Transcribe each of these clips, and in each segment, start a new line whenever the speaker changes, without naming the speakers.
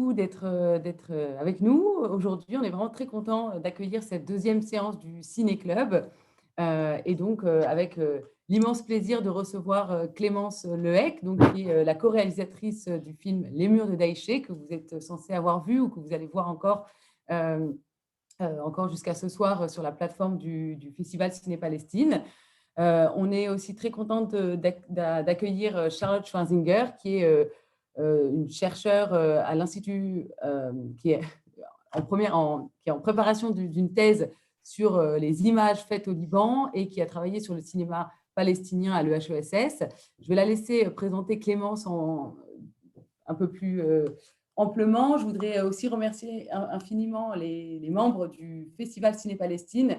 d'être avec nous aujourd'hui. On est vraiment très content d'accueillir cette deuxième séance du Ciné Club. Et donc, avec l'immense plaisir de recevoir Clémence Lehec, donc, qui est la co-réalisatrice du film Les Murs de Daïché, que vous êtes censé avoir vu ou que vous allez voir encore jusqu'à ce soir sur la plateforme du Festival Ciné-Palestine. On est aussi très contente d'accueillir Charlotte Schwarzinger, qui est une chercheure à l'Institut, qui est qui est en préparation d'une thèse sur les images faites au Liban et qui a travaillé sur le cinéma palestinien à l'EHESS. Je vais la laisser présenter Clémence un peu plus amplement. Je voudrais aussi remercier infiniment les membres du Festival Ciné-Palestine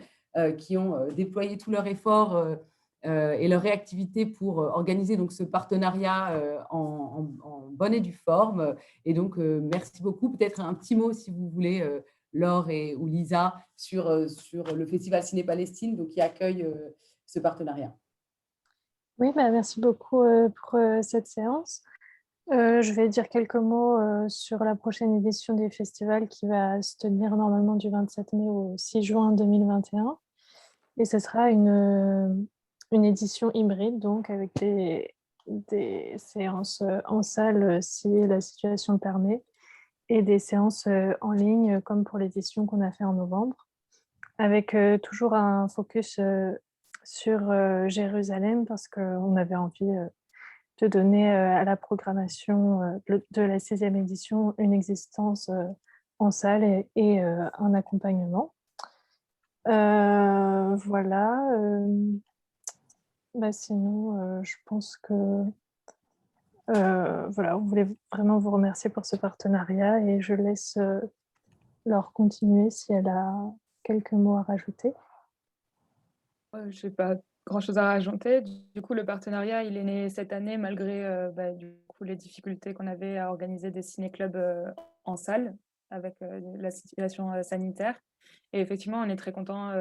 qui ont déployé tout leur effort et leur réactivité pour organiser donc ce partenariat en bonne et due forme. Et donc, merci beaucoup. Peut-être un petit mot, si vous voulez, Laure ou Lisa, sur le Festival Ciné-Palestine qui accueille ce partenariat.
Oui, merci beaucoup pour cette séance. Je vais dire quelques mots sur la prochaine édition du festival qui va se tenir normalement du 27 mai au 6 juin 2021. Et ce sera une édition hybride, donc avec des séances en salle si la situation le permet, et des séances en ligne comme pour l'édition qu'on a fait en novembre, avec toujours un focus sur Jérusalem parce qu'on avait envie de donner à la programmation de la 16e édition une existence en salle et un accompagnement. Voilà. Sinon, je pense que voilà, on voulait vraiment vous remercier pour ce partenariat et je laisse Laure continuer si elle a quelques mots à rajouter.
Je n'ai pas grand-chose à rajouter. Du coup, le partenariat, il est né cette année malgré du coup, les difficultés qu'on avait à organiser des ciné-clubs en salle avec la situation sanitaire. Et effectivement, on est très content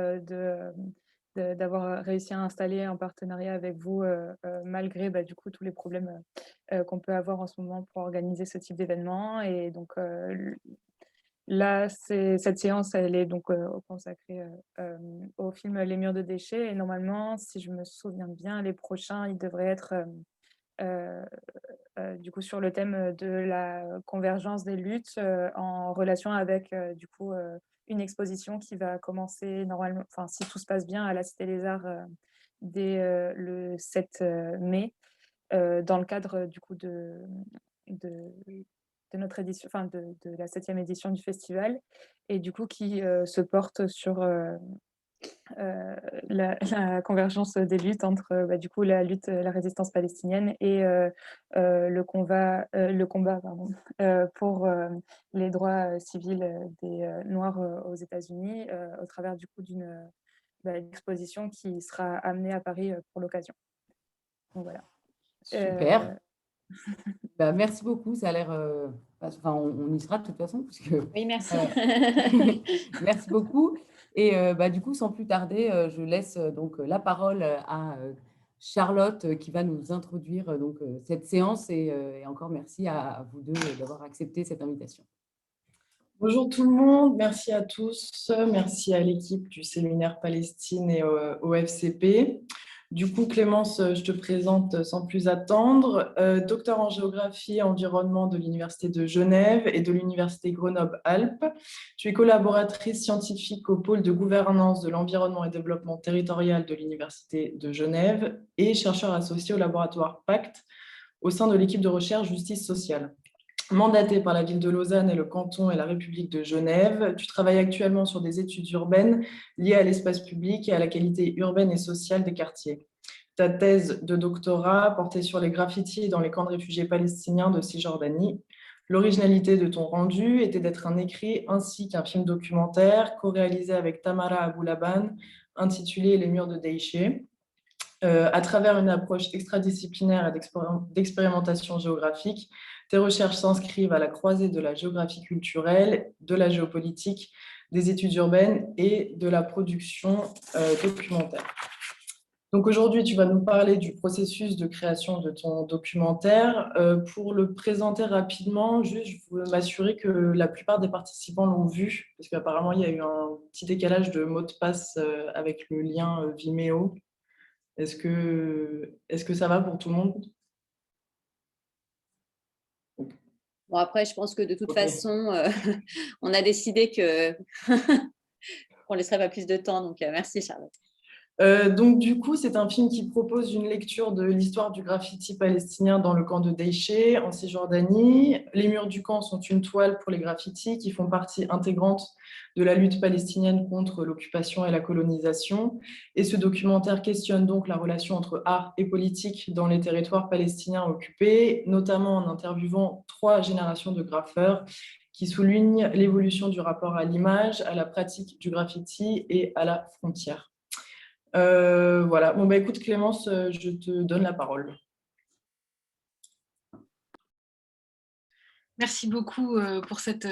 d'avoir réussi à installer un partenariat avec vous malgré du coup, tous les problèmes qu'on peut avoir en ce moment pour organiser ce type d'événement. Et donc, là, cette séance, elle est donc consacrée au film Les Murs de Déchets. Et normalement, si je me souviens bien, les prochains, ils devraient être du coup sur le thème de la convergence des luttes en relation avec du coup une exposition qui va commencer normalement, enfin si tout se passe bien, à la Cité des Arts dès le 7 mai, dans le cadre du coup de notre édition, enfin de la 7e édition du festival, et du coup qui se porte sur la convergence des luttes entre du coup la lutte, la résistance palestinienne et le combat pardon, pour les droits civils des Noirs aux États-Unis, au travers du coup d'une exposition qui sera amenée à Paris pour l'occasion. Donc voilà.
Super. Merci beaucoup, ça a l'air... on y sera de toute façon. Puisque,
oui, merci.
Merci beaucoup. Et du coup, sans plus tarder, je laisse donc la parole à Charlotte qui va nous introduire cette séance. Et encore merci à vous deux d'avoir accepté cette invitation.
Bonjour tout le monde, merci à tous, merci à l'équipe du séminaire Palestine et au FCP. Du coup, Clémence, je te présente sans plus attendre, docteur en géographie et environnement de l'Université de Genève et de l'Université Grenoble-Alpes. Tu es collaboratrice scientifique au pôle de gouvernance de l'environnement et développement territorial de l'Université de Genève et chercheur associé au laboratoire PACT au sein de l'équipe de recherche justice sociale. Mandatée par la ville de Lausanne et le canton et la République de Genève, tu travailles actuellement sur des études urbaines liées à l'espace public et à la qualité urbaine et sociale des quartiers. Ta thèse de doctorat portait sur les graffitis dans les camps de réfugiés palestiniens de Cisjordanie. L'originalité de ton rendu était d'être un écrit ainsi qu'un film documentaire co-réalisé avec Tamara Aboulaban, intitulé Les Murs de Daïché. À travers une approche extradisciplinaire et d'expérimentation géographique, tes recherches s'inscrivent à la croisée de la géographie culturelle, de la géopolitique, des études urbaines et de la production documentaire. Donc aujourd'hui, tu vas nous parler du processus de création de ton documentaire. Pour le présenter rapidement, juste, je veux m'assurer que la plupart des participants l'ont vu, parce qu'apparemment, il y a eu un petit décalage de mot de passe avec le lien Vimeo. Est-ce que ça va pour tout le monde?
Bon, après, je pense que de toute
Ok.
façon, on a décidé qu'on laisserait pas plus de temps. Donc, merci, Charlotte.
Donc du coup, c'est un film qui propose une lecture de l'histoire du graffiti palestinien dans le camp de Daïché en Cisjordanie. Les murs du camp sont une toile pour les graffitis qui font partie intégrante de la lutte palestinienne contre l'occupation et la colonisation. Et ce documentaire questionne donc la relation entre art et politique dans les territoires palestiniens occupés, notamment en interviewant 3 générations de graffeurs qui soulignent l'évolution du rapport à l'image, à la pratique du graffiti et à la frontière. Voilà. Bon, bah, écoute, Clémence, je te donne la parole.
Merci beaucoup pour cette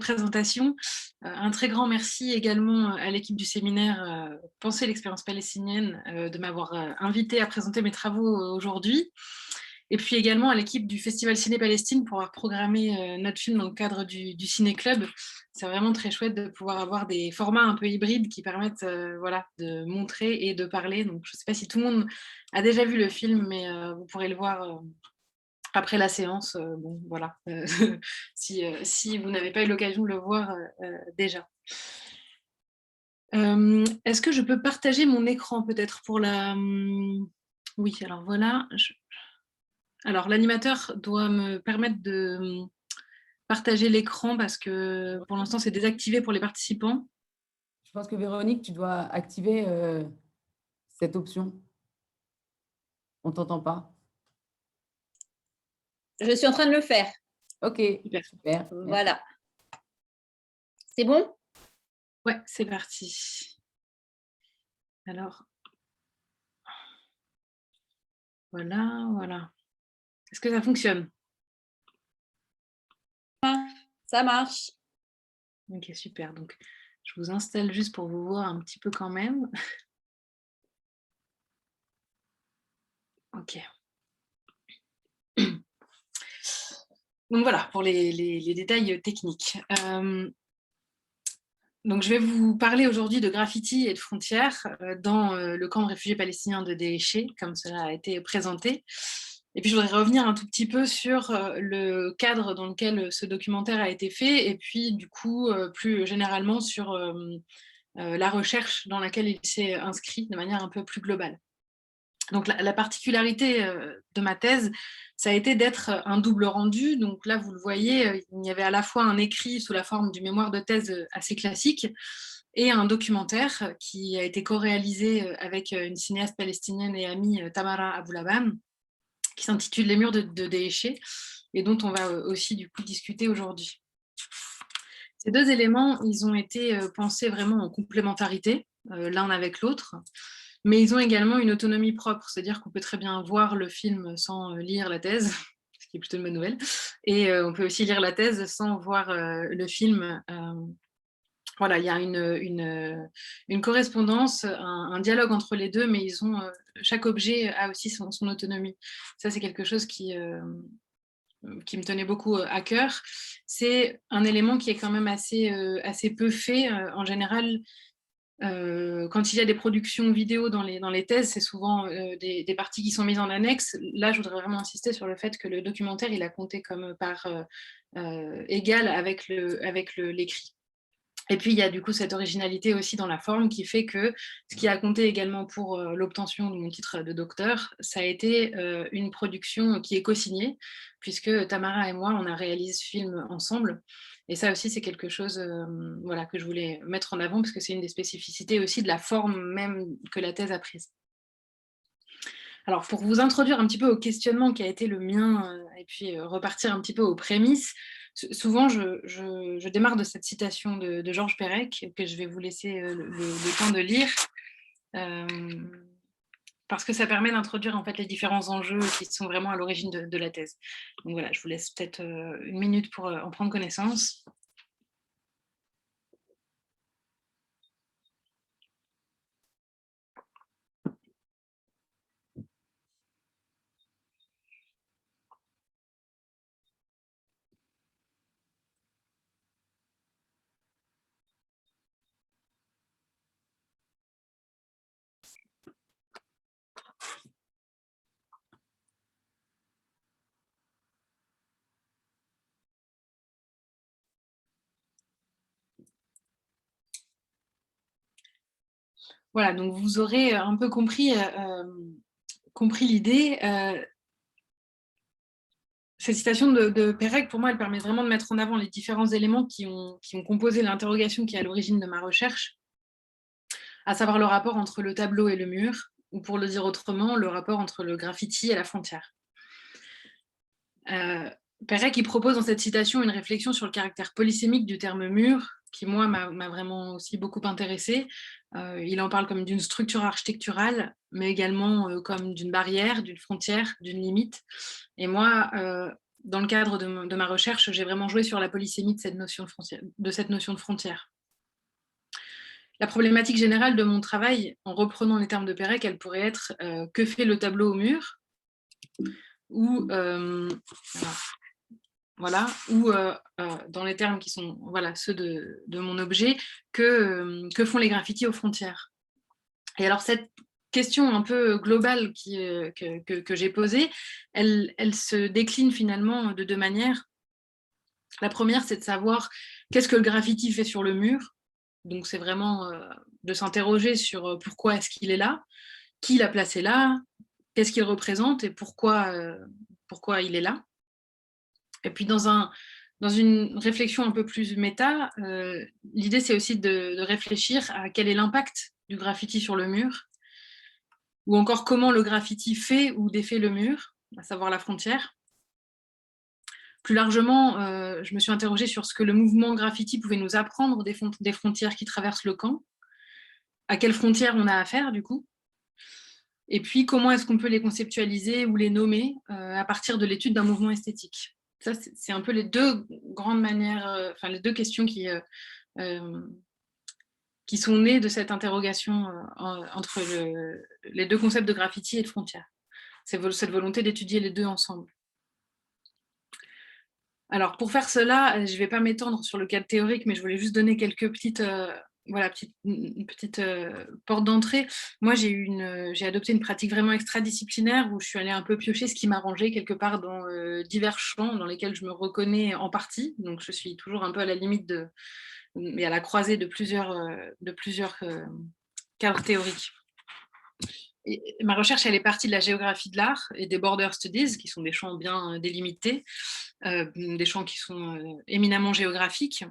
présentation. Un très grand merci également à l'équipe du séminaire Penser l'expérience palestinienne de m'avoir invité à présenter mes travaux aujourd'hui. Et puis également à l'équipe du Festival Ciné Palestine pour avoir programmé notre film dans le cadre du Ciné Club. C'est vraiment très chouette de pouvoir avoir des formats un peu hybrides qui permettent voilà, de montrer et de parler. Donc, je ne sais pas si tout le monde a déjà vu le film, mais vous pourrez le voir après la séance. Bon, voilà, si vous n'avez pas eu l'occasion de le voir déjà. Est-ce que je peux partager mon écran peut-être pour la... Oui, alors voilà. Alors, l'animateur doit me permettre de partager l'écran parce que pour l'instant, c'est désactivé pour les participants.
Je pense que Véronique, tu dois activer cette option. On ne t'entend pas.
Je suis en train de le faire.
Ok, super.
Voilà. C'est bon?
Ouais, c'est parti. Alors, voilà. Est-ce que ça fonctionne?
Ça marche.
Ok, super. Donc, je vous installe juste pour vous voir un petit peu quand même. Ok. Donc voilà, pour les détails techniques. Donc, je vais vous parler aujourd'hui de graffiti et de frontières dans le camp de réfugiés palestiniens de Daïché, comme cela a été présenté. Et puis, je voudrais revenir un tout petit peu sur le cadre dans lequel ce documentaire a été fait, et puis, du coup, plus généralement sur la recherche dans laquelle il s'est inscrit de manière un peu plus globale. Donc, la particularité de ma thèse, ça a été d'être un double rendu. Donc là, vous le voyez, il y avait à la fois un écrit sous la forme du mémoire de thèse assez classique et un documentaire qui a été co-réalisé avec une cinéaste palestinienne et amie, Tamara Aboulaban, qui s'intitule Les murs de Daïché et dont on va aussi du coup discuter aujourd'hui. Ces 2 éléments, ils ont été pensés vraiment en complémentarité, l'un avec l'autre. Mais ils ont également une autonomie propre, c'est-à-dire qu'on peut très bien voir le film sans lire la thèse, ce qui est plutôt une bonne nouvelle, et on peut aussi lire la thèse sans voir le film. Voilà, il y a une correspondance, un dialogue entre les deux, mais chaque objet a aussi son autonomie. Ça, c'est quelque chose qui me tenait beaucoup à cœur. C'est un élément qui est quand même assez peu fait. En général, quand il y a des productions vidéo dans les thèses, c'est souvent des parties qui sont mises en annexe. Là, je voudrais vraiment insister sur le fait que le documentaire, il a compté comme part égale avec l'écrit. Et puis, il y a du coup cette originalité aussi dans la forme qui fait que ce qui a compté également pour l'obtention de mon titre de docteur, ça a été une production qui est co-signée, puisque Tamara et moi, on a réalisé ce film ensemble. Et ça aussi, c'est quelque chose voilà, que je voulais mettre en avant, parce que c'est une des spécificités aussi de la forme même que la thèse a prise. Alors, pour vous introduire un petit peu au questionnement qui a été le mien, et puis repartir un petit peu aux prémices, souvent, je démarre de cette citation de Georges Perec, que je vais vous laisser le temps de lire, parce que ça permet d'introduire en fait les différents enjeux qui sont vraiment à l'origine de la thèse. Donc voilà, je vous laisse peut-être une minute pour en prendre connaissance. Voilà, donc vous aurez un peu compris l'idée. Cette citation de Pérec, pour moi, elle permet vraiment de mettre en avant les différents éléments qui ont composé l'interrogation qui est à l'origine de ma recherche, à savoir le rapport entre le tableau et le mur, ou pour le dire autrement, le rapport entre le graffiti et la frontière. Pérec, il propose dans cette citation une réflexion sur le caractère polysémique du terme mur, qui, moi, m'a vraiment aussi beaucoup intéressée. Il en parle comme d'une structure architecturale, mais également comme d'une barrière, d'une frontière, d'une limite. Et moi, dans le cadre de ma recherche, j'ai vraiment joué sur la polysémie de cette notion de frontière. La problématique générale de mon travail, en reprenant les termes de Pérec, elle pourrait être que fait le tableau au mur, ou voilà, ou dans les termes qui sont ceux de mon objet, que font les graffitis aux frontières. Et alors cette question un peu globale que j'ai posée, elle se décline finalement de deux manières. La première, c'est de savoir qu'est-ce que le graffiti fait sur le mur. Donc c'est vraiment de s'interroger sur pourquoi est-ce qu'il est là, qui l'a placé là, qu'est-ce qu'il représente et pourquoi il est là. Et puis dans une réflexion un peu plus méta, l'idée c'est aussi de réfléchir à quel est l'impact du graffiti sur le mur, ou encore comment le graffiti fait ou défait le mur, à savoir la frontière. Plus largement, je me suis interrogée sur ce que le mouvement graffiti pouvait nous apprendre des frontières qui traversent le camp, à quelles frontières on a affaire du coup, et puis comment est-ce qu'on peut les conceptualiser ou les nommer à partir de l'étude d'un mouvement esthétique. Ça, c'est un peu les deux grandes manières, les deux questions qui sont nées de cette interrogation entre les deux concepts de graffiti et de frontière. C'est cette volonté d'étudier les deux ensemble. Alors, pour faire cela, je ne vais pas m'étendre sur le cadre théorique, mais je voulais juste donner quelques petites portes d'entrée. Moi, j'ai adopté une pratique vraiment extradisciplinaire où je suis allée un peu piocher ce qui m'arrangeait quelque part dans divers champs dans lesquels je me reconnais en partie. Donc, je suis toujours un peu à la limite mais à la croisée de plusieurs cadres théoriques. Et ma recherche, elle est partie de la géographie de l'art et des border studies, qui sont des champs bien délimités, des champs qui sont éminemment géographiques,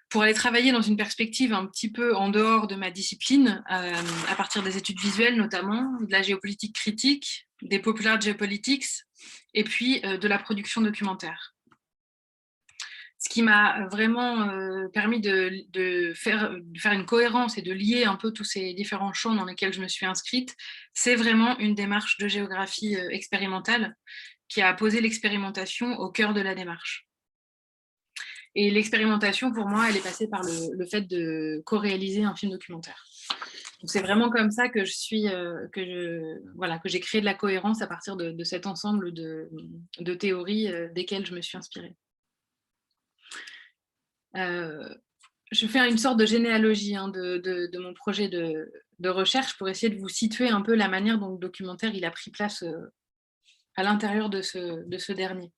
pour aller travailler dans une perspective un petit peu en dehors de ma discipline, à partir des études visuelles notamment, de la géopolitique critique, des popular geopolitics, et puis de la production documentaire. Ce qui m'a vraiment permis de faire une cohérence et de lier un peu tous ces différents champs dans lesquels je me suis inscrite, c'est vraiment une démarche de géographie expérimentale qui a posé l'expérimentation au cœur de la démarche. Et l'expérimentation, pour moi, elle est passée par le fait de co-réaliser un film documentaire. Donc c'est vraiment comme ça que j'ai créé de la cohérence à partir de cet ensemble de théories desquelles je me suis inspirée. Je fais une sorte de généalogie de mon projet de recherche pour essayer de vous situer un peu la manière dont le documentaire il a pris place à l'intérieur de ce dernier.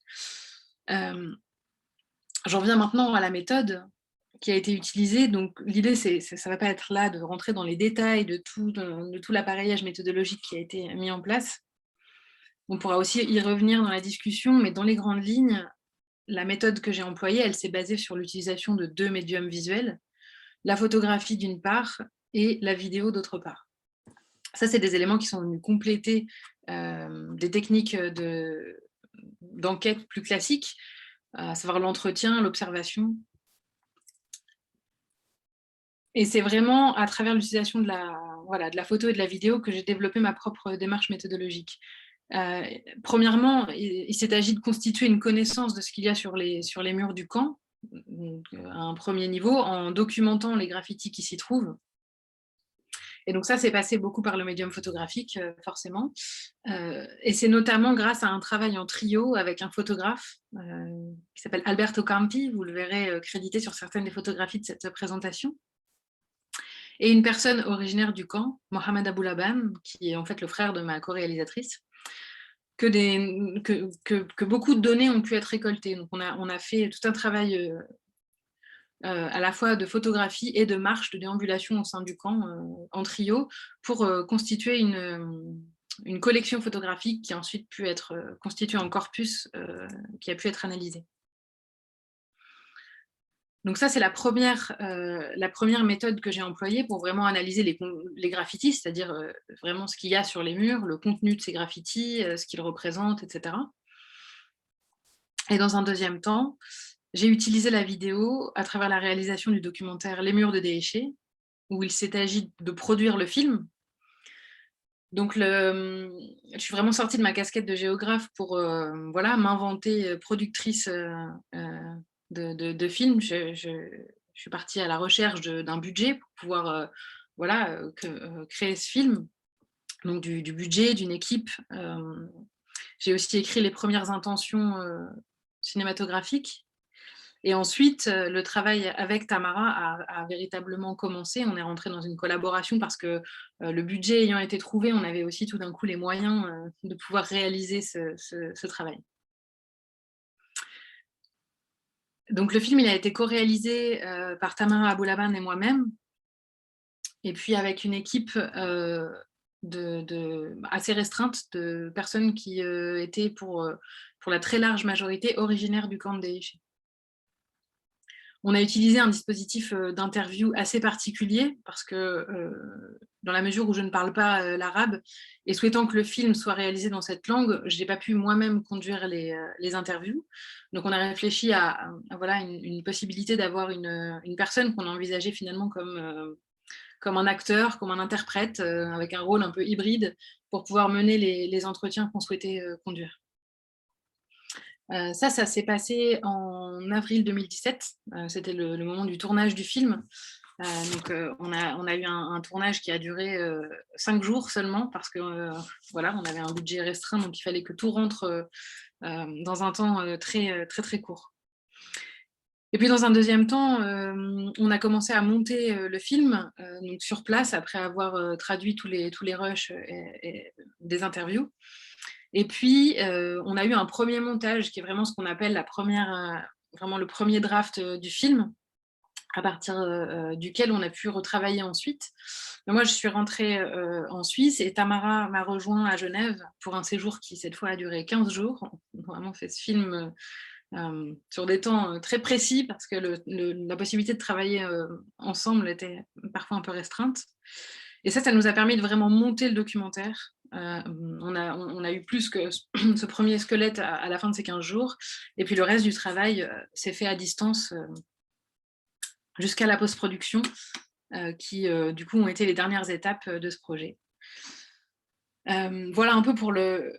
J'en viens maintenant à la méthode qui a été utilisée. Donc l'idée, ça ne va pas être là de rentrer dans les détails de tout l'appareillage méthodologique qui a été mis en place. On pourra aussi y revenir dans la discussion, mais dans les grandes lignes, la méthode que j'ai employée, elle s'est basée sur l'utilisation de deux médiums visuels, la photographie d'une part et la vidéo d'autre part. Ça, c'est des éléments qui sont venus compléter des techniques d'enquête plus classiques, à savoir l'entretien, l'observation. Et c'est vraiment à travers l'utilisation de la photo et de la vidéo que j'ai développé ma propre démarche méthodologique. Premièrement, il s'est agi de constituer une connaissance de ce qu'il y a sur les murs du camp, donc, à un premier niveau, en documentant les graffitis qui s'y trouvent. Et donc ça, c'est passé beaucoup par le médium photographique, forcément. Et c'est notamment grâce à un travail en trio avec un photographe qui s'appelle Alberto Campi, vous le verrez crédité sur certaines des photographies de cette présentation, et une personne originaire du camp, Mohamed Aboulaban, qui est en fait le frère de ma co-réalisatrice, que beaucoup de données ont pu être récoltées. Donc on a fait tout un travail à la fois de photographie et de marche, de déambulation au sein du camp en trio pour constituer une collection photographique qui a ensuite pu être constituée en corpus qui a pu être analysé. Donc ça, c'est la première méthode que j'ai employée pour vraiment analyser les graffitis, c'est-à-dire vraiment ce qu'il y a sur les murs, le contenu de ces graffitis, ce qu'ils représentent, etc. Et dans un deuxième temps, j'ai utilisé la vidéo à travers la réalisation du documentaire Les murs de Déhéché, où il s'est agi de produire le film. Donc, je suis vraiment sortie de ma casquette de géographe pour m'inventer productrice de films. Je suis partie à la recherche d'un budget pour pouvoir créer ce film. Donc, du budget, d'une équipe. J'ai aussi écrit les premières intentions cinématographiques. Et ensuite, le travail avec Tamara a véritablement commencé. On est rentré dans une collaboration parce que le budget ayant été trouvé, on avait aussi tout d'un coup les moyens de pouvoir réaliser ce travail. Donc le film, il a été co-réalisé par Tamara Aboulaban et moi-même, et puis avec une équipe assez restreinte de personnes qui étaient pour la très large majorité originaires du camp de Déhéché. On a utilisé un dispositif d'interview assez particulier parce que dans la mesure où je ne parle pas l'arabe et souhaitant que le film soit réalisé dans cette langue, je n'ai pas pu moi-même conduire les interviews. Donc on a réfléchi à une possibilité d'avoir une personne qu'on a envisagée finalement comme un acteur, comme un interprète, avec un rôle un peu hybride pour pouvoir mener les entretiens qu'on souhaitait conduire. Ça s'est passé en avril 2017. C'était le moment du tournage du film. Donc, on a eu un tournage qui a duré 5 jours seulement parce que on avait un budget restreint, donc il fallait que tout rentre dans un temps très court. Et puis dans un deuxième temps, on a commencé à monter le film donc sur place après avoir traduit tous les rushs et des interviews. Et puis, on a eu un premier montage qui est vraiment ce qu'on appelle vraiment le premier draft du film, à partir duquel on a pu retravailler ensuite. Mais moi, je suis rentrée en Suisse et Tamara m'a rejoint à Genève pour un séjour qui, cette fois, a duré 15 jours. On a vraiment fait ce film sur des temps très précis parce que la possibilité de travailler ensemble était parfois un peu restreinte. Et ça nous a permis de vraiment monter le documentaire. On a eu plus que ce premier squelette à la fin de ces 15 jours. Et puis le reste du travail s'est fait à distance jusqu'à la post-production, qui du coup ont été les dernières étapes de ce projet. Voilà un peu pour les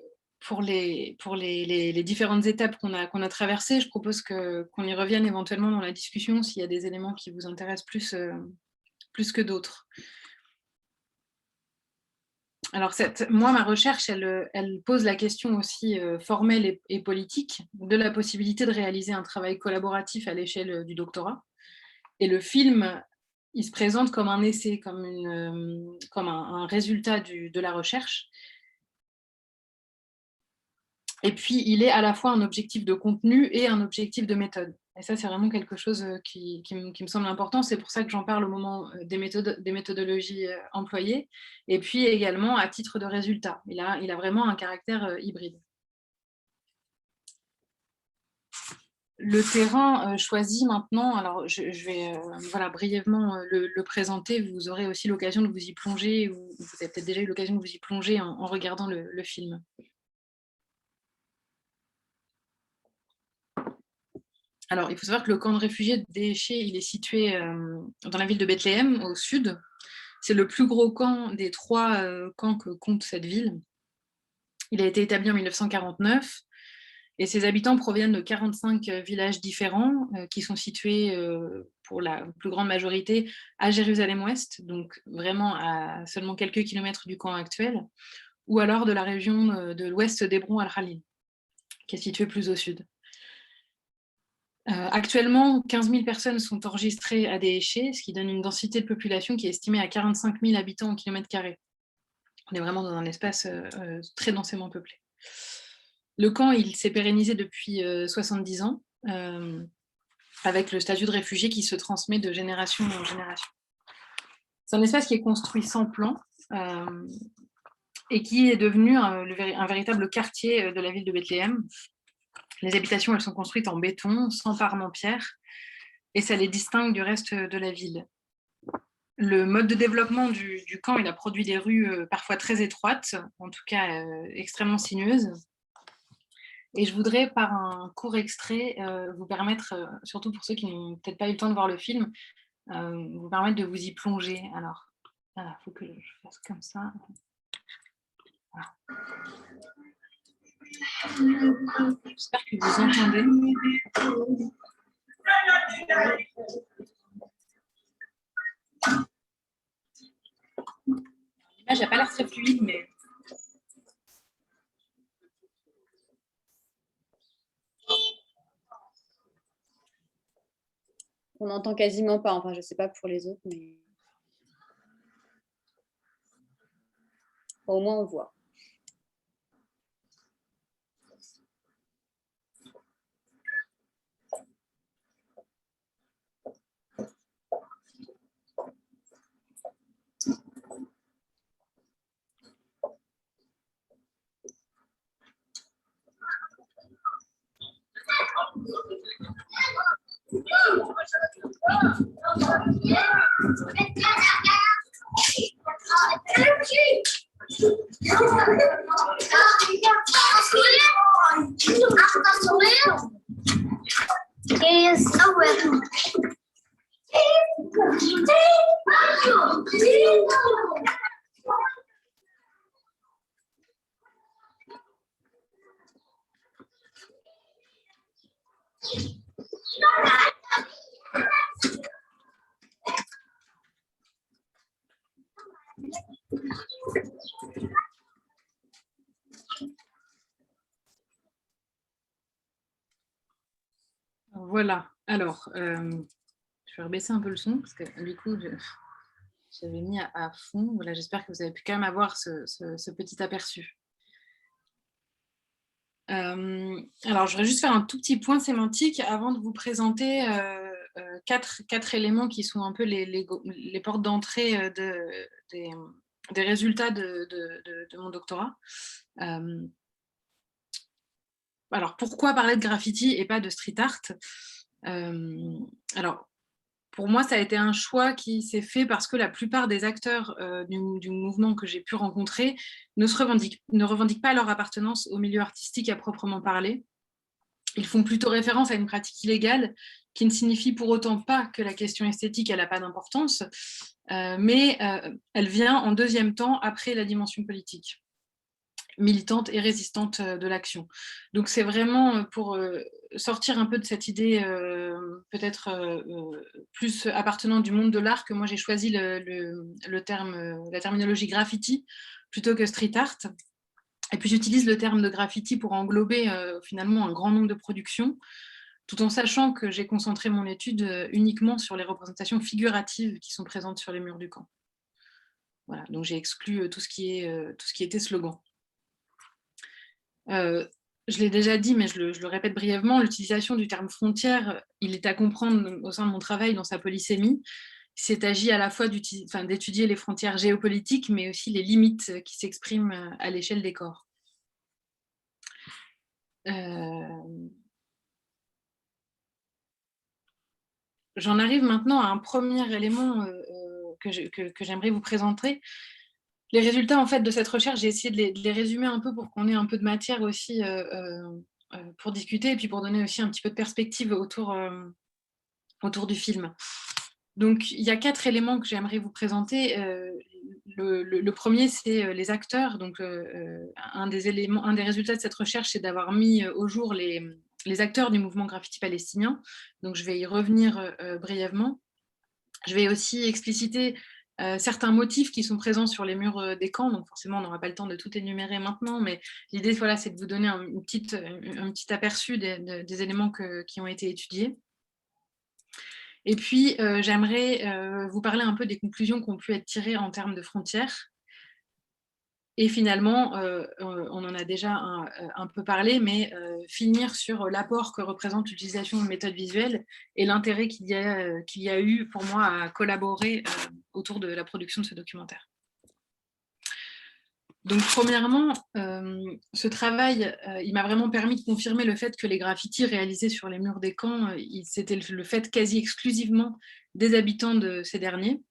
différentes étapes qu'on a traversées. Je propose qu'on y revienne éventuellement dans la discussion s'il y a des éléments qui vous intéressent plus que d'autres. Alors, moi, ma recherche, elle pose la question aussi formelle et politique de la possibilité de réaliser un travail collaboratif à l'échelle du doctorat. Et le film, il se présente comme un essai, comme un résultat de la recherche. Et puis, il est à la fois un objectif de contenu et un objectif de méthode. Et ça, c'est vraiment quelque chose qui me semble important. C'est pour ça que j'en parle au moment des méthodologies employées. Et puis également à titre de résultat. Il a vraiment un caractère hybride. Le terrain choisi maintenant, alors je vais brièvement le présenter. Vous aurez aussi l'occasion de vous y plonger, ou vous avez peut-être déjà eu l'occasion de vous y plonger en regardant le film. Alors, il faut savoir que le camp de réfugiés de Déhéché, il est situé dans la ville de Bethléem, au sud. C'est le plus gros camp des 3 camps que compte cette ville. Il a été établi en 1949 et ses habitants proviennent de 45 villages différents qui sont situés, pour la plus grande majorité, à Jérusalem-Ouest, donc vraiment à seulement quelques kilomètres du camp actuel, ou alors de la région de l'ouest d'Hébron al-Khalil, qui est située plus au sud. Actuellement, 15 000 personnes sont enregistrées à Déhéché, ce qui donne une densité de population qui est estimée à 45 000 habitants au kilomètre carré. On est vraiment dans un espace très densément peuplé. Le camp, il s'est pérennisé depuis 70 ans. avec le statut de réfugié qui se transmet de génération en génération. C'est un espace qui est construit sans plan et qui est devenu un véritable quartier de la ville de Bethléem. Les habitations, elles sont construites en béton, sans parement-pierre, et ça les distingue du reste de la ville. Le mode de développement du camp, il a produit des rues parfois très étroites, en tout cas extrêmement sinueuses. Et je voudrais, par un court extrait, vous permettre, surtout pour ceux qui n'ont peut-être pas eu le temps de voir le film, vous permettre de vous y plonger. Alors, il faut que je fasse comme ça. Voilà. J'espère que vous entendez. L'image n'a pas l'air très fluide, mais...
On n'entend quasiment pas, enfin je ne sais pas pour les autres, mais au moins on voit.
Voilà, alors, je vais rebaisser un peu le son, parce que du coup, j'avais mis à fond. Voilà, j'espère que vous avez pu quand même avoir ce petit aperçu. Alors, je voudrais juste faire un tout petit point sémantique avant de vous présenter quatre éléments qui sont un peu les portes d'entrée des résultats de mon doctorat. Alors, pourquoi parler de graffiti et pas de street art? Alors, pour moi, ça a été un choix qui s'est fait parce que la plupart des acteurs du mouvement que j'ai pu rencontrer ne revendiquent pas leur appartenance au milieu artistique à proprement parler. Ils font plutôt référence à une pratique illégale qui ne signifie pour autant pas que la question esthétique n'a pas d'importance, mais elle vient en deuxième temps après la dimension politique, militante et résistante de l'action. Donc c'est vraiment pour sortir un peu de cette idée peut-être plus appartenant du monde de l'art que moi j'ai choisi la terminologie graffiti plutôt que street art. Et puis j'utilise le terme de graffiti pour englober finalement un grand nombre de productions, tout en sachant que j'ai concentré mon étude uniquement sur les représentations figuratives qui sont présentes sur les murs du camp. Voilà, donc j'ai exclu tout ce qui était slogan. Je l'ai déjà dit, mais je le répète brièvement, l'utilisation du terme frontière, il est à comprendre au sein de mon travail dans sa polysémie. Il s'est agi à la fois d'étudier les frontières géopolitiques, mais aussi les limites qui s'expriment à l'échelle des corps. J'en arrive maintenant à un premier élément que j'aimerais vous présenter. Les résultats en fait, de cette recherche, j'ai essayé de les résumer un peu pour qu'on ait un peu de matière aussi pour discuter et puis pour donner aussi un petit peu de perspective autour du film. Donc, il y a 4 éléments que j'aimerais vous présenter. Le premier, c'est les acteurs. Donc, un des résultats de cette recherche, c'est d'avoir mis au jour les acteurs du mouvement graffiti palestinien. Donc, je vais y revenir brièvement. Je vais aussi expliciter certains motifs qui sont présents sur les murs des camps. Donc, forcément, on n'aura pas le temps de tout énumérer maintenant, mais l'idée, voilà, c'est de vous donner un petit aperçu des éléments qui ont été étudiés. Et puis, j'aimerais vous parler un peu des conclusions qui ont pu être tirées en termes de frontières. Et finalement, on en a déjà un peu parlé, mais finir sur l'apport que représente l'utilisation de méthodes visuelles et l'intérêt qu'il y a eu pour moi à collaborer autour de la production de ce documentaire. Donc, premièrement, ce travail, il m'a vraiment permis de confirmer le fait que les graffitis réalisés sur les murs des camps, c'était le fait quasi exclusivement des habitants de ces derniers.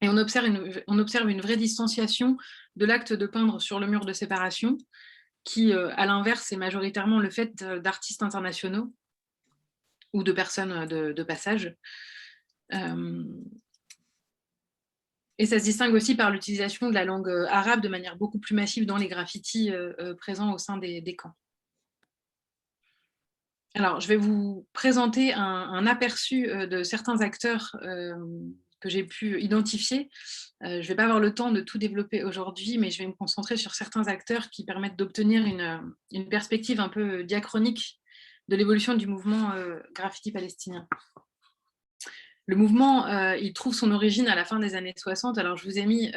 Et on observe une vraie distanciation de l'acte de peindre sur le mur de séparation, qui, à l'inverse, est majoritairement le fait d'artistes internationaux ou de personnes de passage. Et ça se distingue aussi par l'utilisation de la langue arabe de manière beaucoup plus massive dans les graffitis présents au sein des camps. Alors, je vais vous présenter un aperçu de certains acteurs que j'ai pu identifier. Je ne vais pas avoir le temps de tout développer aujourd'hui, mais je vais me concentrer sur certains acteurs qui permettent d'obtenir une perspective un peu diachronique de l'évolution du mouvement graffiti palestinien. Le mouvement, il trouve son origine à la fin des années 60. Alors, je vous ai mis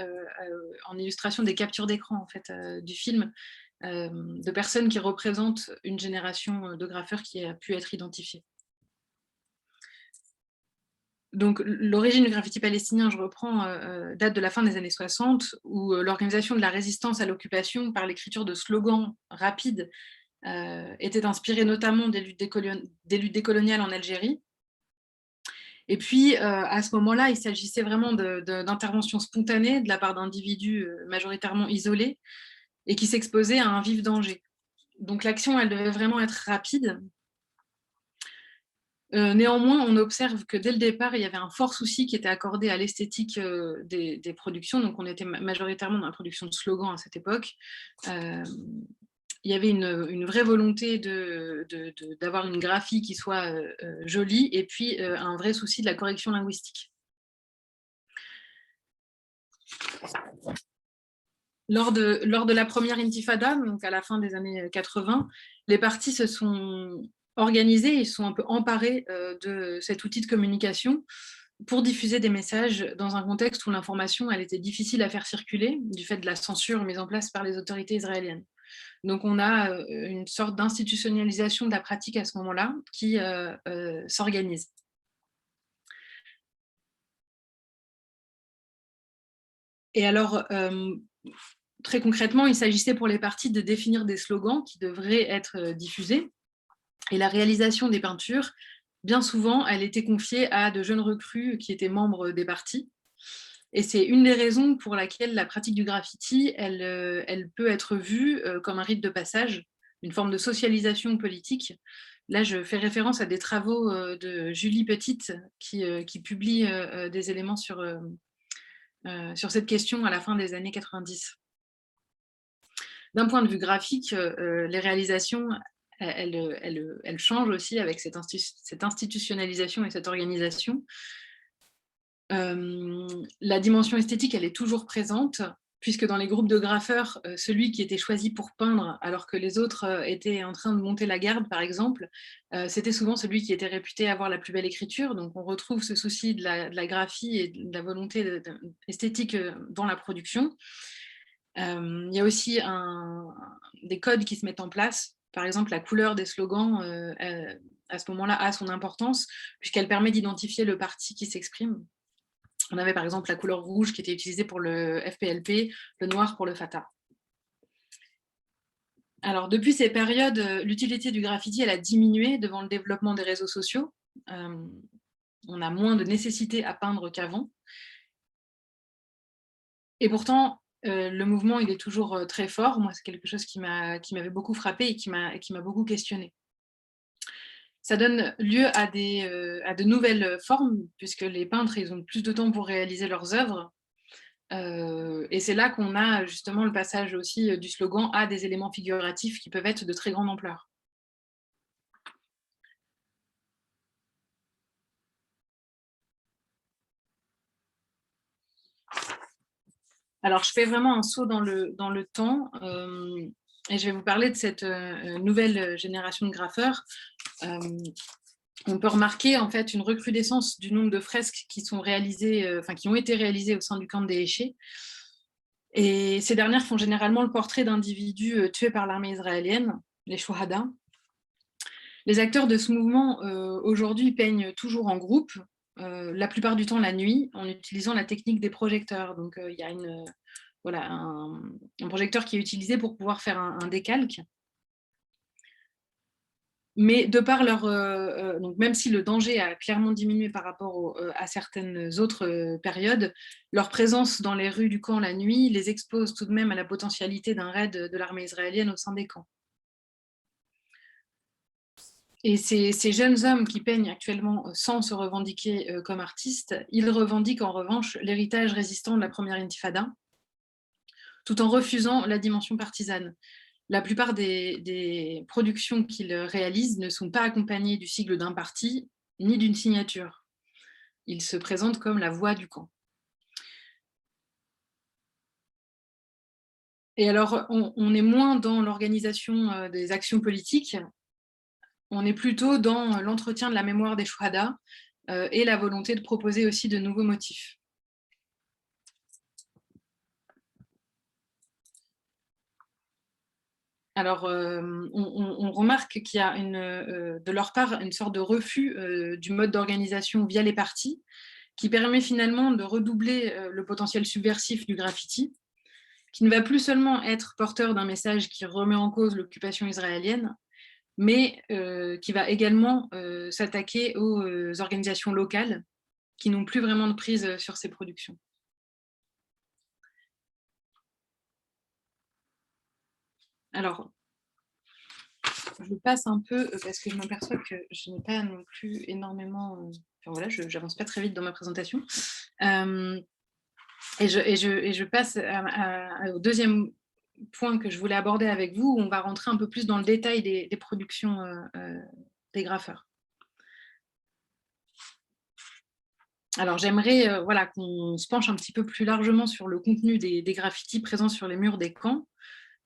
en illustration des captures d'écran en fait, du film de personnes qui représentent une génération de graffeurs qui a pu être identifiée. Donc, l'origine du graffiti palestinien, je reprends, date de la fin des années 60, où l'organisation de la résistance à l'occupation par l'écriture de slogans rapides était inspirée notamment des luttes décoloniales en Algérie. Et puis, à ce moment-là, il s'agissait vraiment d'interventions spontanées de la part d'individus majoritairement isolés et qui s'exposaient à un vif danger. Donc, l'action, elle devait vraiment être rapide. Néanmoins, on observe que dès le départ, il y avait un fort souci qui était accordé à l'esthétique des productions. Donc, on était majoritairement dans la production de slogans à cette époque. Il y avait une vraie volonté d'avoir une graphie qui soit jolie et puis un vrai souci de la correction linguistique. Lors de la première intifada, donc à la fin des années 80, les partis se sont organisés, ils sont un peu emparés de cet outil de communication pour diffuser des messages dans un contexte où l'information elle était difficile à faire circuler du fait de la censure mise en place par les autorités israéliennes. Donc on a une sorte d'institutionnalisation de la pratique à ce moment-là qui s'organise. Et alors, très concrètement, il s'agissait pour les partis de définir des slogans qui devraient être diffusés. Et la réalisation des peintures, bien souvent, elle était confiée à de jeunes recrues qui étaient membres des partis. Et c'est une des raisons pour laquelle la pratique du graffiti, elle peut être vue comme un rite de passage, une forme de socialisation politique. Là, je fais référence à des travaux de Julie Petite qui publie des éléments sur cette question à la fin des années 90. D'un point de vue graphique, les réalisations, elles changent aussi avec cette institutionnalisation et cette organisation. La dimension esthétique, elle est toujours présente, puisque dans les groupes de graffeurs, celui qui était choisi pour peindre, alors que les autres étaient en train de monter la garde, par exemple, c'était souvent celui qui était réputé avoir la plus belle écriture. Donc on retrouve ce souci de la graphie et de la volonté esthétique dans la production. Il y a aussi des codes qui se mettent en place. Par exemple, la couleur des slogans, à ce moment-là, a son importance, puisqu'elle permet d'identifier le parti qui s'exprime. On avait par exemple la couleur rouge qui était utilisée pour le FPLP, le noir pour le Fatah. Alors, depuis ces périodes, l'utilité du graffiti elle a diminué devant le développement des réseaux sociaux. On a moins de nécessité à peindre qu'avant. Et pourtant, le mouvement il est toujours très fort. Moi, c'est quelque chose qui m'avait beaucoup frappé et qui m'a beaucoup questionnée. Ça donne lieu à de nouvelles formes, puisque les peintres ils ont plus de temps pour réaliser leurs œuvres. Et c'est là qu'on a justement le passage aussi du slogan à des éléments figuratifs qui peuvent être de très grande ampleur. Alors, je fais vraiment un saut dans le temps et je vais vous parler de cette nouvelle génération de graffeurs. On peut remarquer en fait une recrudescence du nombre de fresques qui sont réalisées, qui ont été réalisées au sein du camp des Échés. Et ces dernières font généralement le portrait d'individus tués par l'armée israélienne, les Shuhada. Les acteurs de ce mouvement aujourd'hui peignent toujours en groupe, la plupart du temps la nuit, en utilisant la technique des projecteurs. Donc il y a un projecteur qui est utilisé pour pouvoir faire un décalque. Mais de par leur, donc même si le danger a clairement diminué par rapport à certaines autres périodes, leur présence dans les rues du camp la nuit les expose tout de même à la potentialité d'un raid de l'armée israélienne au sein des camps. Et ces jeunes hommes qui peignent actuellement sans se revendiquer comme artistes, ils revendiquent en revanche l'héritage résistant de la première intifada, tout en refusant la dimension partisane. La plupart des productions qu'ils réalisent ne sont pas accompagnées du sigle d'un parti, ni d'une signature. Ils se présentent comme la voix du camp. Et alors, on est moins dans l'organisation des actions politiques, on est plutôt dans l'entretien de la mémoire des Shuhada et la volonté de proposer aussi de nouveaux motifs. Alors, on remarque qu'il y a de leur part une sorte de refus du mode d'organisation via les partis, qui permet finalement de redoubler le potentiel subversif du graffiti, qui ne va plus seulement être porteur d'un message qui remet en cause l'occupation israélienne, mais qui va également s'attaquer aux organisations locales qui n'ont plus vraiment de prise sur ces productions. Alors, je passe un peu parce que je m'aperçois que je n'ai pas non plus énormément... enfin voilà, je n'avance pas très vite dans ma présentation. Et je passe au deuxième point que je voulais aborder avec vous, où on va rentrer un peu plus dans le détail des productions des graffeurs. Alors j'aimerais voilà, qu'on se penche un petit peu plus largement sur le contenu des graffitis présents sur les murs des camps.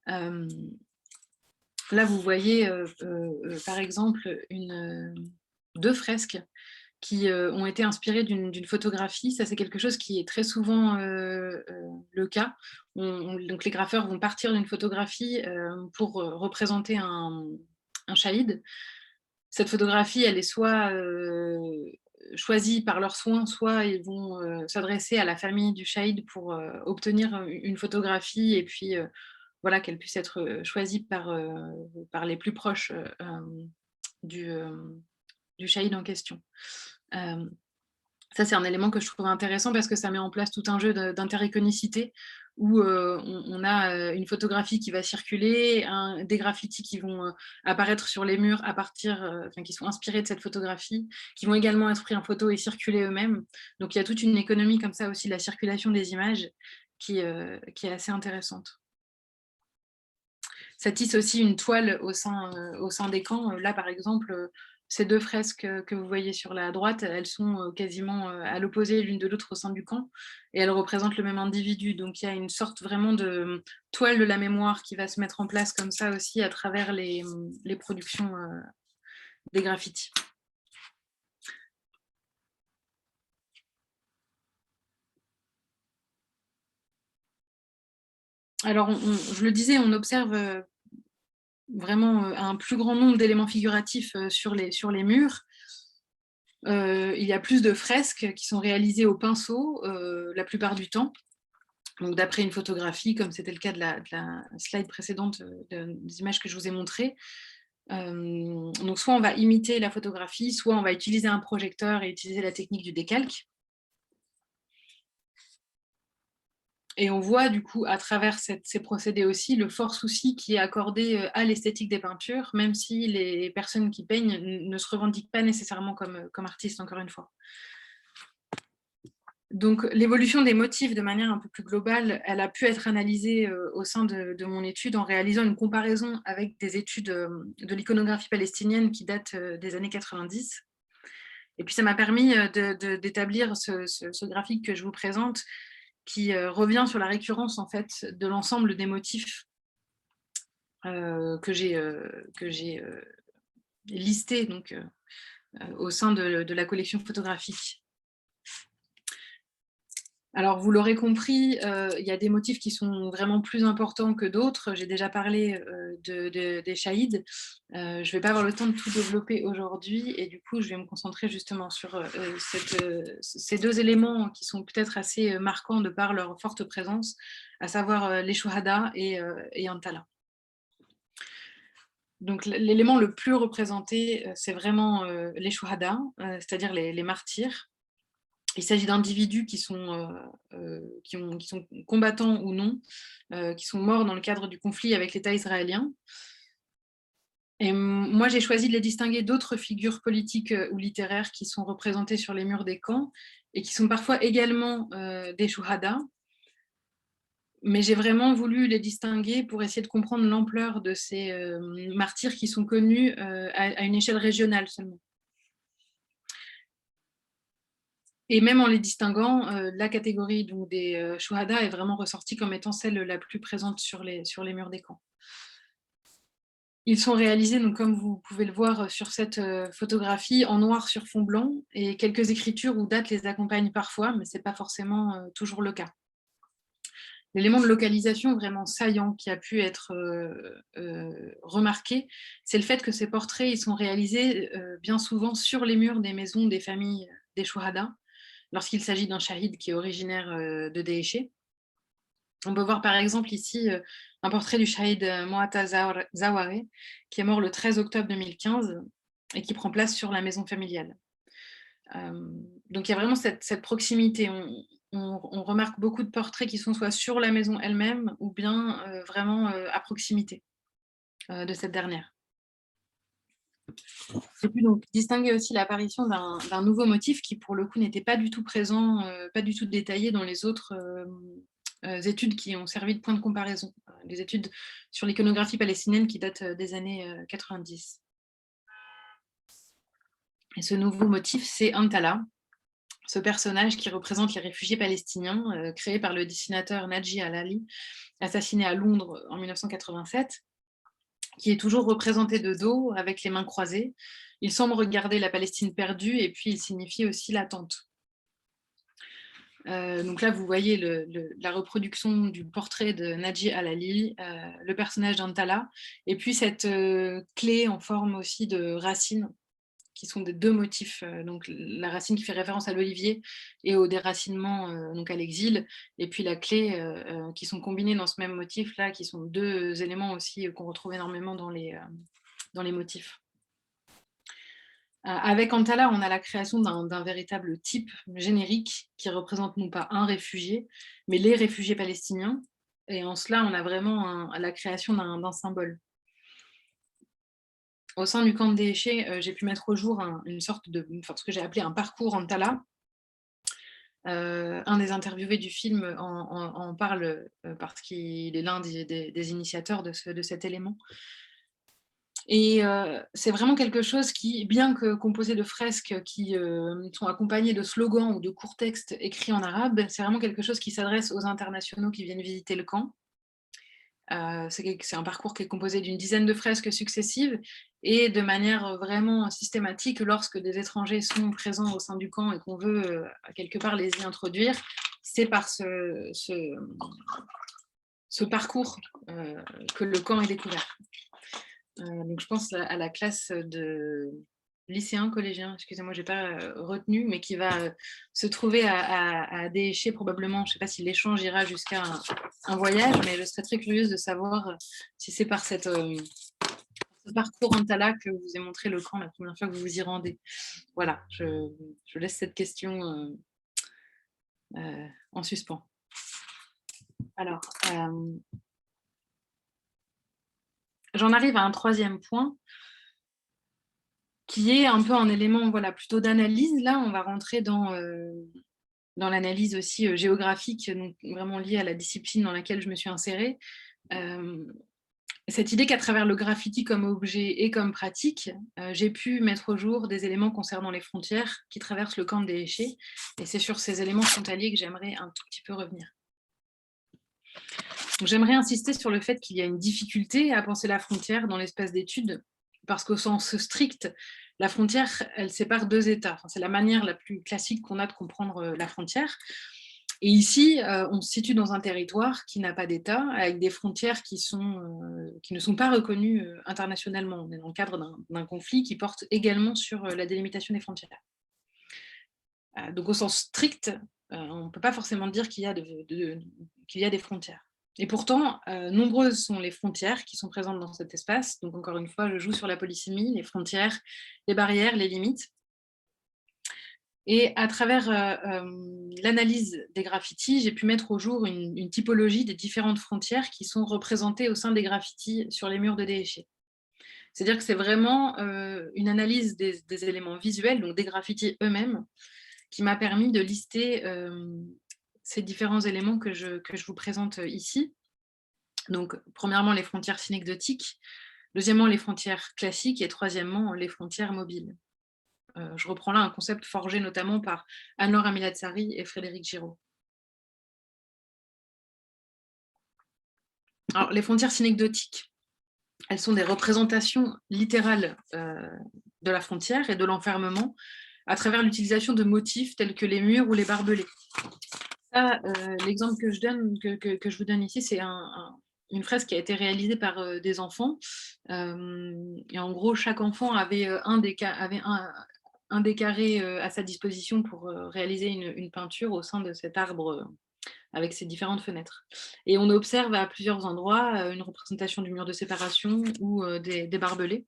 Là, vous voyez par exemple deux fresques qui ont été inspirées d'une photographie. Ça, c'est quelque chose qui est très souvent le cas. Donc les graffeurs vont partir d'une photographie pour représenter un shahid. Cette photographie, elle est soit choisis par leurs soins, soit ils vont s'adresser à la famille du shahid pour obtenir une photographie et puis voilà, qu'elle puisse être choisie par les plus proches du shahid en question. Ça, c'est un élément que je trouve intéressant parce que ça met en place tout un jeu d'intericonicité où on a une photographie qui va circuler, des graffitis qui vont apparaître sur les murs à partir, qui sont inspirés de cette photographie, qui vont également être pris en photo et circuler eux-mêmes. Donc il y a toute une économie comme ça aussi de la circulation des images qui est assez intéressante. Ça tisse aussi une toile au sein des camps. Là, par exemple, ces deux fresques que vous voyez sur la droite, elles sont quasiment à l'opposé l'une de l'autre au sein du camp et elles représentent le même individu. Donc il y a une sorte vraiment de toile de la mémoire qui va se mettre en place comme ça aussi à travers les productions des graffitis. Alors, je le disais, on observe vraiment un plus grand nombre d'éléments figuratifs sur les murs. Il y a plus de fresques qui sont réalisées au pinceau la plupart du temps, donc d'après une photographie, comme c'était le cas de la slide précédente des images que je vous ai montrées. Donc soit on va imiter la photographie, soit on va utiliser un projecteur et utiliser la technique du décalque. Et on voit du coup à travers ces procédés aussi le fort souci qui est accordé à l'esthétique des peintures, même si les personnes qui peignent ne se revendiquent pas nécessairement comme artistes, encore une fois. Donc l'évolution des motifs de manière un peu plus globale, elle a pu être analysée au sein de mon étude en réalisant une comparaison avec des études de l'iconographie palestinienne qui datent des années 90. Et puis ça m'a permis d'établir ce graphique que je vous présente, qui revient sur la récurrence en fait de l'ensemble des motifs que j'ai listés donc au sein de la collection photographique. Alors, vous l'aurez compris, il y a des motifs qui sont vraiment plus importants que d'autres. J'ai déjà parlé des shahids. Je ne vais pas avoir le temps de tout développer aujourd'hui et du coup, je vais me concentrer justement sur ces deux éléments qui sont peut-être assez marquants de par leur forte présence, à savoir les shuhada et Antala. Donc, l'élément le plus représenté, c'est vraiment les shuhada, c'est-à-dire les martyrs. Il s'agit d'individus qui sont combattants ou non, qui sont morts dans le cadre du conflit avec l'État israélien. Et moi, j'ai choisi de les distinguer d'autres figures politiques ou littéraires qui sont représentées sur les murs des camps et qui sont parfois également des shuhada. Mais j'ai vraiment voulu les distinguer pour essayer de comprendre l'ampleur de ces martyrs qui sont connus à une échelle régionale seulement. Et même en les distinguant, la catégorie donc, des shuhada est vraiment ressortie comme étant celle la plus présente sur les murs des camps. Ils sont réalisés, donc, comme vous pouvez le voir sur cette photographie, en noir sur fond blanc, et quelques écritures ou dates les accompagnent parfois, mais ce n'est pas forcément toujours le cas. L'élément de localisation vraiment saillant qui a pu être remarqué, c'est le fait que ces portraits ils sont réalisés bien souvent sur les murs des maisons des familles des shuhada, lorsqu'il s'agit d'un shahid qui est originaire de Daesh. On peut voir par exemple ici un portrait du shahid Moata Zaware, qui est mort le 13 octobre 2015 et qui prend place sur la maison familiale. Donc il y a vraiment cette proximité. On remarque beaucoup de portraits qui sont soit sur la maison elle-même ou bien vraiment à proximité de cette dernière. J'ai pu donc distinguer aussi l'apparition d'un nouveau motif qui, pour le coup, n'était pas du tout présent, pas du tout détaillé dans les autres études qui ont servi de point de comparaison, les études sur l'iconographie palestinienne qui datent des années 90. Et ce nouveau motif, c'est Antala, ce personnage qui représente les réfugiés palestiniens, créé par le dessinateur Naji Alali, assassiné à Londres en 1987, qui est toujours représenté de dos, avec les mains croisées. Il semble regarder la Palestine perdue, et puis il signifie aussi l'attente. Donc là, vous voyez la reproduction du portrait de Naji Alali, le personnage d'Antala, et puis cette clé en forme aussi de racine, qui sont des deux motifs, donc la racine qui fait référence à l'olivier et au déracinement, donc à l'exil, et puis la clé qui sont combinés dans ce même motif-là, qui sont deux éléments aussi qu'on retrouve énormément dans les motifs. Avec Antala, on a la création d'un véritable type générique qui représente non pas un réfugié, mais les réfugiés palestiniens, et en cela, on a vraiment la création d'un symbole. Au sein du camp de Daesh, j'ai pu mettre au jour une sorte de, ce que j'ai appelé un parcours Antala. Un des interviewés du film en parle parce qu'il est l'un des initiateurs de cet élément. Et c'est vraiment quelque chose qui, bien que composé de fresques qui sont accompagnées de slogans ou de courts textes écrits en arabe, c'est vraiment quelque chose qui s'adresse aux internationaux qui viennent visiter le camp. C'est un parcours qui est composé d'une dizaine de fresques successives et de manière vraiment systématique, lorsque des étrangers sont présents au sein du camp et qu'on veut quelque part les y introduire, c'est par ce parcours que le camp est découvert. Donc je pense à la classe de lycéens, collégiens, excusez-moi, je n'ai pas retenu, mais qui va se trouver à Daesh probablement. Je ne sais pas si l'échange ira jusqu'à un voyage, mais je serais très curieuse de savoir si c'est par ce parcours Antala que vous ai montré le camp la première fois que vous vous y rendez. Voilà, je laisse cette question en suspens. Alors, j'en arrive à un troisième point, qui est un peu un élément plutôt d'analyse. Là, on va rentrer dans l'analyse aussi géographique, donc vraiment liée à la discipline dans laquelle je me suis insérée. Cette idée qu'à travers le graffiti comme objet et comme pratique, j'ai pu mettre au jour des éléments concernant les frontières qui traversent le camp de Daesh, et c'est sur ces éléments frontaliers que j'aimerais un tout petit peu revenir. J'aimerais insister sur le fait qu'il y a une difficulté à penser la frontière dans l'espace d'études, parce qu'au sens strict, la frontière, elle sépare deux États. C'est la manière la plus classique qu'on a de comprendre la frontière. Et ici, on se situe dans un territoire qui n'a pas d'État, avec des frontières qui ne sont pas reconnues internationalement. On est dans le cadre d'un conflit qui porte également sur la délimitation des frontières. Donc au sens strict, on ne peut pas forcément dire qu'il y a des frontières. Et pourtant, nombreuses sont les frontières qui sont présentes dans cet espace. Donc encore une fois, je joue sur la polysémie, les frontières, les barrières, les limites. Et à travers l'analyse des graffitis, j'ai pu mettre au jour une typologie des différentes frontières qui sont représentées au sein des graffitis sur les murs de Déhéché. C'est-à-dire que c'est vraiment une analyse des éléments visuels, donc des graffitis eux-mêmes, qui m'a permis de lister ces différents éléments que je vous présente ici. Donc, premièrement, les frontières synecdotiques, deuxièmement, les frontières classiques et troisièmement, les frontières mobiles. Je reprends là un concept forgé notamment par Anne-Laure Amilatsari et Frédéric Giraud. Alors, les frontières synecdotiques, elles sont des représentations littérales de la frontière et de l'enfermement à travers l'utilisation de motifs tels que les murs ou les barbelés. L'exemple que je vous donne ici, c'est une fresque qui a été réalisée par des enfants. Et en gros, chaque enfant avait un des carrés à sa disposition pour réaliser une peinture au sein de cet arbre avec ses différentes fenêtres. Et on observe à plusieurs endroits une représentation du mur de séparation ou des barbelés.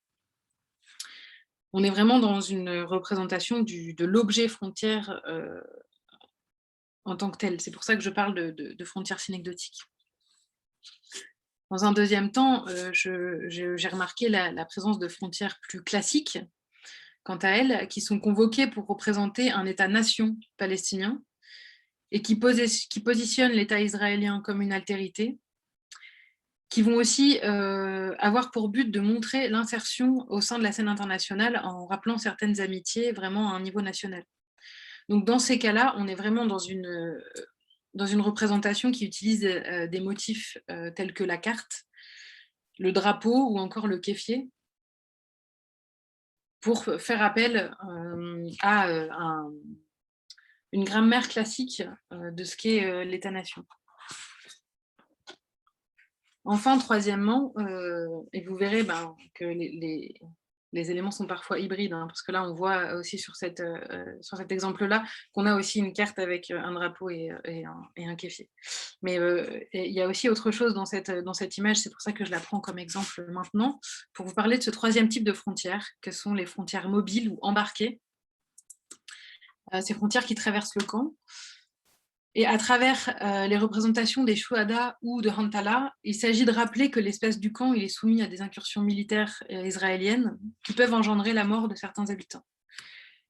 On est vraiment dans une représentation de l'objet frontière en tant que tel. C'est pour ça que je parle de frontières synecdotiques. Dans un deuxième temps, j'ai remarqué la présence de frontières plus classiques, quant à elles, qui sont convoquées pour représenter un État-nation palestinien et qui positionnent l'État israélien comme une altérité, qui vont aussi avoir pour but de montrer l'insertion au sein de la scène internationale en rappelant certaines amitiés vraiment à un niveau national. Donc dans ces cas-là, on est vraiment dans une représentation qui utilise des motifs tels que la carte, le drapeau ou encore le kéfier, pour faire appel à une grammaire classique de ce qu'est l'État-nation. Enfin, troisièmement, et vous verrez que les éléments sont parfois hybrides, hein, parce que là, on voit aussi sur cet exemple-là qu'on a aussi une carte avec un drapeau et un kéfier. Mais il y a aussi autre chose dans cette image, c'est pour ça que je la prends comme exemple maintenant, pour vous parler de ce troisième type de frontières, que sont les frontières mobiles ou embarquées. Ces frontières qui traversent le camp. Et à travers les représentations des Shuhada ou de Hantala, il s'agit de rappeler que l'espace du camp il est soumis à des incursions militaires israéliennes qui peuvent engendrer la mort de certains habitants.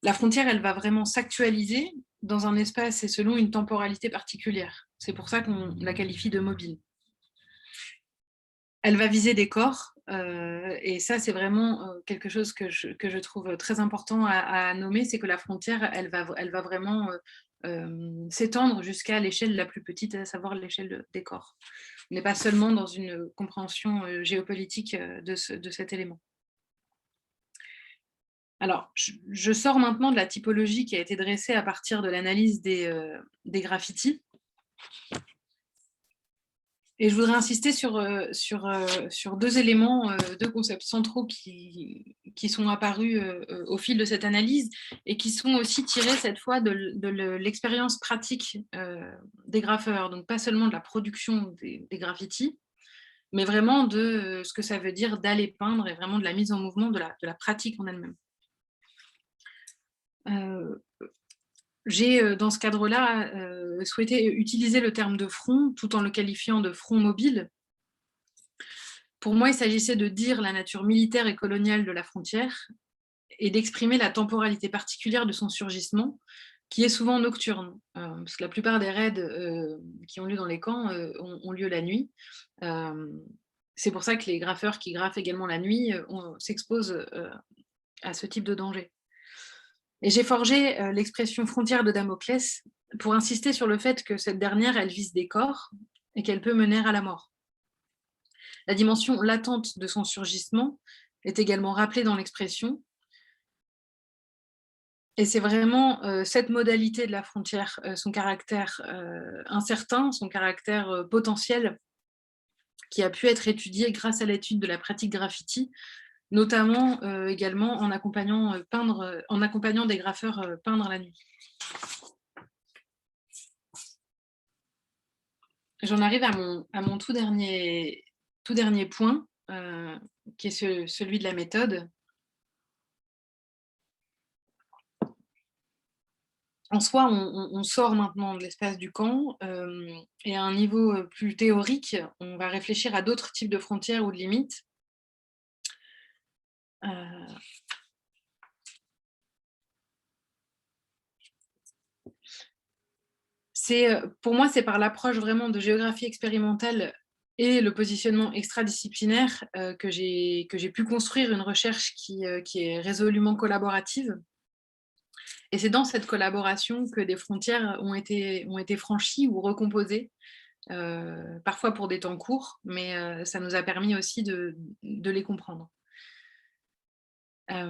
La frontière, elle va vraiment s'actualiser dans un espace et selon une temporalité particulière. C'est pour ça qu'on la qualifie de mobile. Elle va viser des corps, et ça, c'est vraiment quelque chose que je trouve très important à nommer, c'est que la frontière, elle va vraiment s'étendre jusqu'à l'échelle la plus petite, à savoir l'échelle des corps. On n'est pas seulement dans une compréhension géopolitique de cet élément. Alors, je sors maintenant de la typologie qui a été dressée à partir de l'analyse des graffitis. Et je voudrais insister sur deux éléments, deux concepts centraux qui sont apparus au fil de cette analyse et qui sont aussi tirés cette fois de l'expérience pratique des graffeurs. Donc pas seulement de la production des graffitis, mais vraiment de ce que ça veut dire d'aller peindre et vraiment de la mise en mouvement de la pratique en elle-même. J'ai, dans ce cadre-là, souhaité utiliser le terme de front tout en le qualifiant de front mobile. Pour moi, il s'agissait de dire la nature militaire et coloniale de la frontière et d'exprimer la temporalité particulière de son surgissement, qui est souvent nocturne, parce que la plupart des raids qui ont lieu dans les camps ont lieu la nuit. C'est pour ça que les graffeurs qui graffent également la nuit s'exposent à ce type de danger. Et j'ai forgé l'expression frontière de Damoclès pour insister sur le fait que cette dernière, elle vise des corps et qu'elle peut mener à la mort. La dimension latente de son surgissement est également rappelée dans l'expression. Et c'est vraiment cette modalité de la frontière, son caractère incertain, son caractère potentiel, qui a pu être étudié grâce à l'étude de la pratique graffiti, notamment également en accompagnant des graffeurs peindre la nuit. J'en arrive à mon tout dernier point, qui est celui de la méthode. En soi, on sort maintenant de l'espace du camp, et à un niveau plus théorique, on va réfléchir à d'autres types de frontières ou de limites. Pour moi, c'est par l'approche vraiment de géographie expérimentale et le positionnement extradisciplinaire que j'ai pu construire une recherche qui est résolument collaborative. Et c'est dans cette collaboration que des frontières ont été franchies ou recomposées, parfois pour des temps courts, mais ça nous a permis aussi de les comprendre.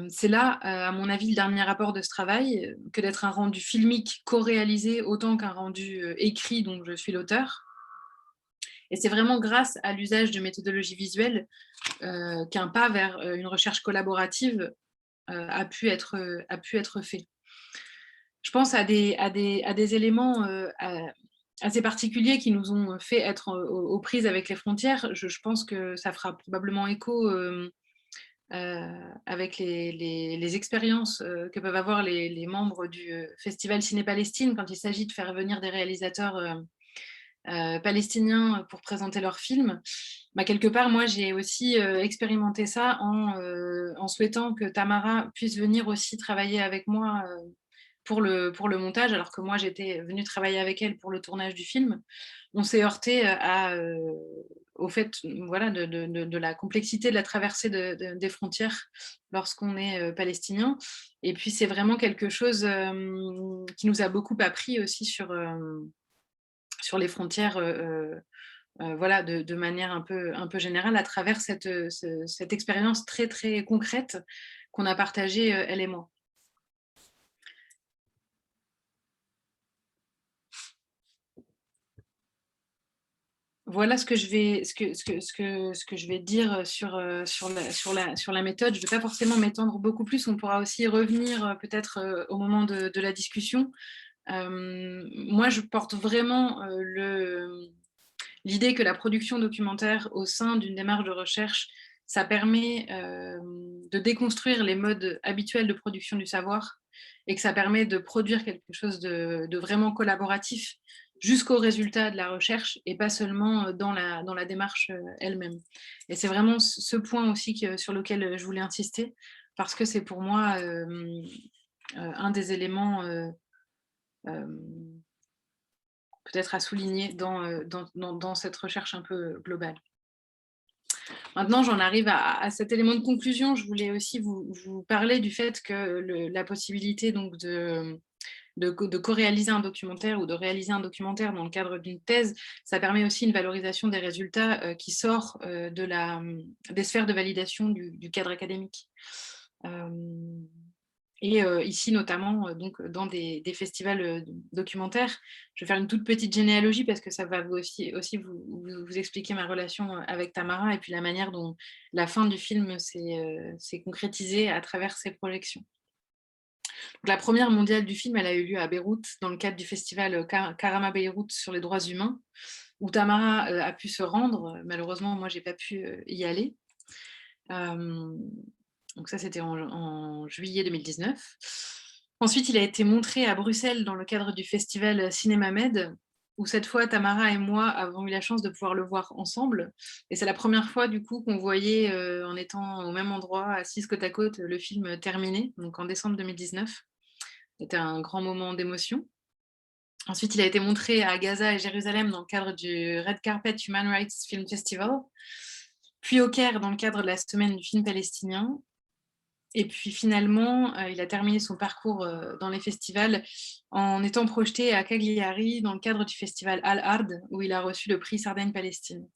C'est là, à mon avis, le dernier rapport de ce travail, que d'être un rendu filmique co-réalisé autant qu'un rendu écrit dont je suis l'auteur. Et c'est vraiment grâce à l'usage de méthodologies visuelles qu'un pas vers une recherche collaborative a pu être fait. Je pense à des éléments assez particuliers qui nous ont fait être aux prises avec les frontières. Je pense que ça fera probablement écho avec les expériences que peuvent avoir les membres du Festival Ciné-Palestine quand il s'agit de faire venir des réalisateurs palestiniens pour présenter leurs films. Quelque part, moi, j'ai aussi expérimenté ça en souhaitant que Tamara puisse venir aussi travailler avec moi pour le montage, alors que moi, j'étais venue travailler avec elle pour le tournage du film. On s'est heurté au fait de la complexité de la traversée des frontières lorsqu'on est palestinien. Et puis, c'est vraiment quelque chose qui nous a beaucoup appris aussi sur les frontières, de manière un peu générale, à travers cette expérience très, très concrète qu'on a partagée, elle et moi. Voilà ce que je vais dire sur la méthode. Je ne vais pas forcément m'étendre beaucoup plus. On pourra aussi revenir peut-être au moment de la discussion. Moi, je porte vraiment l'idée que la production documentaire au sein d'une démarche de recherche, ça permet de déconstruire les modes habituels de production du savoir et que ça permet de produire quelque chose de vraiment collaboratif jusqu'au résultat de la recherche et pas seulement dans la démarche elle-même. Et c'est vraiment ce point aussi sur lequel je voulais insister, parce que c'est pour moi un des éléments peut-être à souligner dans cette recherche un peu globale. Maintenant, j'en arrive à cet élément de conclusion. Je voulais aussi vous parler du fait que la possibilité donc de co-réaliser un documentaire ou de réaliser un documentaire dans le cadre d'une thèse, ça permet aussi une valorisation des résultats qui sort des sphères de validation du cadre académique. Et ici, notamment, donc, dans des festivals documentaires, je vais faire une toute petite généalogie parce que ça va aussi vous expliquer ma relation avec Tamara et puis la manière dont la fin du film s'est concrétisée à travers ces projections. Donc, la première mondiale du film, elle a eu lieu à Beyrouth, dans le cadre du festival Karama Beyrouth sur les droits humains, où Tamara a pu se rendre. Malheureusement, moi, je n'ai pas pu y aller. Donc ça, c'était en juillet 2019. Ensuite, il a été montré à Bruxelles dans le cadre du festival Cinéma Med, où cette fois, Tamara et moi avons eu la chance de pouvoir le voir ensemble. Et c'est la première fois, du coup, qu'on voyait, en étant au même endroit, assises côte à côte, le film terminé, donc en décembre 2019. C'était un grand moment d'émotion. Ensuite, il a été montré à Gaza et Jérusalem dans le cadre du Red Carpet Human Rights Film Festival, puis au Caire dans le cadre de la semaine du film palestinien. Et puis finalement, il a terminé son parcours dans les festivals en étant projeté à Cagliari dans le cadre du festival Al Ard, où il a reçu le prix Sardaigne Palestine.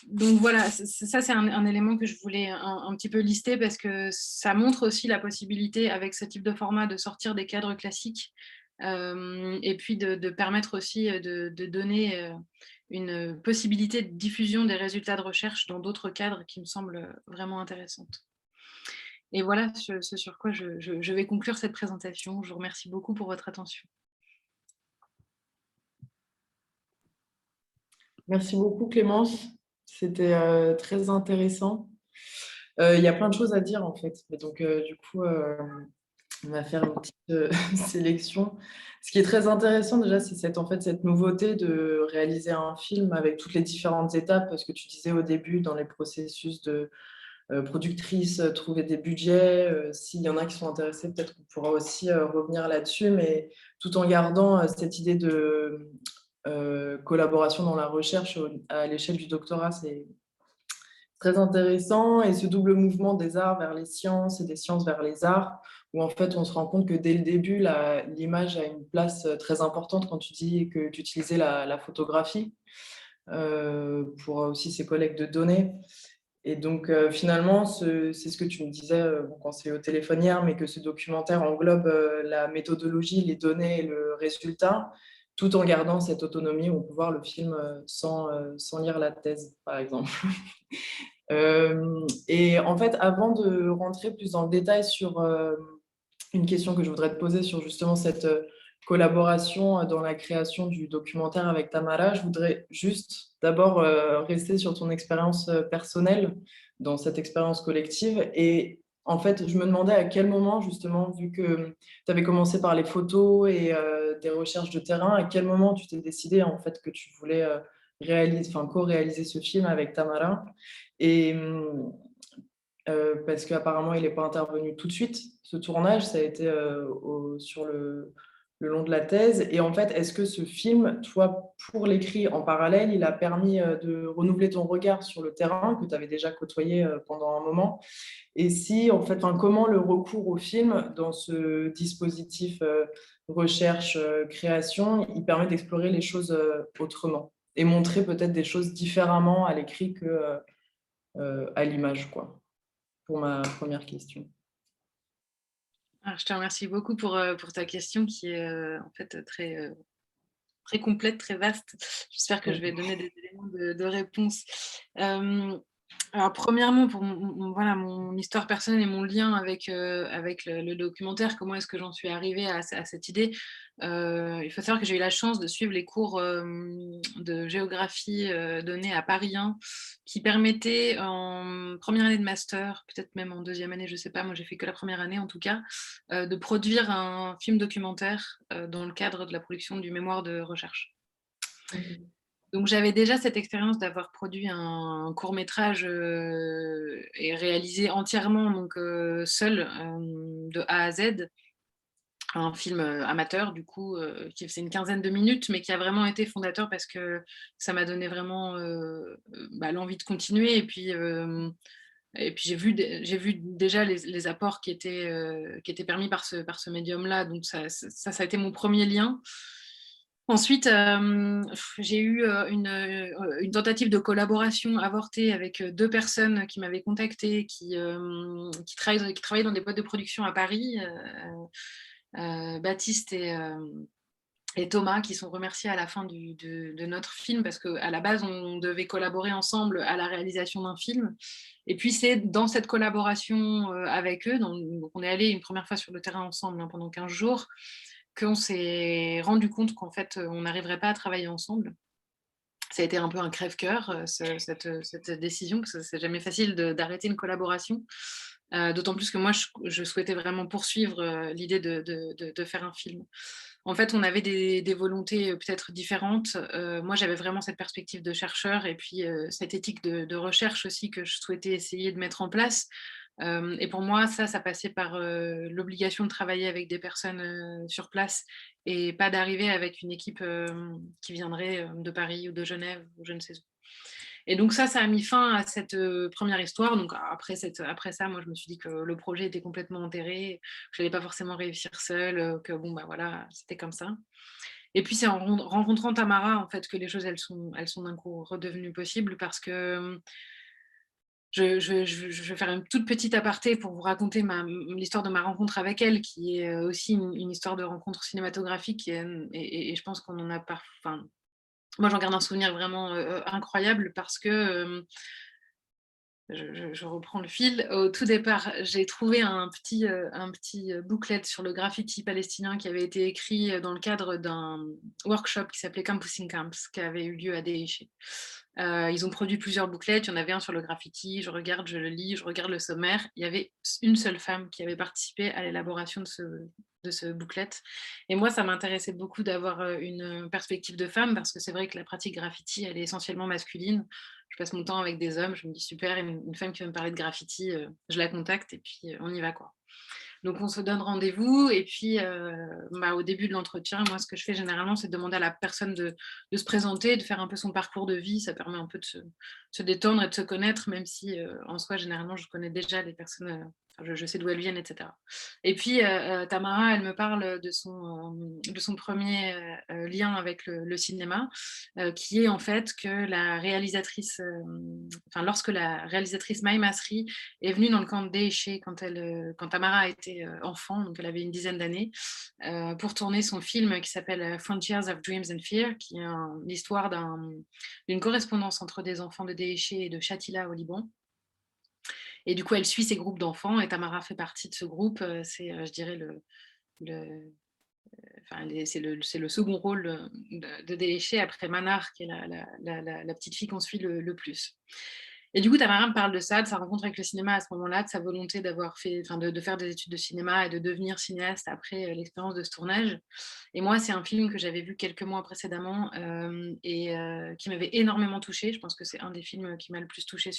donc voilà, ça c'est un élément que je voulais un petit peu lister parce que ça montre aussi la possibilité avec ce type de format de sortir des cadres classiques et puis de permettre aussi de donner une possibilité de diffusion des résultats de recherche dans d'autres cadres qui me semblent vraiment intéressantes. Et voilà ce sur quoi je vais conclure cette présentation. Je vous remercie beaucoup pour votre attention.
Merci beaucoup, Clémence. C'était très intéressant. Il y a plein de choses à dire, en fait. Et donc, du coup, on va faire une petite sélection. Ce qui est très intéressant, déjà, c'est cette nouveauté de réaliser un film avec toutes les différentes étapes, parce que tu disais au début, dans les processus de productrice, trouver des budgets. S'il y en a qui sont intéressés, peut-être qu'on pourra aussi revenir là-dessus, mais tout en gardant cette idée de collaboration dans la recherche à l'échelle du doctorat, c'est très intéressant. Et ce double mouvement des arts vers les sciences et des sciences vers les arts, où en fait on se rend compte que dès le début, l'image a une place très importante quand tu dis que tu utilisais la photographie pour aussi ces collectes de données. Et donc, finalement, c'est ce que tu me disais quand c'est au téléphone hier, mais que ce documentaire englobe la méthodologie, les données et le résultat, tout en gardant cette autonomie où on peut voir le film sans lire la thèse, par exemple. Et en fait, avant de rentrer plus dans le détail sur une question que je voudrais te poser sur justement cette collaboration dans la création du documentaire avec Tamara, je voudrais juste d'abord rester sur ton expérience personnelle dans cette expérience collective. Et en fait, je me demandais à quel moment, justement, vu que tu avais commencé par les photos et des recherches de terrain, à quel moment tu t'es décidé en fait que tu voulais co-réaliser ce film avec Tamara. Et parce qu'apparemment, il n'est pas intervenu tout de suite, ce tournage, ça a été sur le long de la thèse. Et en fait, est-ce que ce film, toi, pour l'écrit en parallèle, il a permis de renouveler ton regard sur le terrain que tu avais déjà côtoyé pendant un moment? Et si, en fait, comment le recours au film dans ce dispositif recherche-création, il permet d'explorer les choses autrement et montrer peut-être des choses différemment à l'écrit que à l'image, quoi, pour ma première question.
Alors, je te remercie beaucoup pour ta question qui est en fait très complète, très vaste. J'espère que je vais donner des éléments de réponse. Alors, premièrement, pour mon histoire personnelle et mon lien avec le documentaire, comment est-ce que j'en suis arrivée à cette idée? Il faut savoir que j'ai eu la chance de suivre les cours de géographie donnés à Paris 1 qui permettaient en première année de master, peut-être même en deuxième année, je ne sais pas, moi j'ai fait que la première année en tout cas, de produire un film documentaire dans le cadre de la production du mémoire de recherche. Donc j'avais déjà cette expérience d'avoir produit un court-métrage et réalisé entièrement donc seule de A à Z, un film amateur du coup qui faisait une quinzaine de minutes, mais qui a vraiment été fondateur parce que ça m'a donné vraiment l'envie de continuer. Et puis j'ai vu déjà les apports qui étaient permis par ce médium-là. Donc ça a été mon premier lien. Ensuite, j'ai eu une tentative de collaboration avortée avec 2 personnes qui m'avaient contactée, qui travaillaient dans des boîtes de production à Paris, Baptiste et Thomas, qui sont remerciés à la fin de notre film, parce qu'à la base, on devait collaborer ensemble à la réalisation d'un film. Et puis, c'est dans cette collaboration avec eux, donc on est allé une première fois sur le terrain ensemble pendant 15 jours, qu'on s'est rendu compte qu'en fait, on n'arriverait pas à travailler ensemble. Ça a été un peu un crève-cœur, cette décision, parce que c'est jamais facile d'arrêter une collaboration. D'autant plus que moi, je souhaitais vraiment poursuivre l'idée de faire un film. En fait, on avait des volontés peut-être différentes. Moi, j'avais vraiment cette perspective de chercheur et puis cette éthique de recherche aussi que je souhaitais essayer de mettre en place. Et pour moi, ça passait par l'obligation de travailler avec des personnes sur place et pas d'arriver avec une équipe qui viendrait de Paris ou de Genève ou je ne sais où. Et donc ça a mis fin à cette première histoire. Donc après ça, moi, je me suis dit que le projet était complètement enterré, que je n'allais pas forcément réussir seule, que bon, bah voilà, c'était comme ça. Et puis, c'est en rencontrant Tamara, en fait, que les choses, elles sont d'un coup redevenues possibles parce que je vais faire une toute petite aparté pour vous raconter l'histoire de ma rencontre avec elle, qui est aussi une histoire de rencontre cinématographique. Et je pense qu'on en a pas. Enfin, moi, j'en garde un souvenir vraiment incroyable parce que je reprends le fil. Au tout départ, j'ai trouvé un petit booklet sur le graffiti palestinien qui avait été écrit dans le cadre d'un workshop qui s'appelait Campusing Camps, qui avait eu lieu à Déché. Ils ont produit plusieurs bouclettes. Il y en avait un sur le graffiti. Je regarde, je le lis, je regarde le sommaire. Il y avait une seule femme qui avait participé à l'élaboration de ce booklet. Et moi, ça m'intéressait beaucoup d'avoir une perspective de femme parce que c'est vrai que la pratique graffiti, elle est essentiellement masculine. Je passe mon temps avec des hommes, je me dis super, une femme qui veut me parler de graffiti, je la contacte et puis on y va quoi. Donc on se donne rendez-vous et puis au début de l'entretien, moi ce que je fais généralement, c'est de demander à la personne de se présenter, de faire un peu son parcours de vie. Ça permet un peu de se détendre et de se connaître, même si en soi, généralement, je connais déjà les personnes, je sais d'où elles viennent, etc. Et puis Tamara, elle me parle de son premier lien avec le cinéma, qui est en fait que la réalisatrice, lorsque la réalisatrice Maï Masri est venue dans le camp de Déché quand Tamara était enfant, donc elle avait une dizaine d'années, pour tourner son film qui s'appelle Frontiers of Dreams and Fear, qui est l'histoire d'une correspondance entre des enfants de Déché et de Shatila au Liban. Et du coup, elle suit ces groupes d'enfants et Tamara fait partie de ce groupe. C'est, je dirais, c'est le second rôle de Déché après Manar, qui est la petite fille qu'on suit le plus. Et du coup, Tamara me parle de ça, de sa rencontre avec le cinéma à ce moment-là, de sa volonté de faire des études de cinéma et de devenir cinéaste après l'expérience de ce tournage. Et moi, c'est un film que j'avais vu quelques mois précédemment et qui m'avait énormément touchée. Je pense que c'est un des films qui m'a le plus touchée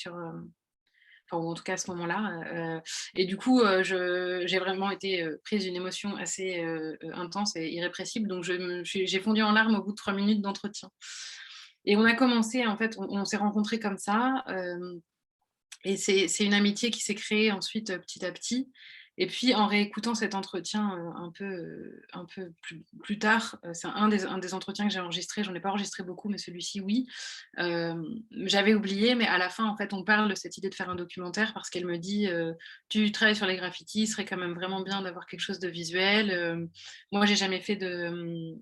ou en tout cas à ce moment-là. Et du coup, j'ai vraiment été prise d'une émotion assez intense et irrépressible. Donc, j'ai fondu en larmes au bout de 3 minutes d'entretien. Et on a commencé, en fait, on s'est rencontrés comme ça. Et c'est une amitié qui s'est créée ensuite petit à petit. Et puis, en réécoutant cet entretien un peu plus tard, c'est un des entretiens que j'ai enregistré. J'en ai pas enregistré beaucoup, mais celui-ci, oui. J'avais oublié, mais à la fin, en fait, on parle de cette idée de faire un documentaire parce qu'elle me dit tu travailles sur les graffitis, ce serait quand même vraiment bien d'avoir quelque chose de visuel. Moi, j'ai jamais fait de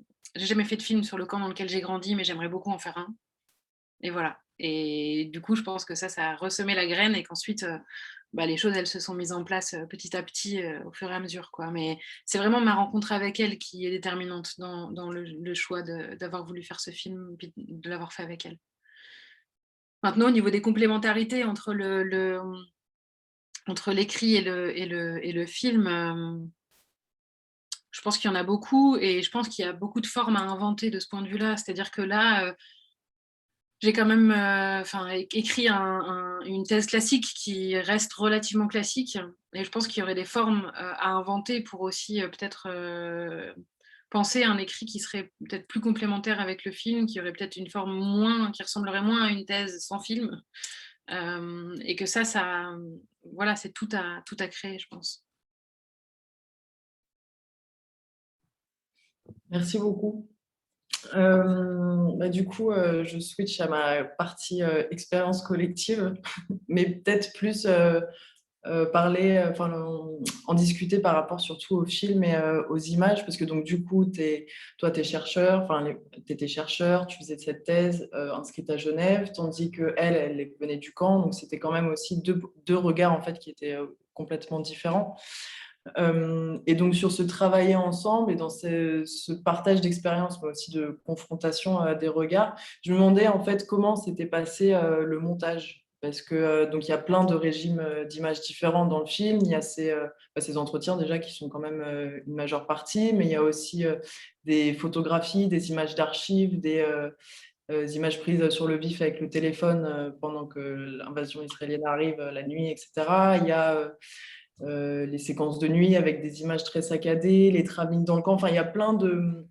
film sur le camp dans lequel j'ai grandi, mais j'aimerais beaucoup en faire un. Et voilà. Et du coup, je pense que ça a ressemé la graine et qu'ensuite, les choses, elles se sont mises en place petit à petit au fur et à mesure, quoi. Mais c'est vraiment ma rencontre avec elle qui est déterminante dans le choix d'avoir voulu faire ce film et de l'avoir fait avec elle. Maintenant, au niveau des complémentarités entre l'écrit et le film, je pense qu'il y en a beaucoup et je pense qu'il y a beaucoup de formes à inventer de ce point de vue-là. C'est-à-dire que là, j'ai quand même écrit une thèse classique qui reste relativement classique. Et je pense qu'il y aurait des formes à inventer pour aussi peut-être penser à un écrit qui serait peut-être plus complémentaire avec le film, qui aurait peut-être une forme qui ressemblerait moins à une thèse sans film. Et que voilà, c'est tout à créer, je pense.
Merci beaucoup. Du coup, je switch à ma partie expérience collective, mais peut-être plus parler, en discuter par rapport surtout au film et aux images, parce que donc du coup, toi, tu es chercheur, tu étais chercheur, tu faisais cette thèse inscrite à Genève, tandis qu'elle venait du camp, donc c'était quand même aussi deux regards en fait qui étaient complètement différents. Et donc sur ce travailler ensemble et dans ce partage d'expériences, mais aussi de confrontation des regards, je me demandais en fait comment s'était passé le montage. Parce que donc il y a plein de régimes d'images différents dans le film. Il y a ces entretiens déjà qui sont quand même une majeure partie, mais il y a aussi des photographies, des images d'archives, des images prises sur le vif avec le téléphone pendant que l'invasion israélienne arrive la nuit, etc. Il y a les séquences de nuit avec des images très saccadées, les travelling dans le camp. Enfin, il y a plein de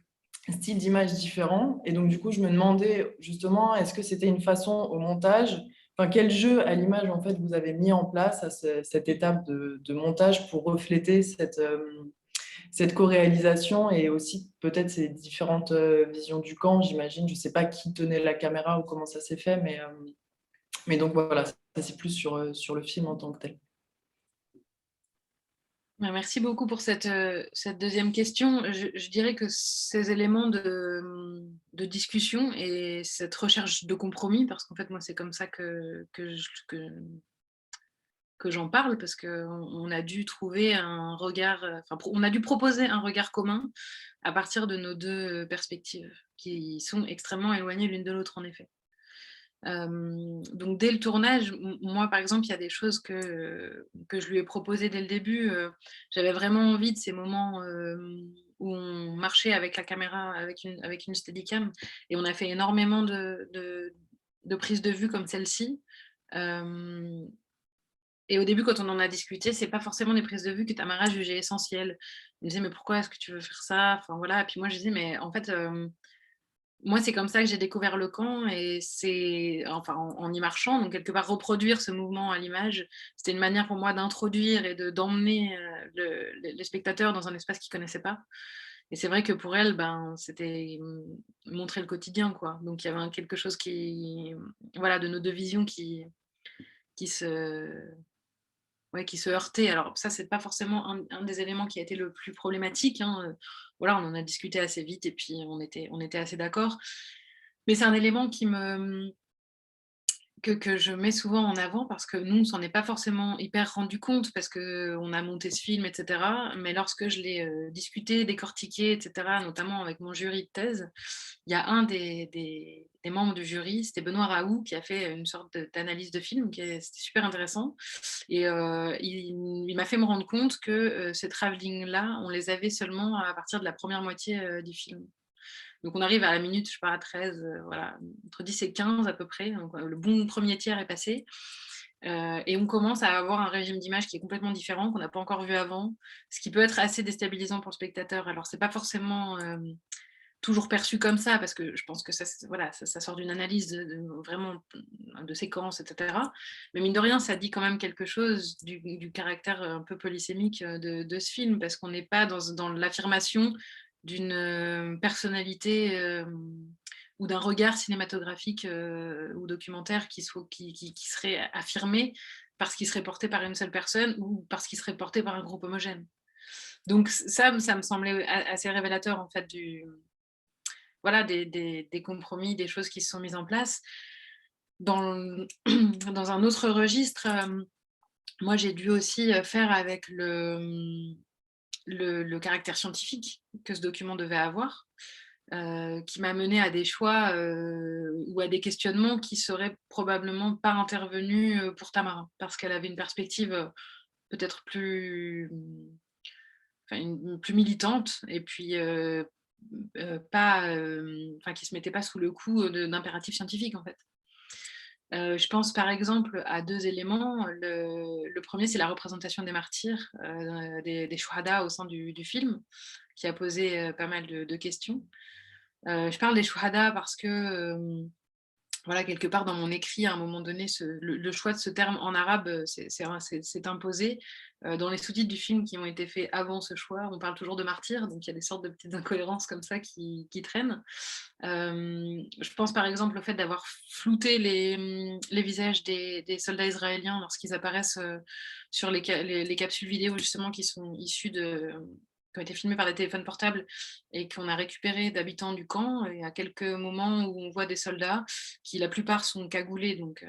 styles d'images différents. Et donc, du coup, je me demandais justement, est-ce que c'était une façon au montage, quel jeu à l'image, en fait, vous avez mis en place à cette étape de montage pour refléter cette co-réalisation et aussi peut-être ces différentes visions du camp, j'imagine. Je ne sais pas qui tenait la caméra ou comment ça s'est fait, mais donc voilà, ça c'est plus sur le film en tant que tel.
Merci beaucoup pour cette deuxième question. Je dirais que ces éléments de discussion et cette recherche de compromis, parce qu'en fait, moi, c'est comme ça que j'en parle, parce qu'on a dû trouver un regard, on a dû proposer un regard commun à partir de nos deux perspectives, qui sont extrêmement éloignées l'une de l'autre, en effet. Donc dès le tournage, moi par exemple, il y a des choses que je lui ai proposées dès le début. J'avais vraiment envie de ces moments où on marchait avec la caméra, avec une Steadicam, et on a fait énormément de prises de vue comme celle-ci. Et au début, quand on en a discuté, c'est pas forcément des prises de vue que Tamara jugeait essentielles. Elle me disait, mais pourquoi est-ce que tu veux faire ça? Enfin voilà. Et puis moi, je disais, mais en fait, moi, c'est comme ça que j'ai découvert le camp, et c'est en y marchant, donc quelque part reproduire ce mouvement à l'image, c'était une manière pour moi d'introduire et d'emmener les spectateurs dans un espace qu'ils ne connaissaient pas. Et c'est vrai que pour elle, c'était montrer le quotidien, quoi. Donc il y avait quelque chose de nos deux visions qui se heurtait. Alors ça, c'est pas forcément un des éléments qui a été le plus problématique, hein. Voilà, on en a discuté assez vite et puis on était assez d'accord. Mais c'est un élément que je mets souvent en avant, parce que nous, on s'en est pas forcément hyper rendu compte parce qu'on a monté ce film, etc. Mais lorsque je l'ai discuté, décortiqué, etc., notamment avec mon jury de thèse, il y a un des membres du jury, c'était Benoît Raoult, qui a fait une sorte d'analyse de film, c'était super intéressant. Et il m'a fait me rendre compte que ces travelling-là, on les avait seulement à partir de la première moitié du film. Donc on arrive à la minute, je sais pas, à 13, voilà, entre 10 et 15 à peu près. Donc le bon premier tiers est passé. Et on commence à avoir un régime d'image qui est complètement différent, qu'on n'a pas encore vu avant, ce qui peut être assez déstabilisant pour le spectateur. Alors c'est pas forcément toujours perçu comme ça, parce que je pense que ça sort d'une analyse vraiment de séquences, etc. Mais mine de rien, ça dit quand même quelque chose du caractère un peu polysémique de ce film, parce qu'on n'est pas dans l'affirmation d'une personnalité ou d'un regard cinématographique ou documentaire qui serait affirmé parce qu'il serait porté par une seule personne ou parce qu'il serait porté par un groupe homogène. Donc ça me semblait assez révélateur en fait des compromis, des choses qui se sont mises en place. Dans un autre registre, moi j'ai dû aussi faire avec le caractère scientifique que ce document devait avoir, qui m'a mené à des choix ou à des questionnements qui seraient probablement pas intervenus pour Tamara, parce qu'elle avait une perspective peut-être plus militante, et puis qui se mettait pas sous le coup d'impératifs scientifiques en fait. Je pense par exemple à deux éléments. Le premier, c'est la représentation des martyrs, des shuhada au sein du film, qui a posé pas mal de questions. Je parle des shuhada parce que, quelque part dans mon écrit, à un moment donné, le choix de ce terme en arabe s'est imposé. Dans les sous-titres du film qui ont été faits avant ce choix, on parle toujours de martyrs, donc il y a des sortes de petites incohérences comme ça qui traînent. Je pense par exemple au fait d'avoir flouté les visages des soldats israéliens lorsqu'ils apparaissent sur les capsules vidéo justement qui sont issues qui ont été filmées par des téléphones portables et qu'on a récupéré d'habitants du camp. Et à quelques moments où on voit des soldats qui la plupart sont cagoulés, donc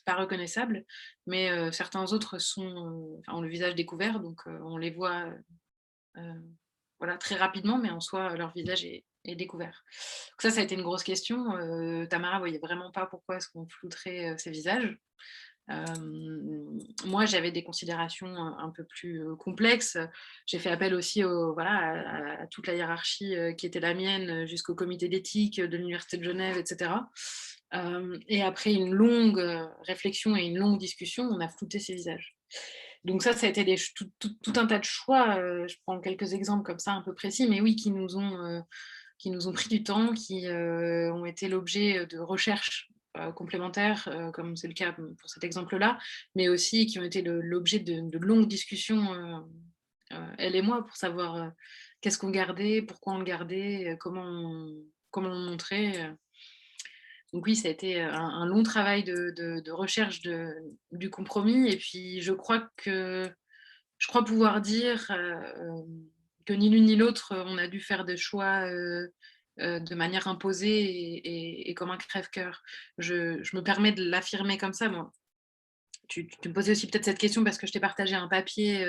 pas reconnaissables, mais certains autres ont le visage découvert, donc on les voit très rapidement, mais en soi leur visage est découvert. Donc ça a été une grosse question. Tamara voyait vraiment pas pourquoi est-ce qu'on flouterait ces visages. Moi, j'avais des considérations un peu plus complexes. J'ai fait appel aussi à toute la hiérarchie qui était la mienne, jusqu'au comité d'éthique de l'Université de Genève, etc. Et après une longue réflexion et une longue discussion, on a flouté ces visages. Donc ça a été tout un tas de choix. Je prends quelques exemples comme ça un peu précis, mais oui, qui nous ont pris du temps, qui ont été l'objet de recherches complémentaires, comme c'est le cas pour cet exemple-là, mais aussi qui ont été l'objet de longues discussions elle et moi, pour savoir qu'est-ce qu'on gardait, pourquoi on le gardait, comment on le montrait. Donc oui, ça a été un long travail de recherche du compromis. Et puis, je crois pouvoir dire que ni l'une ni l'autre, on a dû faire des choix de manière imposée et comme un crève-cœur. Je me permets de l'affirmer comme ça, moi. Tu me posais aussi peut-être cette question parce que je t'ai partagé un papier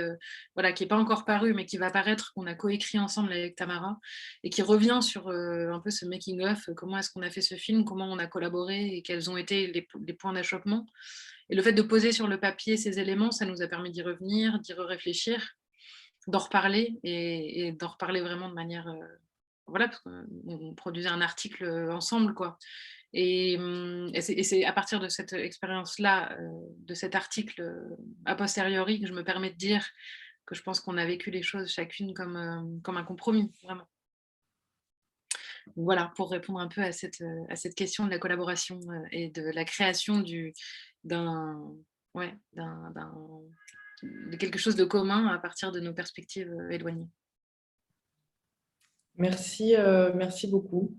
voilà, qui n'est pas encore paru, mais qui va paraître, qu'on a coécrit ensemble avec Tamara, et qui revient sur un peu ce making-of, comment est-ce qu'on a fait ce film, comment on a collaboré et quels ont été les points d'achoppement. Et le fait de poser sur le papier ces éléments, ça nous a permis d'y revenir, d'y réfléchir, d'en reparler et d'en reparler vraiment de manière... voilà, parce qu'on produisait un article ensemble, quoi. Et c'est à partir de cette expérience-là, de cet article a posteriori, que je me permets de dire que je pense qu'on a vécu les choses chacune comme un compromis, vraiment. Donc voilà, pour répondre un peu à cette question de la collaboration et de la création de quelque chose de commun à partir de nos perspectives éloignées.
Merci, merci beaucoup.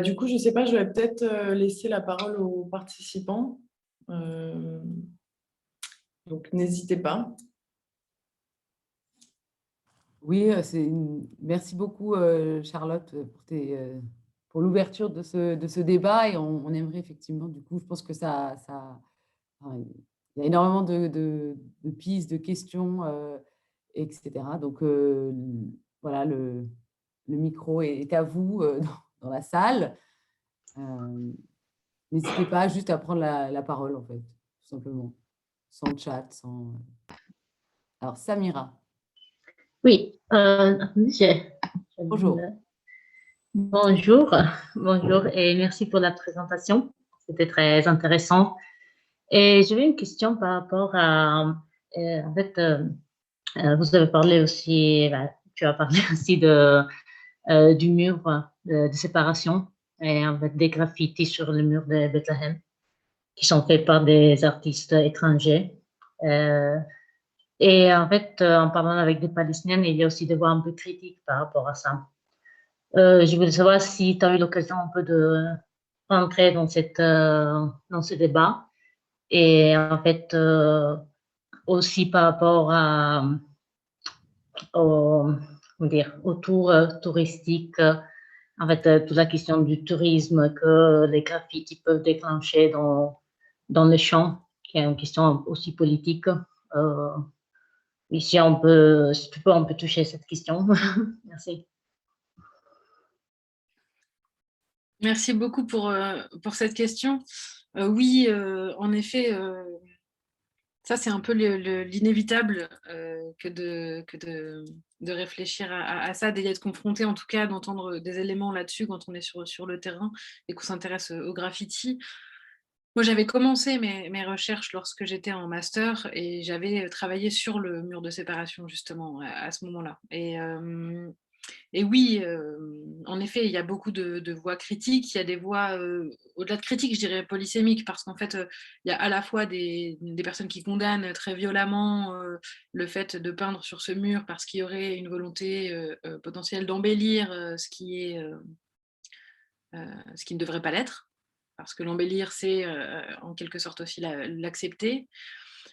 Du coup, je ne sais pas, je vais peut-être laisser la parole aux participants. Donc, n'hésitez pas.
Oui, merci beaucoup, Charlotte, pour l'ouverture de ce débat. Et on aimerait effectivement, du coup, je pense que enfin, il y a énormément de pistes, de questions, etc. Donc, voilà, le micro est à vous dans la salle. N'hésitez pas juste à prendre la parole, en fait, tout simplement, sans chat, sans... Alors, Samira.
Oui,
Bonjour.
bonjour, bonjour et merci pour la présentation. C'était très intéressant. Et j'avais une question par rapport à, en fait, vous avez parlé aussi, tu as parlé aussi du mur de séparation et en fait des graffitis sur le mur de Bethléem qui sont faits par des artistes étrangers. Et en fait, en parlant avec des Palestiniennes, il y a aussi des voix un peu critiques par rapport à ça. Je voulais savoir si tu as eu l'occasion un peu de rentrer dans ce débat et en fait aussi par rapport au tour touristique, en fait toute la question du tourisme que les graffitis peuvent déclencher dans les champs, qui est une question aussi politique. Ici, si tu peux, on peut toucher cette question. Merci.
Merci beaucoup pour cette question. Oui, en effet, ça c'est un peu l'inévitable que de réfléchir à ça, d'être confronté en tout cas, d'entendre des éléments là-dessus quand on est sur le terrain et qu'on s'intéresse au graffiti. Moi, j'avais commencé mes recherches lorsque j'étais en master et j'avais travaillé sur le mur de séparation justement à ce moment-là. Et oui, en effet, il y a beaucoup de voix critiques. Il y a des voix, au-delà de critiques, je dirais polysémiques, parce qu'en fait, il y a à la fois des personnes qui condamnent très violemment le fait de peindre sur ce mur parce qu'il y aurait une volonté potentielle d'embellir ce qui ne devrait pas l'être. Parce que l'embellir, c'est en quelque sorte aussi l'accepter.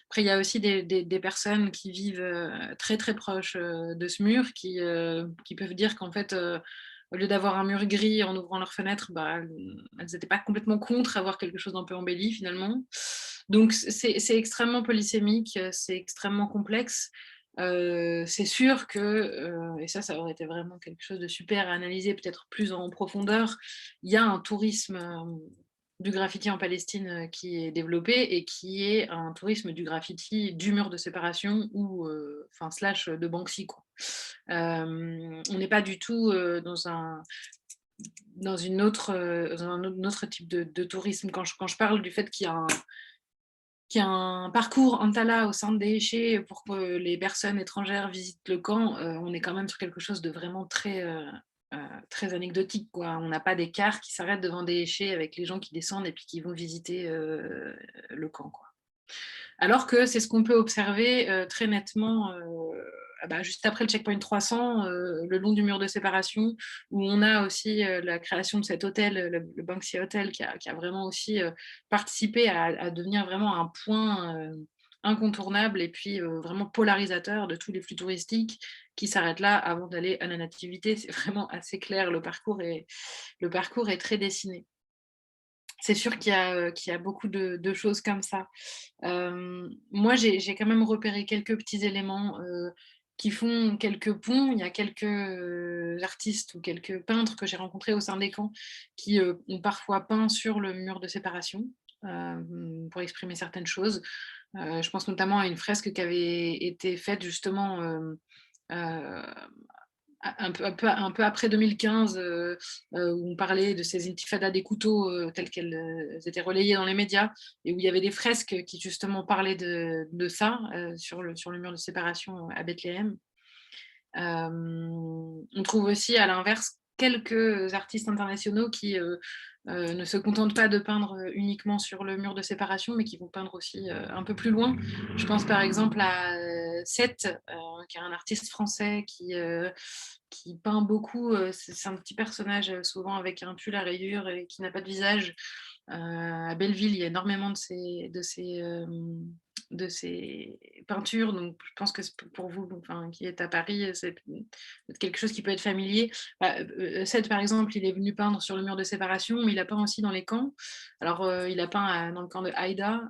Après, il y a aussi des personnes qui vivent très très proches de ce mur, qui peuvent dire qu'en fait, au lieu d'avoir un mur gris en ouvrant leurs fenêtres, elles n'étaient pas complètement contre avoir quelque chose d'un peu embelli finalement. Donc c'est extrêmement polysémique, c'est extrêmement complexe. C'est sûr que, et ça aurait été vraiment quelque chose de super à analyser, peut-être plus en profondeur, il y a un tourisme du graffiti en Palestine qui est développé et qui est un tourisme du graffiti du mur de séparation ou slash de Banksy, quoi. On n'est pas du tout dans un autre type de tourisme. Quand je parle du fait qu'il y a un parcours Antala au centre des déchets pour que les personnes étrangères visitent le camp, on est quand même sur quelque chose de vraiment très anecdotique, quoi. On n'a pas des cars qui s'arrêtent devant des déchets avec les gens qui descendent et puis qui vont visiter le camp, quoi. Alors que c'est ce qu'on peut observer très nettement juste après le checkpoint 300, le long du mur de séparation, où on a aussi la création de cet hôtel, le Banksia Hotel, qui a vraiment aussi participé à devenir vraiment un point incontournable et puis vraiment polarisateur de tous les flux touristiques qui s'arrêtent là avant d'aller à la Nativité. C'est vraiment assez clair, le parcours est très dessiné. C'est sûr qu'il y a beaucoup de choses comme ça. Moi, j'ai quand même repéré quelques petits éléments qui font quelques ponts. Il y a quelques artistes ou quelques peintres que j'ai rencontrés au sein des camps qui ont parfois peint sur le mur de séparation pour exprimer certaines choses. Je pense notamment à une fresque qui avait été faite justement un peu après 2015, où on parlait de ces intifadas des couteaux telles qu'elles étaient relayées dans les médias, et où il y avait des fresques qui justement parlaient de ça sur le mur de séparation à Bethléem. On trouve aussi à l'inverse quelques artistes internationaux qui ne se contentent pas de peindre uniquement sur le mur de séparation, mais qui vont peindre aussi un peu plus loin. Je pense par exemple à Seth, qui est un artiste français qui peint beaucoup. C'est un petit personnage souvent avec un pull à rayures et qui n'a pas de visage. À Belleville, il y a énormément de ces peintures, donc je pense que pour vous, enfin, qui êtes à Paris, c'est quelque chose qui peut être familier. Seth, par exemple, il est venu peindre sur le mur de séparation, mais il a peint aussi dans les camps. Alors, il a peint dans le camp de Haïda,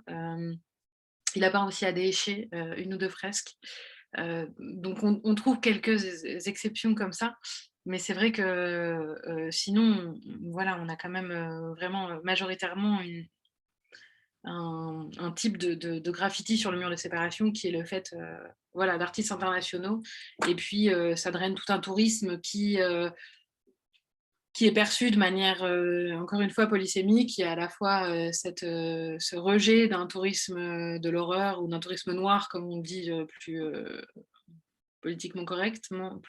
il a peint aussi à Déché, une ou deux fresques. Donc, on trouve quelques exceptions comme ça, mais c'est vrai que sinon, voilà, on a quand même vraiment majoritairement un type de graffiti sur le mur de séparation qui est le fait voilà, d'artistes internationaux. Et puis, ça draine tout un tourisme qui est perçu de manière, encore une fois, polysémique. Il y a à la fois ce rejet d'un tourisme de l'horreur ou d'un tourisme noir, comme on dit plus politiquement correctement.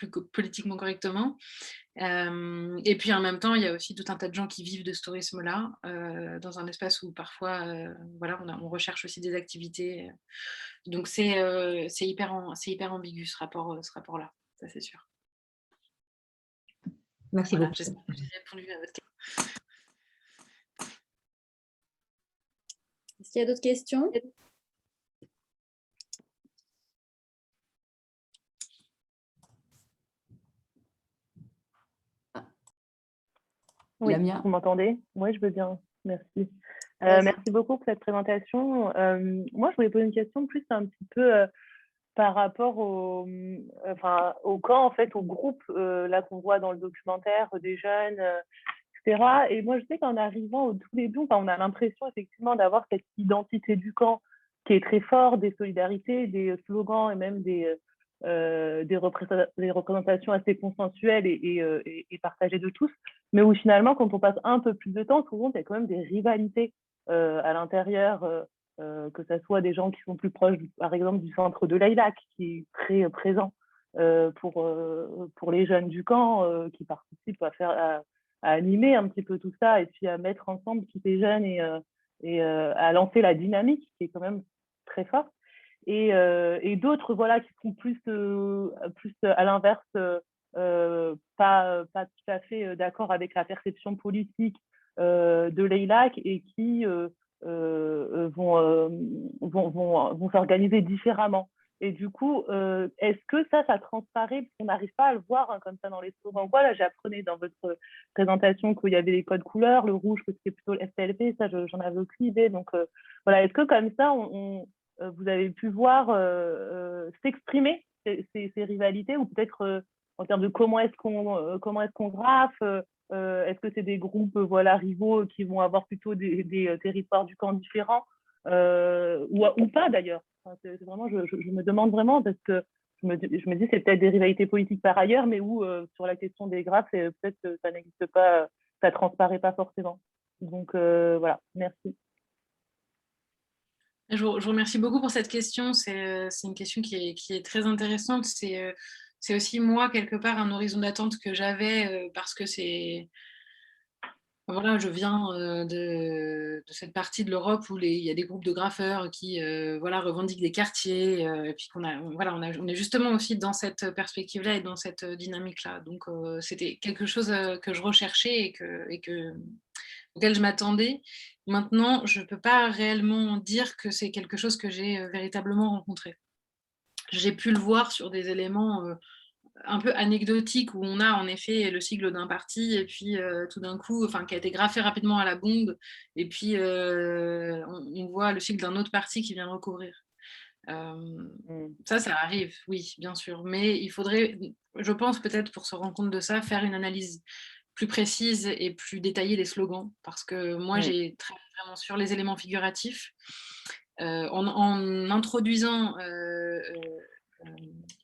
Et puis en même temps, il y a aussi tout un tas de gens qui vivent de ce tourisme-là, dans un espace où parfois, voilà, on recherche aussi des activités. Donc c'est hyper ambigu ce rapport-là, ça c'est sûr.
Merci
Voilà,
beaucoup.
j'espère que j'ai répondu à votre question.
Est-ce qu'il y a d'autres questions?
Oui,
Lamia?
vous m'entendez? Oui, je veux bien. Merci. Merci beaucoup pour cette présentation. Moi, je voulais poser une question plus un petit peu par rapport au camp, en fait, au groupe là qu'on voit dans le documentaire des jeunes, etc. Et moi, je sais qu'en arrivant au tout début, on a l'impression effectivement d'avoir cette identité du camp qui est très forte, des solidarités, des slogans et même des représentations assez consensuelles et partagées de tous, mais où finalement, quand on passe un peu plus de temps, souvent, il y a quand même des rivalités à l'intérieur, que ce soit des gens qui sont plus proches, par exemple, du centre de Laylac, qui est très présent pour les jeunes du camp, qui participent à animer un petit peu tout ça et puis à mettre ensemble tous ces jeunes et à lancer la dynamique qui est quand même très forte. Et d'autres voilà, qui sont plus à l'inverse, pas tout à fait d'accord avec la perception politique de Laylac et qui vont s'organiser différemment. Et du coup, est-ce que ça transparaît, parce qu'on n'arrive pas à le voir hein, comme ça dans les slogans. Voilà, j'apprenais dans votre présentation qu'il y avait les codes couleurs, le rouge que c'était plutôt le FTLP, ça j'en avais aucune idée. Donc voilà, est-ce que comme ça, vous avez pu voir s'exprimer ces rivalités, ou peut-être en termes de comment est-ce qu'on graffe, est-ce que c'est des groupes voilà, rivaux qui vont avoir plutôt des territoires du camp différents, ou pas d'ailleurs. Enfin, c'est vraiment, je me demande vraiment, parce que je me dis c'est peut-être des rivalités politiques par ailleurs, mais où sur la question des graphes, peut-être que ça n'existe pas, ça transparaît pas forcément. Donc voilà, merci.
Je vous remercie beaucoup pour cette question. C'est une question qui est très intéressante. C'est aussi moi, quelque part, un horizon d'attente que j'avais parce que c'est Voilà, je viens de cette partie de l'Europe où il y a des groupes de graffeurs qui voilà, revendiquent des quartiers, et puis on est justement aussi dans cette perspective-là et dans cette dynamique-là. Donc, c'était quelque chose que je recherchais auquel je m'attendais. Maintenant, je ne peux pas réellement dire que c'est quelque chose que j'ai véritablement rencontré. J'ai pu le voir sur des éléments un peu anecdotique où on a en effet le sigle d'un parti et puis tout d'un coup, enfin qui a été graffé rapidement à la bombe et puis on voit le sigle d'un autre parti qui vient recouvrir. Ça arrive, oui, bien sûr. Mais il faudrait, je pense peut-être pour se rendre compte de ça, faire une analyse plus précise et plus détaillée des slogans. Parce que moi, j'ai travaillé vraiment sur les éléments figuratifs. En introduisant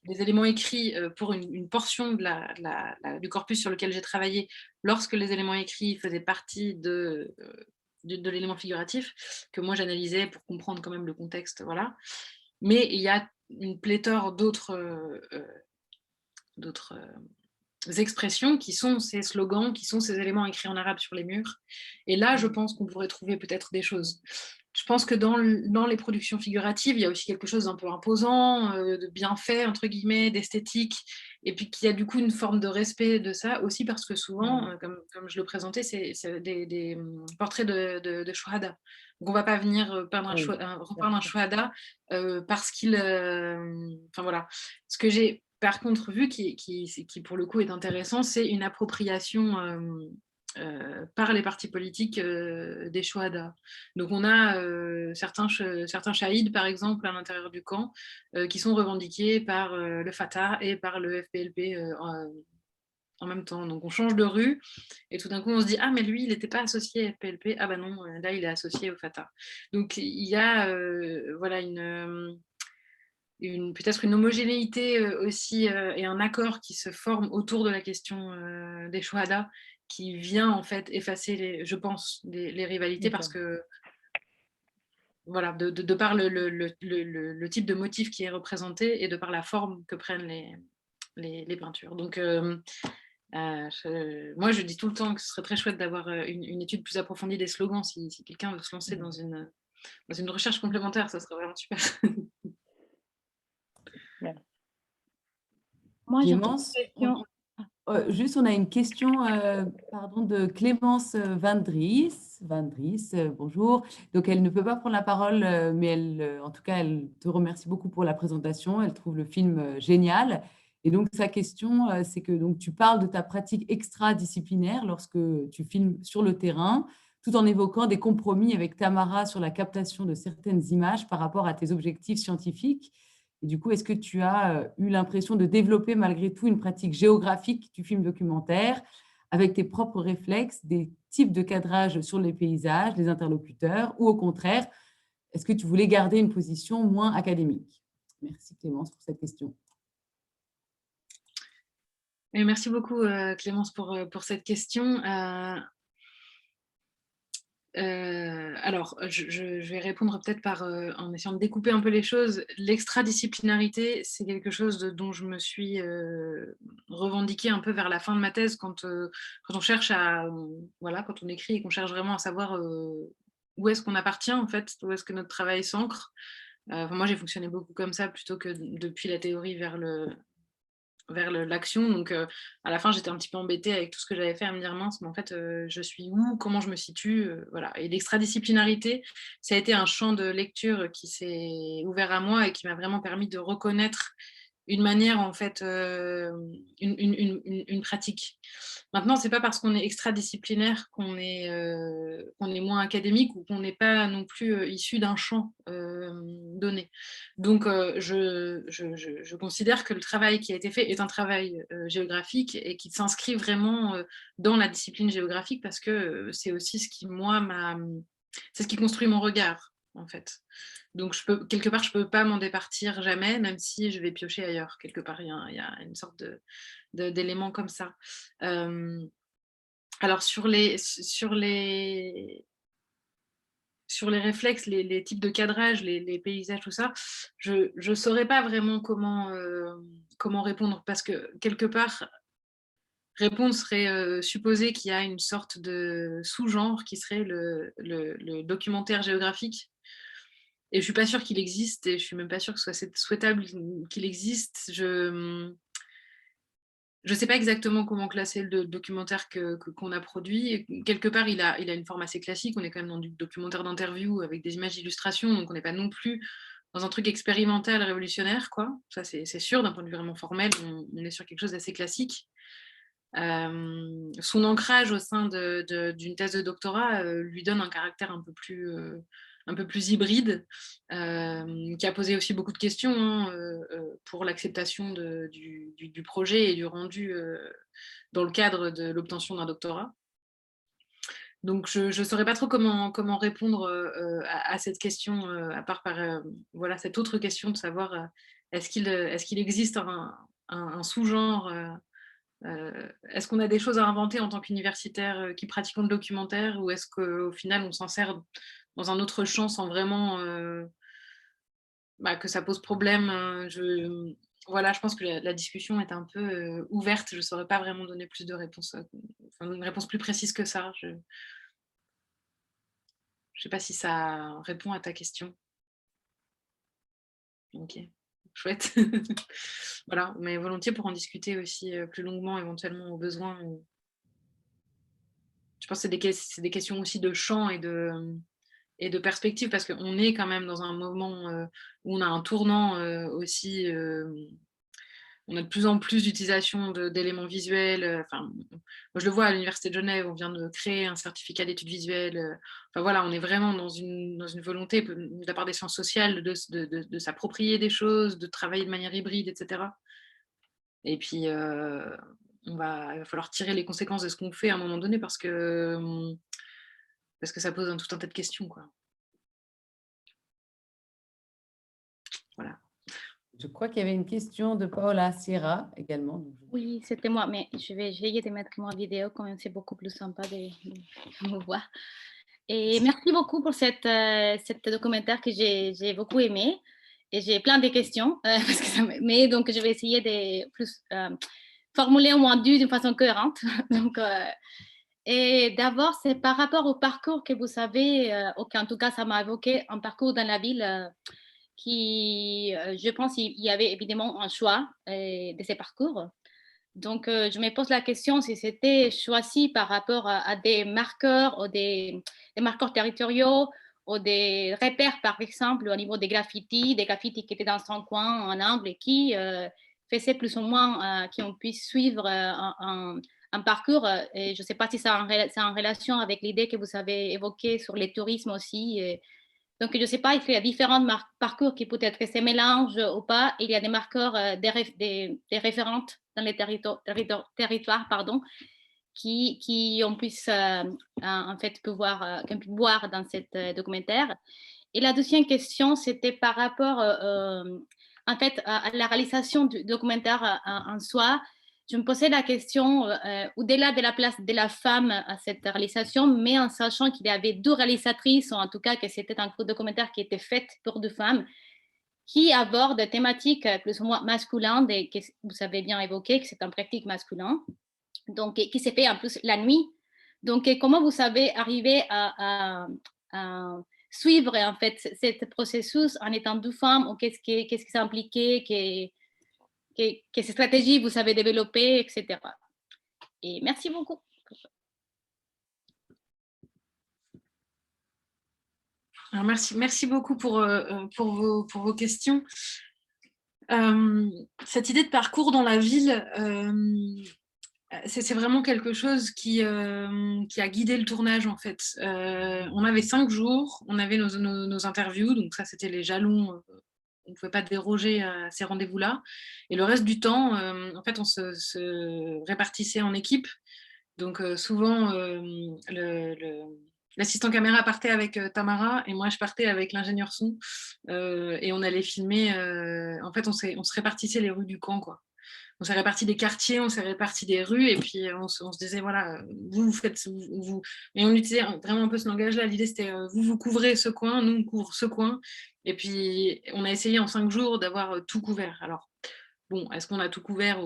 des éléments écrits pour une portion du corpus sur lequel j'ai travaillé, lorsque les éléments écrits faisaient partie de l'élément figuratif, que moi j'analysais pour comprendre quand même le contexte, voilà. Mais il y a une pléthore d'autres expressions qui sont ces slogans, qui sont ces éléments écrits en arabe sur les murs. Et là, je pense qu'on pourrait trouver peut-être des choses. Je pense que dans les productions figuratives, il y a aussi quelque chose d'un peu imposant, de bien fait, entre guillemets, d'esthétique, et puis qu'il y a du coup une forme de respect de ça, aussi parce que souvent, comme je le présentais, c'est des portraits de shuhada. Donc on ne va pas venir repeindre un shuhada parce qu'il... Enfin voilà. Ce que j'ai par contre vu, qui pour le coup est intéressant, c'est une appropriation par les partis politiques des shuhada. Donc on a certains shahids, par exemple, à l'intérieur du camp, qui sont revendiqués par le Fatah et par le FPLP en même temps. Donc on change de rue et tout d'un coup on se dit ah mais lui il n'était pas associé à FPLP, ah bah non, là il est associé au Fatah. Donc il y a voilà peut-être une homogénéité aussi et un accord qui se forme autour de la question des shuhada qui vient en fait effacer, je pense, les rivalités parce que voilà, de par le type de motif qui est représenté et de par la forme que prennent les peintures. Donc moi je dis tout le temps que ce serait très chouette d'avoir une étude plus approfondie des slogans si quelqu'un veut se lancer dans une recherche complémentaire, ça serait vraiment super.
Moi,
Clémence, juste, on a une question de Clémence Van Dries. Bonjour. Donc, elle ne peut pas prendre la parole, mais en tout cas, elle te remercie beaucoup pour la présentation. Elle trouve le film génial. Et donc, sa question, c'est que donc, tu parles de ta pratique extra-disciplinaire lorsque tu filmes sur le terrain, tout en évoquant des compromis avec Tamara sur la captation de certaines images par rapport à tes objectifs scientifiques. Et du coup, est-ce que tu as eu l'impression de développer malgré tout une pratique géographique du film documentaire avec tes propres réflexes, des types de cadrage sur les paysages, les interlocuteurs, ou au contraire, est-ce que tu voulais garder une position moins académique? Merci Clémence pour cette question.
Et merci beaucoup Clémence pour cette question. Alors, je vais répondre peut-être en essayant de découper un peu les choses. L'extradisciplinarité, c'est quelque chose dont je me suis revendiquée un peu vers la fin de ma thèse quand on cherche voilà, quand on écrit et qu'on cherche vraiment à savoir où est-ce qu'on appartient en fait, où est-ce que notre travail s'ancre. Moi, j'ai fonctionné beaucoup comme ça plutôt que depuis la théorie vers l'action. Donc, à la fin, j'étais un petit peu embêtée avec tout ce que j'avais fait à me dire mince, mais en fait, je suis où, comment je me situe, voilà. Et l'extradisciplinarité, ça a été un champ de lecture qui s'est ouvert à moi et qui m'a vraiment permis de reconnaître une manière, en fait, une pratique. Maintenant, c'est pas parce qu'on est extradisciplinaire qu'on est moins académique ou qu'on n'est pas non plus issu d'un champ donné. Donc, je considère que le travail qui a été fait est un travail géographique et qui s'inscrit vraiment dans la discipline géographique parce que c'est aussi ce qui, c'est ce qui construit mon regard, en fait. Donc, quelque part, je ne peux pas m'en départir jamais, même si je vais piocher ailleurs. Quelque part, il y a une sorte d'élément comme ça. Alors, sur les réflexes, les types de cadrage, les paysages, tout ça, je ne saurais pas vraiment comment répondre parce que quelque part, réponse serait supposer qu'il y a une sorte de sous-genre qui serait le documentaire géographique. Et je ne suis pas sûre qu'il existe, et je ne suis même pas sûre que ce soit souhaitable qu'il existe. Je ne sais pas exactement comment classer le documentaire qu'on a produit. Et quelque part, il a une forme assez classique. On est quand même dans du documentaire d'interview avec des images d'illustration, donc on n'est pas non plus dans un truc expérimental, révolutionnaire, quoi. Ça, c'est sûr, d'un point de vue vraiment formel, on est sur quelque chose d'assez classique. Son ancrage au sein d'une thèse de doctorat lui donne un caractère un peu plus hybride, qui a posé aussi beaucoup de questions pour l'acceptation du projet et du rendu dans le cadre de l'obtention d'un doctorat. Donc, je ne saurais pas trop comment répondre à cette question, à part par voilà, cette autre question de savoir est-ce qu'il existe un sous-genre, est-ce qu'on a des choses à inventer en tant qu'universitaires qui pratiquons le documentaire, ou est-ce qu'au final on s'en sert dans un autre champ sans vraiment que ça pose problème. Voilà, je pense que la discussion est un peu ouverte. Je ne saurais pas vraiment donner plus de réponses, une réponse plus précise que ça. Je ne sais pas si ça répond à ta question. Ok, chouette. Voilà, mais volontiers pour en discuter aussi plus longuement, éventuellement au besoin. Je pense que c'est des questions aussi de champ et de perspective, parce qu'on est quand même dans un moment où on a un tournant aussi. On a de plus en plus d'utilisation d'éléments visuels. Moi, je le vois à l'Université de Genève, on vient de créer un certificat d'études visuelles. Voilà, on est vraiment dans une volonté de la part des sciences sociales de s'approprier des choses, de travailler de manière hybride, etc. Et puis, il va falloir tirer les conséquences de ce qu'on fait à un moment donné, parce que ça pose tout un tas de questions, quoi. Voilà.
Je crois qu'il y avait une question de Paola Sierra également.
Oui, c'était moi, mais je vais essayer de mettre ma vidéo, quand même c'est beaucoup plus sympa de me voir. Et merci beaucoup pour cette documentaire que j'ai beaucoup aimé. Et j'ai plein de questions, parce que mais donc je vais essayer de plus formuler au moins d'une façon cohérente. Donc, et d'abord, c'est par rapport au parcours que vous avez, en tout cas, ça m'a évoqué un parcours dans la ville qui, je pense, il y avait évidemment un choix de ces parcours. Donc, je me pose la question si c'était choisi par rapport à des marqueurs ou des marqueurs territoriaux ou des repères, par exemple, au niveau des graffitis qui étaient dans son coin, en angle, et qui faisaient plus ou moins qu'on puisse suivre un parcours. Et je ne sais pas si c'est en relation avec l'idée que vous avez évoquée sur le tourisme aussi. Donc, je ne sais pas, il y a différents parcours qui peut-être se mélangent ou pas. Il y a des marqueurs, des référentes dans les territoires, qui on puisse en fait pouvoir voir dans cette documentaire. Et la deuxième question, c'était par rapport en fait à la réalisation du documentaire en soi. Je me posais la question, au-delà de la place de la femme à cette réalisation, mais en sachant qu'il y avait deux réalisatrices, ou en tout cas que c'était un documentaire qui était fait pour deux femmes, qui abordent des thématiques plus ou moins masculines, que vous avez bien évoqué, que c'est un pratique masculin, donc qui s'est fait en plus la nuit. Donc, comment vous savez arriver à suivre en fait ce processus en étant deux femmes, ou qu'est-ce qui s'est impliqué, quelles stratégies vous avez développées, etc. Et merci beaucoup.
Alors merci beaucoup pour vos questions. Cette idée de parcours dans la ville, c'est vraiment quelque chose qui a guidé le tournage, en fait. On avait 5 jours, on avait nos interviews, donc ça c'était les jalons. On ne pouvait pas déroger à ces rendez-vous-là. Et le reste du temps, en fait, on se répartissait en équipe. Donc, souvent, l'assistant caméra partait avec Tamara, et moi, je partais avec l'ingénieur son. Et on allait filmer. En fait, on se répartissait les rues du camp, quoi. On s'est réparti des quartiers, on s'est réparti des rues, et puis on se disait, voilà, vous faites... Et on utilisait vraiment un peu ce langage-là. L'idée, c'était, vous couvrez ce coin, nous, on couvre ce coin. Et puis, on a essayé en 5 jours d'avoir tout couvert. Alors, bon, est-ce qu'on a tout couvert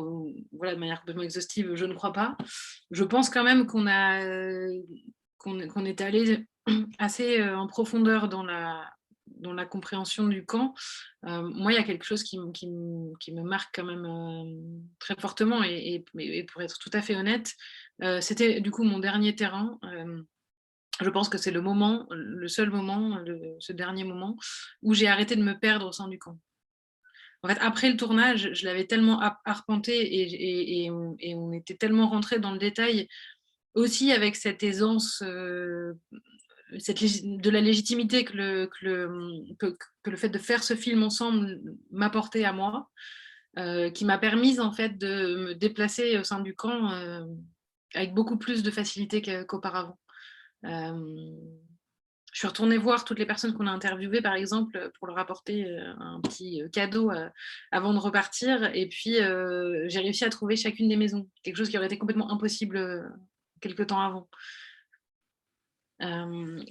voilà, de manière complètement exhaustive? Je ne crois pas. Je pense quand même qu'on est allé assez en profondeur dans la compréhension du camp. Moi, il y a quelque chose qui me marque quand même très fortement, et pour être tout à fait honnête, c'était du coup mon dernier terrain. Je pense que c'est le seul moment, ce dernier moment, où j'ai arrêté de me perdre au sein du camp. En fait, après le tournage, je l'avais tellement arpenté, et on était tellement rentré dans le détail, aussi avec cette aisance, de la légitimité que le fait de faire ce film ensemble m'apportait à moi, qui m'a permise en fait de me déplacer au sein du camp avec beaucoup plus de facilité qu'auparavant. Je suis retournée voir toutes les personnes qu'on a interviewées, par exemple, pour leur apporter un petit cadeau avant de repartir. Et puis, j'ai réussi à trouver chacune des maisons, quelque chose qui aurait été complètement impossible quelques temps avant.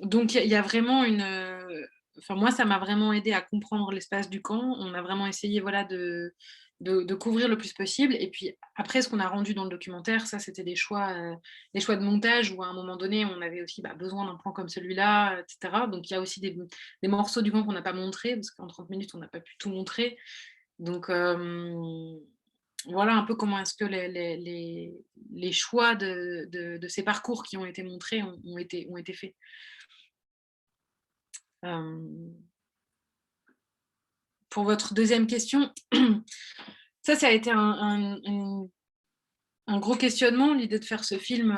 Donc, il y a vraiment enfin, moi, ça m'a vraiment aidé à comprendre l'espace du camp. On a vraiment essayé, voilà, de couvrir le plus possible. Et puis après, ce qu'on a rendu dans le documentaire, ça, c'était des choix de montage, où à un moment donné, on avait aussi besoin d'un plan comme celui-là, etc. Donc, il y a aussi des morceaux du camp qu'on n'a pas montrés, parce qu'en 30 minutes, on n'a pas pu tout montrer. Donc, voilà un peu comment est-ce que les choix de ces parcours qui ont été montrés ont été faits. Pour votre deuxième question, ça a été un gros questionnement, l'idée de faire ce film,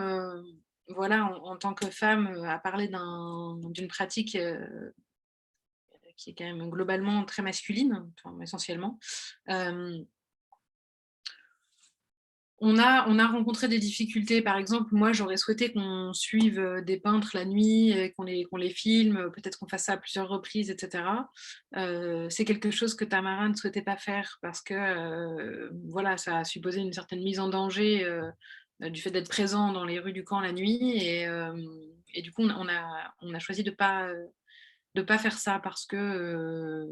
voilà, en tant que femme, à parler d'une pratique qui est quand même globalement très masculine, enfin, essentiellement. On a rencontré des difficultés. Par exemple, moi, j'aurais souhaité qu'on suive des peintres la nuit, qu'on les filme, peut-être qu'on fasse ça à plusieurs reprises, etc. C'est quelque chose que Tamara ne souhaitait pas faire, parce que voilà, ça a supposé une certaine mise en danger du fait d'être présent dans les rues du camp la nuit. Et du coup, on a choisi de pas faire ça, parce que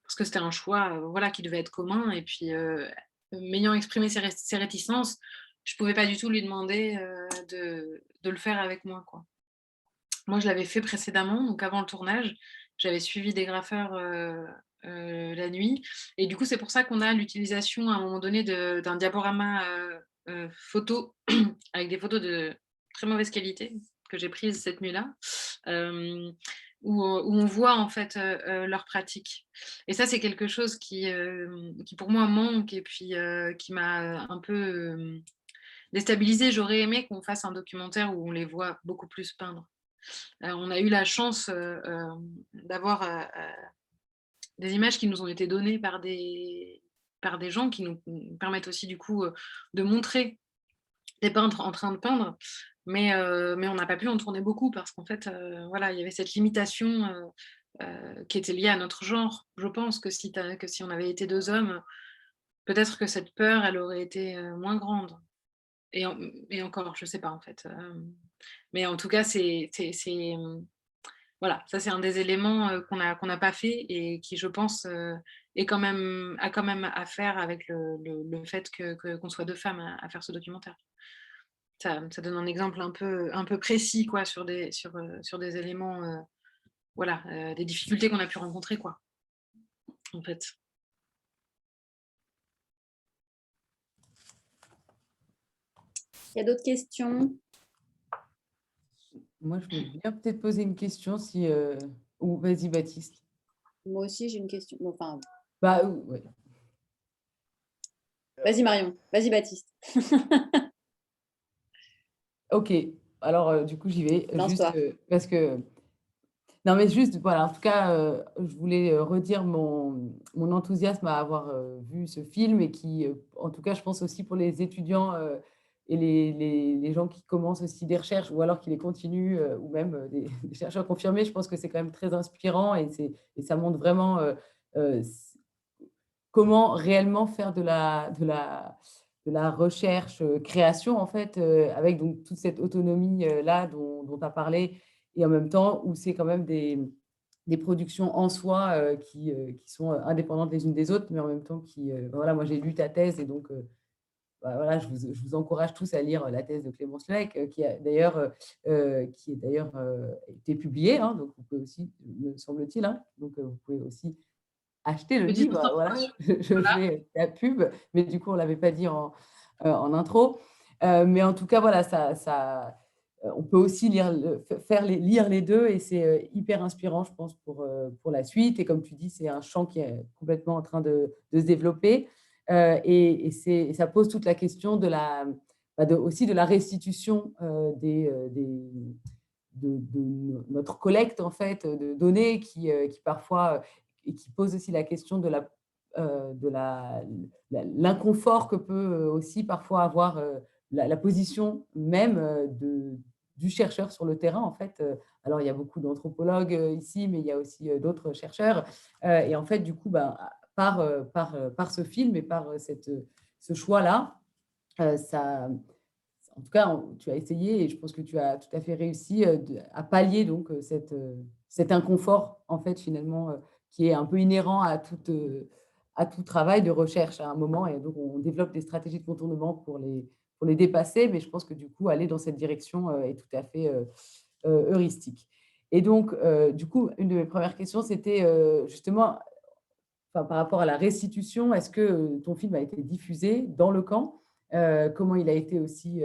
c'était un choix voilà, qui devait être commun. Et puis, m'ayant exprimé ses réticences, je ne pouvais pas du tout lui demander de le faire avec moi, quoi. Moi, je l'avais fait précédemment, donc avant le tournage, j'avais suivi des graffeurs la nuit. Et du coup, c'est pour ça qu'on a l'utilisation à un moment donné d'un diaporama photo avec des photos de très mauvaise qualité que j'ai prises cette nuit-là. Où on voit en fait leur pratique. Et ça, c'est quelque chose qui pour moi manque, et puis qui m'a un peu déstabilisée. J'aurais aimé qu'on fasse un documentaire où on les voit beaucoup plus peindre. On a eu la chance d'avoir des images qui nous ont été données par des gens qui nous permettent aussi du coup de montrer des peintres en train de peindre. Mais on n'a pas pu en tourner beaucoup, parce qu'en fait, voilà, il y avait cette limitation qui était liée à notre genre. Je pense que si on avait été 2 hommes, peut-être que cette peur, elle aurait été moins grande. Et encore, je ne sais pas en fait. Mais en tout cas, voilà, ça c'est un des éléments qu'on n'a pas fait, et qui, je pense, a quand même à faire avec le fait qu'on soit 2 femmes à faire ce documentaire. Ça donne un exemple un peu précis, quoi, sur des éléments, voilà, des difficultés qu'on a pu rencontrer, quoi, en fait.
Il y a d'autres questions?
Moi, je veux bien peut-être poser une question, si... Ou vas-y, Baptiste.
Moi aussi, j'ai une question. Bon, enfin,
Ouais.
vas-y, Marion. Vas-y, Baptiste.
Ok, alors du coup, j'y vais.
Lance-toi.
Juste parce que... Non, mais juste, voilà, en tout cas, je voulais redire mon enthousiasme à avoir vu ce film, et qui, en tout cas, je pense aussi pour les étudiants et les gens qui commencent aussi des recherches, ou alors qui les continuent, ou même des chercheurs confirmés, je pense que c'est quand même très inspirant, et ça montre vraiment comment réellement faire de la recherche, création, en fait, avec donc toute cette autonomie là dont tu as parlé, et en même temps où c'est quand même des des productions en soi qui sont indépendantes les unes des autres, mais en même temps voilà, moi j'ai lu ta thèse et donc voilà, je vous encourage tous à lire la thèse de Clémence Lehec, qui est d'ailleurs été publiée, hein, donc vous pouvez aussi, me semble-t-il, hein, donc vous pouvez aussi acheter le
Petite
livre. Voilà,
information.
je
Voilà.
fais la pub, mais du coup on ne l'avait pas dit en intro. Mais en tout cas, voilà, on peut aussi lire les deux et c'est hyper inspirant, je pense, pour la suite. Et comme tu dis, c'est un champ qui est complètement en train de se développer. Et ça pose toute la question aussi de la restitution de notre collecte en fait, de données qui parfois, et qui pose aussi la question de l'inconfort que peut aussi parfois avoir la position même du chercheur sur le terrain, en fait. Alors, il y a beaucoup d'anthropologues ici, mais il y a aussi d'autres chercheurs. Et en fait, du coup, par ce film et par ce choix-là, en tout cas, tu as essayé et je pense que tu as tout à fait réussi à pallier donc, cet inconfort, en fait, finalement, qui est un peu inhérent à tout travail de recherche à un moment. Et donc, on développe des stratégies de contournement pour les dépasser, mais je pense que du coup, aller dans cette direction est tout à fait heuristique. Et donc, du coup, une de mes premières questions, c'était justement, par rapport à la restitution, est-ce que ton film a été diffusé dans le camp? Comment il a été aussi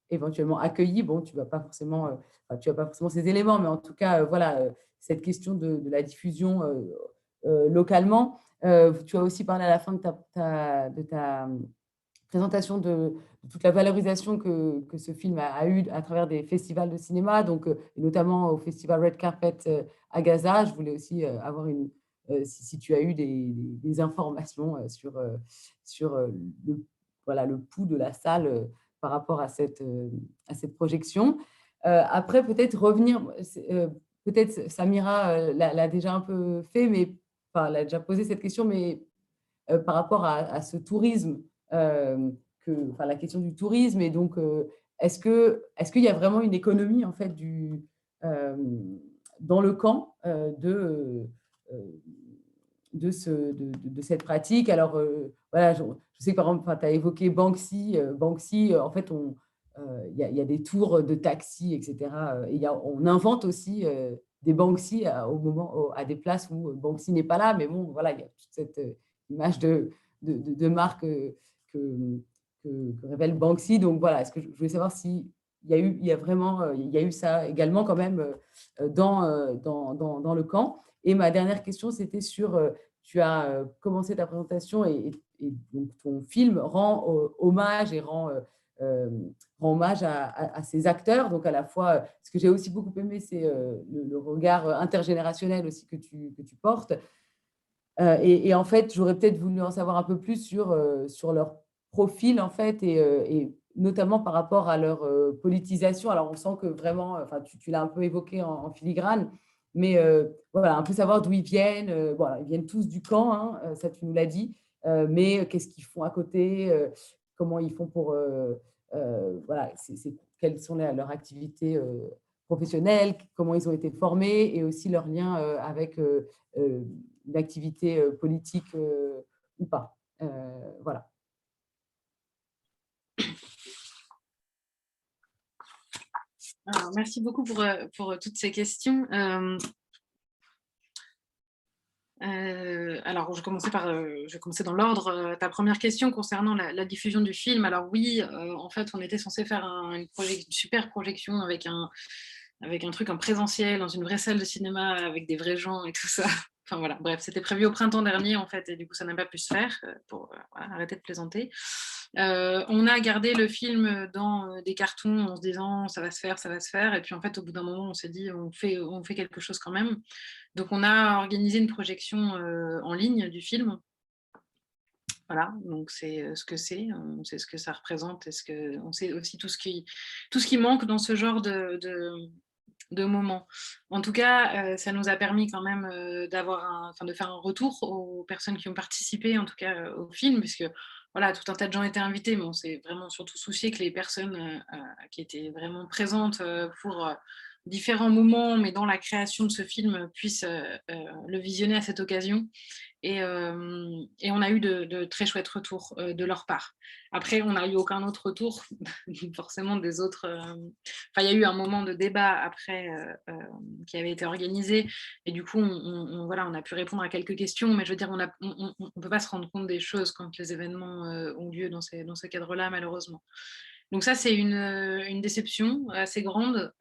éventuellement accueilli? Bon, tu n'as pas forcément ces éléments, mais en tout cas, voilà, cette question de la diffusion localement. Tu as aussi parlé à la fin de ta présentation de toute la valorisation que ce film a eu à travers des festivals de cinéma, donc, et notamment au festival Red Carpet à Gaza. Je voulais aussi avoir si tu as eu des informations sur le pouls de la salle par rapport à cette projection. Après, peut-être revenir, peut-être Samira l'a déjà un peu fait, mais elle a déjà posé cette question, mais par rapport à ce tourisme, la question du tourisme, et donc est-ce qu'il y a vraiment une économie en fait dans le camp de cette pratique? Alors voilà, je sais que par exemple, tu as évoqué Banksy. Banksy, en fait, il y a des tours de taxi, etc. Et on invente aussi des Banksy à des places où Banksy n'est pas là, mais bon, voilà, il y a toute cette image de marque que révèle Banksy. Donc voilà, est-ce que je voulais savoir s'il y a eu ça également quand même dans le camp. Et ma dernière question, c'était sur, tu as commencé ta présentation et donc ton film rend hommage et rend hommage à ces acteurs. Donc à la fois, ce que j'ai aussi beaucoup aimé, c'est le regard intergénérationnel aussi que tu portes. Et en fait, j'aurais peut-être voulu en savoir un peu plus sur leur profil, en fait, et notamment par rapport à leur politisation. Alors, on sent que vraiment, tu l'as un peu évoqué en filigrane, mais voilà, un peu savoir d'où ils viennent. Voilà, ils viennent tous du camp, hein, ça tu nous l'as dit, mais qu'est-ce qu'ils font à côté, comment ils font pour… voilà, quelles sont leurs activités professionnelles, comment ils ont été formés, et aussi leur lien avec une activité politique ou pas. Voilà.
Alors, merci beaucoup pour toutes ces questions. Alors, je vais commencer dans l'ordre. Ta première question concernant la diffusion du film. Alors oui, en fait, on était censé faire une super projection avec un truc en présentiel, dans une vraie salle de cinéma, avec des vrais gens et tout ça. Enfin voilà, bref, c'était prévu au printemps dernier en fait, et du coup ça n'a pas pu se faire, pour arrêter de plaisanter. On a gardé le film dans des cartons en se disant ça va se faire, et puis en fait au bout d'un moment on s'est dit on fait quelque chose quand même. Donc on a organisé une projection en ligne du film. Voilà, donc c'est ce que c'est, on sait ce que ça représente, on sait aussi tout ce qui manque dans ce genre de moments. En tout cas, ça nous a permis quand même de faire un retour aux personnes qui ont participé, en tout cas au film, puisque voilà, tout un tas de gens étaient invités, mais on s'est vraiment surtout soucié que les personnes qui étaient vraiment présentes pour différents moments, mais dans la création de ce film, puissent le visionner à cette occasion. Et on a eu de très chouettes retours de leur part. Après, on n'a eu aucun autre retour, forcément des autres. Enfin, il y a eu un moment de débat après qui avait été organisé, et du coup, voilà, on a pu répondre à quelques questions, mais je veux dire, on ne peut pas se rendre compte des choses quand les événements ont lieu dans ces cadres-là, malheureusement. Donc ça, c'est une déception assez grande,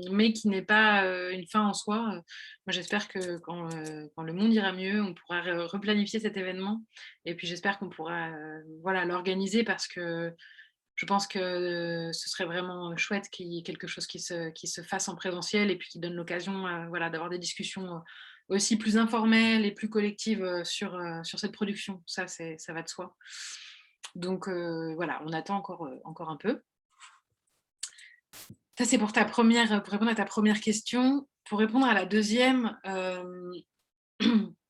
mais qui n'est pas une fin en soi. Moi, j'espère que quand le monde ira mieux, on pourra replanifier cet événement. Et puis, j'espère qu'on pourra voilà, l'organiser, parce que je pense que ce serait vraiment chouette qu'il y ait quelque chose qui se fasse en présentiel, et puis qui donne l'occasion voilà, d'avoir des discussions aussi plus informelles et plus collectives sur cette production. Ça va de soi. Donc voilà, on attend encore un peu. Ça, c'est pour répondre à ta première question. Pour répondre à la deuxième,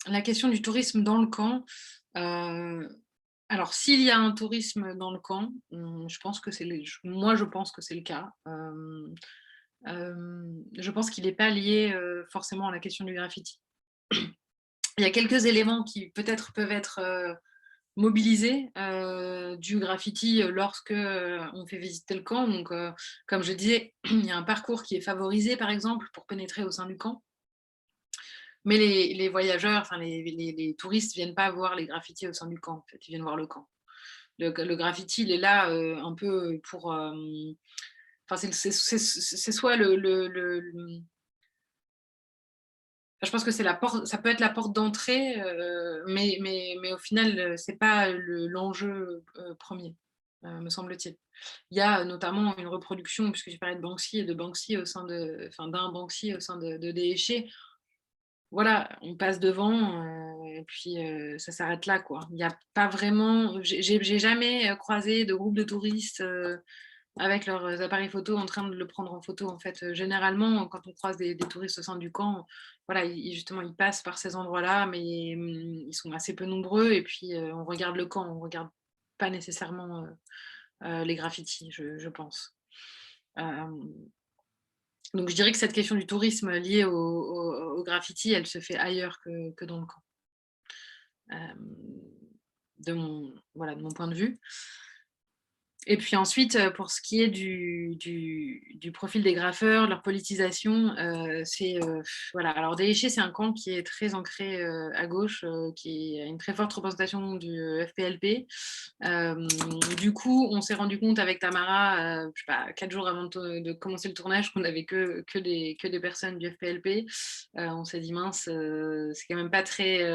la question du tourisme dans le camp. Alors, s'il y a un tourisme dans le camp, je pense que c'est le cas. Je pense qu'il n'est pas lié forcément à la question du graffiti. Il y a quelques éléments qui peut-être peuvent être mobilisés du graffiti lorsque on fait visiter le camp. Donc, comme je disais, il y a un parcours qui est favorisé, par exemple, pour pénétrer au sein du camp. Mais les voyageurs, enfin les touristes, ne viennent pas voir les graffitis au sein du camp. En fait, ils viennent voir le camp. Le graffiti, il est là un peu pour... Enfin, c'est soit je pense que ça peut être la porte d'entrée, mais au final, ce n'est pas l'enjeu premier, me semble-t-il. Il y a notamment une reproduction, puisque tu parlais de Banksy et de Banksy d'un Banksy au sein de Déchet. Voilà, on passe devant, et puis ça s'arrête là, quoi. Il n'y a pas vraiment... J'ai jamais croisé de groupe de touristes avec leurs appareils photo en train de le prendre en photo, en fait. Généralement, quand on croise des touristes au sein du camp, voilà, justement, ils passent par ces endroits-là, mais ils sont assez peu nombreux, et puis on regarde le camp, on ne regarde pas nécessairement les graffitis, je pense. Donc, je dirais que cette question du tourisme lié au graffiti, elle se fait ailleurs que dans le camp, de mon point de vue. Et puis ensuite, pour ce qui est du profil des graffeurs, leur politisation, voilà. Alors, Déchet, c'est un camp qui est très ancré à gauche, qui a une très forte représentation du FPLP. Du coup, on s'est rendu compte avec Tamara, je sais pas, 4 jours avant de commencer le tournage, qu'on n'avait que des personnes du FPLP. On s'est dit, mince, c'est quand même pas très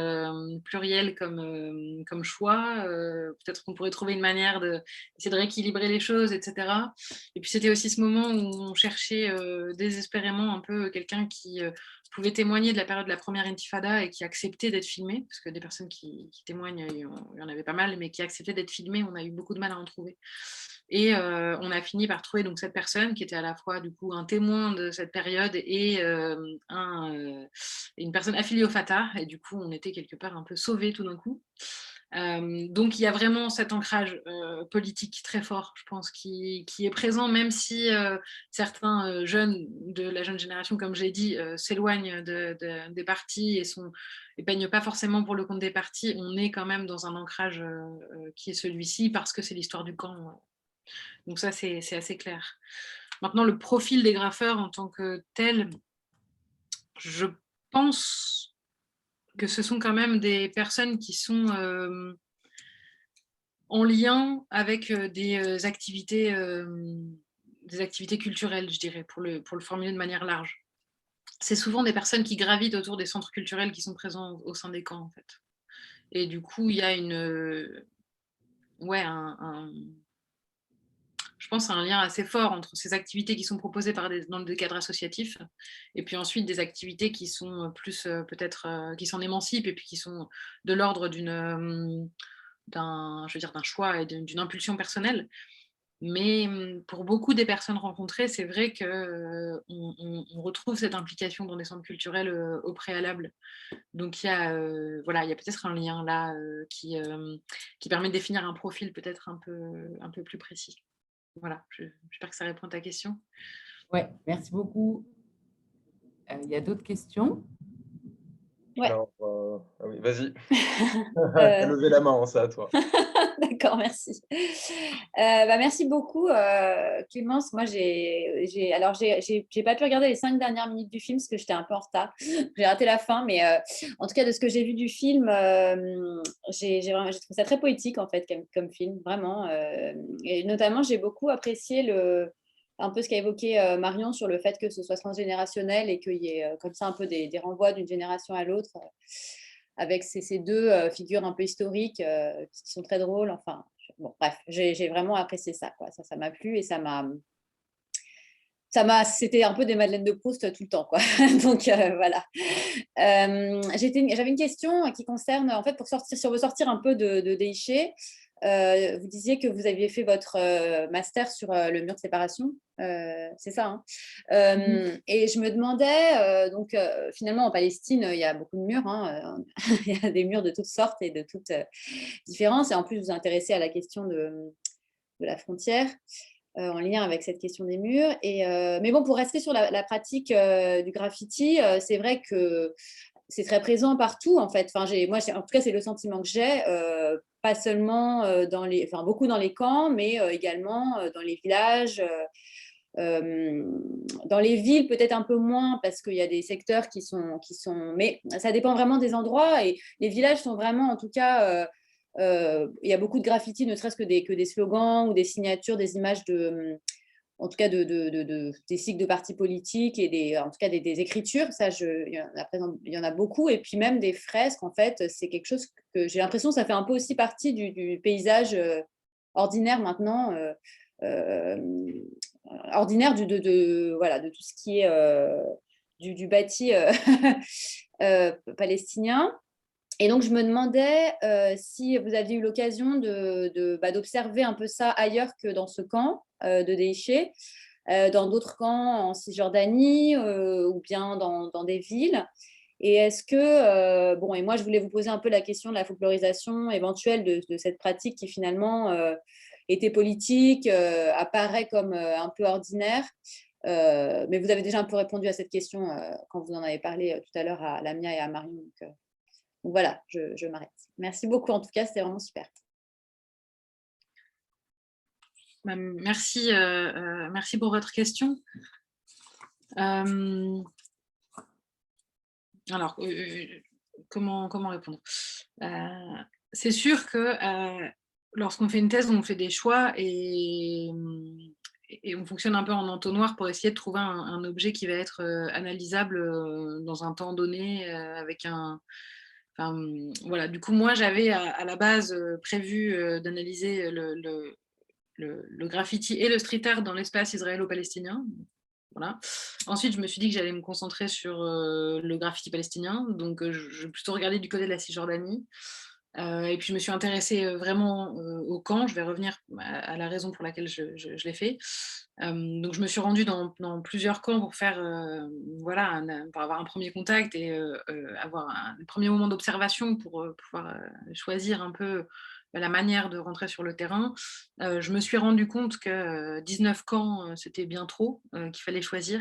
pluriel comme choix. Peut-être qu'on pourrait trouver une manière d'essayer de rééquilibrer les choses, etc. Et puis c'était aussi ce moment où on cherchait désespérément un peu quelqu'un qui pouvait témoigner de la période de la première intifada et qui acceptait d'être filmé, parce que des personnes qui témoignent, il y en avait pas mal, mais qui acceptaient d'être filmées, on a eu beaucoup de mal à en trouver. Et on a fini par trouver donc cette personne qui était à la fois du coup un témoin de cette période et une personne affiliée au Fatah, et du coup on était quelque part un peu sauvés tout d'un coup. Donc il y a vraiment cet ancrage politique très fort, je pense, qui est présent, même si certains jeunes de la jeune génération, comme j'ai dit, s'éloignent des partis et peignent pas forcément pour le compte des partis. On est quand même dans un ancrage qui est celui-ci, parce que c'est l'histoire du camp. Donc ça, c'est assez clair. Maintenant, le profil des graffeurs en tant que tel, je pense que ce sont quand même des personnes qui sont en lien avec des activités culturelles, je dirais, pour le formuler de manière large. C'est souvent des personnes qui gravitent autour des centres culturels qui sont présents au sein des camps, en fait. Et du coup, il y a je pense, un lien assez fort entre ces activités qui sont proposées dans des cadres associatifs, et puis ensuite des activités qui sont plus peut-être qui s'en émancipent, et puis qui sont de l'ordre d'un choix et d'une impulsion personnelle. Mais pour beaucoup des personnes rencontrées, c'est vrai qu'on retrouve cette implication dans des centres culturels au préalable. Donc il y a peut-être un lien là qui permet de définir un profil peut-être un peu plus précis. Voilà, j'espère que ça répond à ta question.
Ouais, merci beaucoup. Il y a d'autres questions?
Ouais.
Alors, ah oui, vas-y. T'as levé la main, c'est à toi.
D'accord, merci. Merci beaucoup, Clémence. Moi, j'ai pas pu regarder les 5 dernières minutes du film parce que j'étais un peu en retard. J'ai raté la fin, mais en tout cas, de ce que j'ai vu du film, j'ai trouvé ça très poétique, en fait, comme film, vraiment. Et notamment, j'ai beaucoup apprécié un peu ce qu'a évoqué Marion sur le fait que ce soit transgénérationnel et qu'il y ait comme ça un peu des renvois d'une génération à l'autre. Avec ces deux figures un peu historiques qui sont très drôles. Enfin, bon, bref, j'ai vraiment apprécié ça, quoi. Ça m'a plu et c'était un peu des Madeleines de Proust tout le temps, quoi. Donc voilà. J'avais une question qui concerne, en fait, si on veut sortir un peu de Déiché, vous disiez que vous aviez fait votre master sur le mur de séparation, c'est ça, hein. Et je me demandais, donc finalement en Palestine, il y a beaucoup de murs, hein, il y a des murs de toutes sortes et de toutes différences, et en plus vous vous intéressez à la question de la frontière. En lien avec cette question des murs. Mais bon, pour rester sur la pratique du graffiti, c'est vrai que c'est très présent partout, en fait. Enfin, en tout cas, c'est le sentiment que j'ai, pas seulement beaucoup dans les camps, mais également dans les villages, dans les villes, peut-être un peu moins, parce qu'il y a des secteurs qui sont... Mais ça dépend vraiment des endroits, et les villages sont vraiment, en tout cas... il y a beaucoup de graffitis, ne serait-ce que des slogans ou des signatures, des images en tout cas des cycles de partis politiques et en tout cas des écritures. Ça, il y en a beaucoup. Et puis même des fresques, en fait, c'est quelque chose que j'ai l'impression que ça fait un peu aussi partie du paysage ordinaire maintenant, ordinaire de tout ce qui est du bâti palestinien. Et donc, je me demandais si vous aviez eu l'occasion d'observer un peu ça ailleurs que dans ce camp de Déiché, dans d'autres camps en Cisjordanie ou bien dans des villes. Et est-ce que, et moi, je voulais vous poser un peu la question de la folklorisation éventuelle de cette pratique qui finalement était politique, apparaît comme un peu ordinaire. Mais vous avez déjà un peu répondu à cette question quand vous en avez parlé tout à l'heure à Lamia et à Marion. Donc voilà, je m'arrête. Merci beaucoup, en tout cas, c'était vraiment super.
Merci, merci pour votre question. Alors, comment répondre? C'est sûr que lorsqu'on fait une thèse, on fait des choix et on fonctionne un peu en entonnoir pour essayer de trouver un objet qui va être analysable dans un temps donné avec un... Enfin, voilà, du coup, moi, j'avais à la base prévu d'analyser le graffiti et le street art dans l'espace israélo-palestinien. Voilà. Ensuite, je me suis dit que j'allais me concentrer sur le graffiti palestinien, donc je vais plutôt regarder du côté de la Cisjordanie. Et puis, je me suis intéressée vraiment au camp. Je vais revenir à la raison pour laquelle je l'ai fait. Donc, je me suis rendue dans plusieurs camps pour faire, voilà, pour avoir un premier contact et avoir un premier moment d'observation pour pouvoir choisir un peu la manière de rentrer sur le terrain. Je me suis rendu compte que 19 camps, c'était bien trop, qu'il fallait choisir.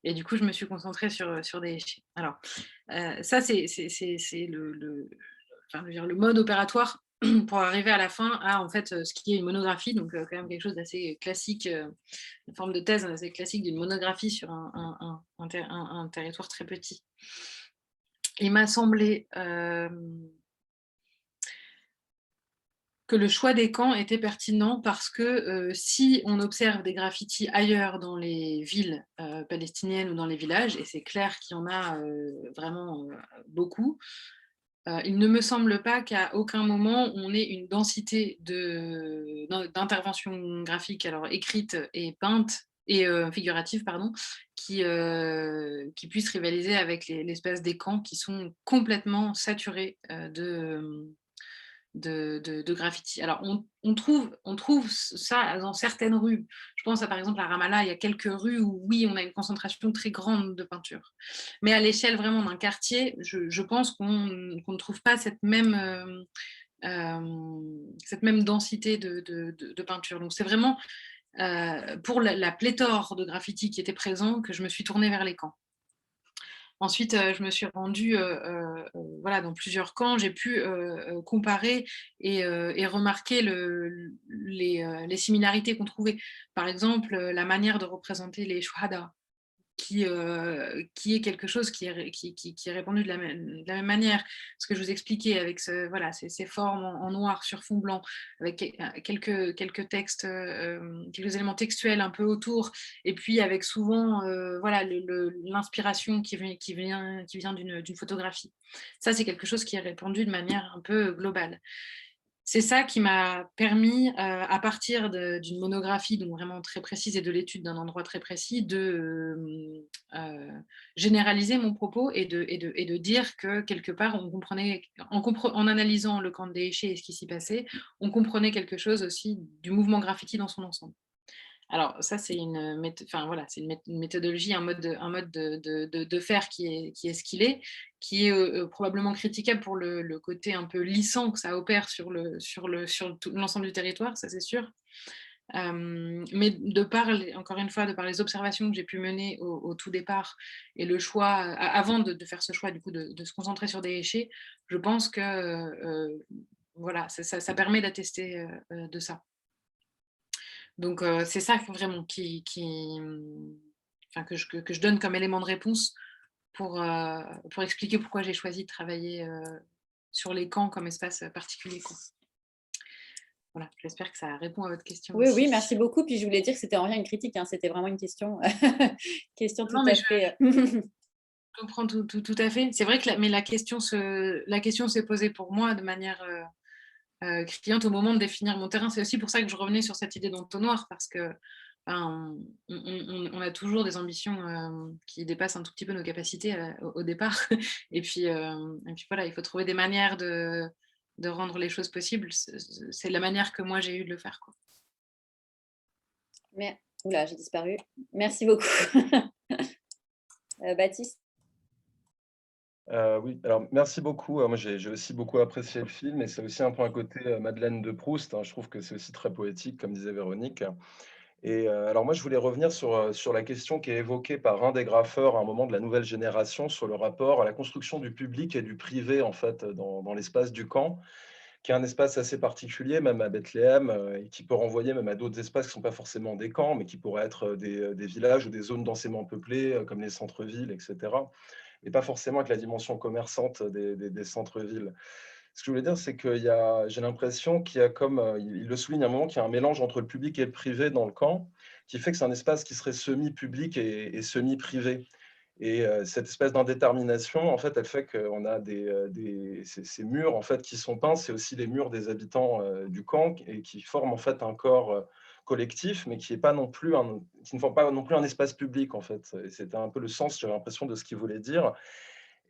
Et du coup, je me suis concentrée sur des... Alors, ça, c'est le mode opératoire pour arriver à la fin à en fait ce qui est une monographie, donc quand même quelque chose d'assez classique, une forme de thèse assez classique d'une monographie sur un territoire très petit. Il m'a semblé que le choix des camps était pertinent parce que si on observe des graffitis ailleurs dans les villes palestiniennes ou dans les villages, et c'est clair qu'il y en a vraiment beaucoup, il ne me semble pas qu'à aucun moment on ait une densité d'intervention graphique, alors écrite et peinte, et figurative, pardon, qui puisse rivaliser avec l'espace des camps qui sont complètement saturés de graffiti. Alors, on trouve ça dans certaines rues. Je pense à, par exemple, à Ramallah, il y a quelques rues où, oui, on a une concentration très grande de peinture. Mais à l'échelle vraiment d'un quartier, je pense qu'on ne trouve pas cette même densité de peinture. Donc, c'est vraiment pour la pléthore de graffiti qui était présent que je me suis tournée vers les camps. Ensuite, je me suis rendue voilà, dans plusieurs camps. J'ai pu comparer et remarquer les similarités qu'on trouvait. Par exemple, la manière de représenter les shuhada, qui est quelque chose qui est répandu de la même manière. Ce que je vous expliquais avec voilà, ces formes en noir sur fond blanc, avec quelques textes, quelques éléments textuels un peu autour, et puis avec souvent voilà, l'inspiration qui vient d'une photographie. Ça, c'est quelque chose qui est répandu de manière un peu globale. C'est ça qui m'a permis, à partir d'une monographie donc vraiment très précise et de l'étude d'un endroit très précis, de généraliser mon propos et de dire que quelque part, on comprenait, en analysant le camp de Déché et ce qui s'y passait, on comprenait quelque chose aussi du mouvement graffiti dans son ensemble. Alors ça, c'est une méthodologie, un mode de faire qui est ce qu'il est, qui est probablement critiquable pour le côté un peu lissant que ça opère sur l'ensemble du territoire, ça c'est sûr. Mais encore une fois, de par les observations que j'ai pu mener au tout départ et le choix, avant de faire ce choix du coup de se concentrer sur des déchets, je pense que voilà, ça permet d'attester de ça. Donc, c'est ça vraiment que je donne comme élément de réponse pour expliquer pourquoi j'ai choisi de travailler sur les camps comme espace particulier, quoi. Voilà, j'espère que ça répond à votre question.
Oui,
aussi.
oui, merci beaucoup. Puis je voulais dire que c'était en rien une critique, hein, c'était vraiment une question, question tout
Non,
à fait.
Je comprends tout à fait. C'est vrai que la question s'est posée pour moi de manière criante au moment de définir mon terrain. C'est aussi pour ça que je revenais sur cette idée d'entonnoir, parce que on a toujours des ambitions qui dépassent un tout petit peu nos capacités au départ. Et puis voilà, il faut trouver des manières de rendre les choses possibles. C'est la manière que moi j'ai eu de le faire, quoi.
Mais oula, j'ai disparu. Merci beaucoup. Baptiste.
Oui, alors merci beaucoup. Moi, j'ai aussi beaucoup apprécié le film et c'est aussi un peu un côté Madeleine de Proust, hein. Je trouve que c'est aussi très poétique, comme disait Véronique. Et alors moi, je voulais revenir sur la question qui est évoquée par un des graffeurs à un moment de la nouvelle génération sur le rapport à la construction du public et du privé, en fait, dans l'espace du camp, qui est un espace assez particulier, même à Bethléem, et qui peut renvoyer même à d'autres espaces qui ne sont pas forcément des camps, mais qui pourraient être des villages ou des zones densément peuplées, comme les centres-villes, etc. Et pas forcément avec la dimension commerçante des centres-villes. Ce que je voulais dire, c'est que j'ai l'impression qu'il y a comme, il le souligne à un moment, qu'il y a un mélange entre le public et le privé dans le camp, qui fait que c'est un espace qui serait semi-public et semi-privé. Et cette espèce d'indétermination, en fait, elle fait qu'on a ces murs en fait, qui sont peints, c'est aussi les murs des habitants du camp et qui forment en fait un corps collectif, mais qui ne forment pas non plus un espace public, en fait. Et c'était un peu le sens, j'avais l'impression, de ce qu'il voulait dire.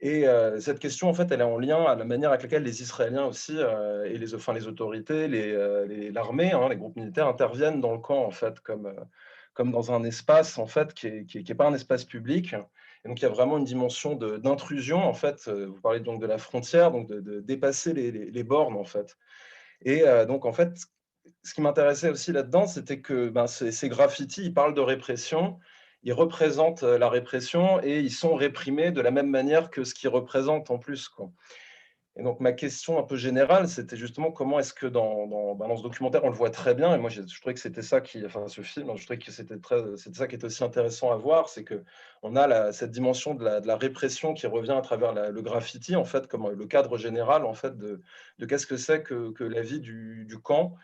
Et cette question, en fait, elle est en lien à la manière avec laquelle les Israéliens aussi, et les autorités, l'armée, hein, les groupes militaires interviennent dans le camp, en fait, comme dans un espace, en fait, qui est pas un espace public. Et donc, il y a vraiment une dimension d'intrusion, en fait. Vous parlez donc de la frontière, donc de dépasser les bornes, en fait. Et donc, en fait, ce qui m'intéressait aussi là-dedans, c'était que ces graffitis, ils parlent de répression, ils représentent la répression et ils sont réprimés de la même manière que ce qu'ils représentent en plus, quoi. Et donc ma question un peu générale, c'était justement comment est-ce que dans ce documentaire, on le voit très bien, et moi je trouvais que c'était ça ce film, je trouvais que c'était ça qui était aussi intéressant à voir, c'est qu'on a cette dimension de la répression qui revient à travers le graffiti, en fait, comme le cadre général, en fait, de qu'est-ce que c'est que la vie du camp.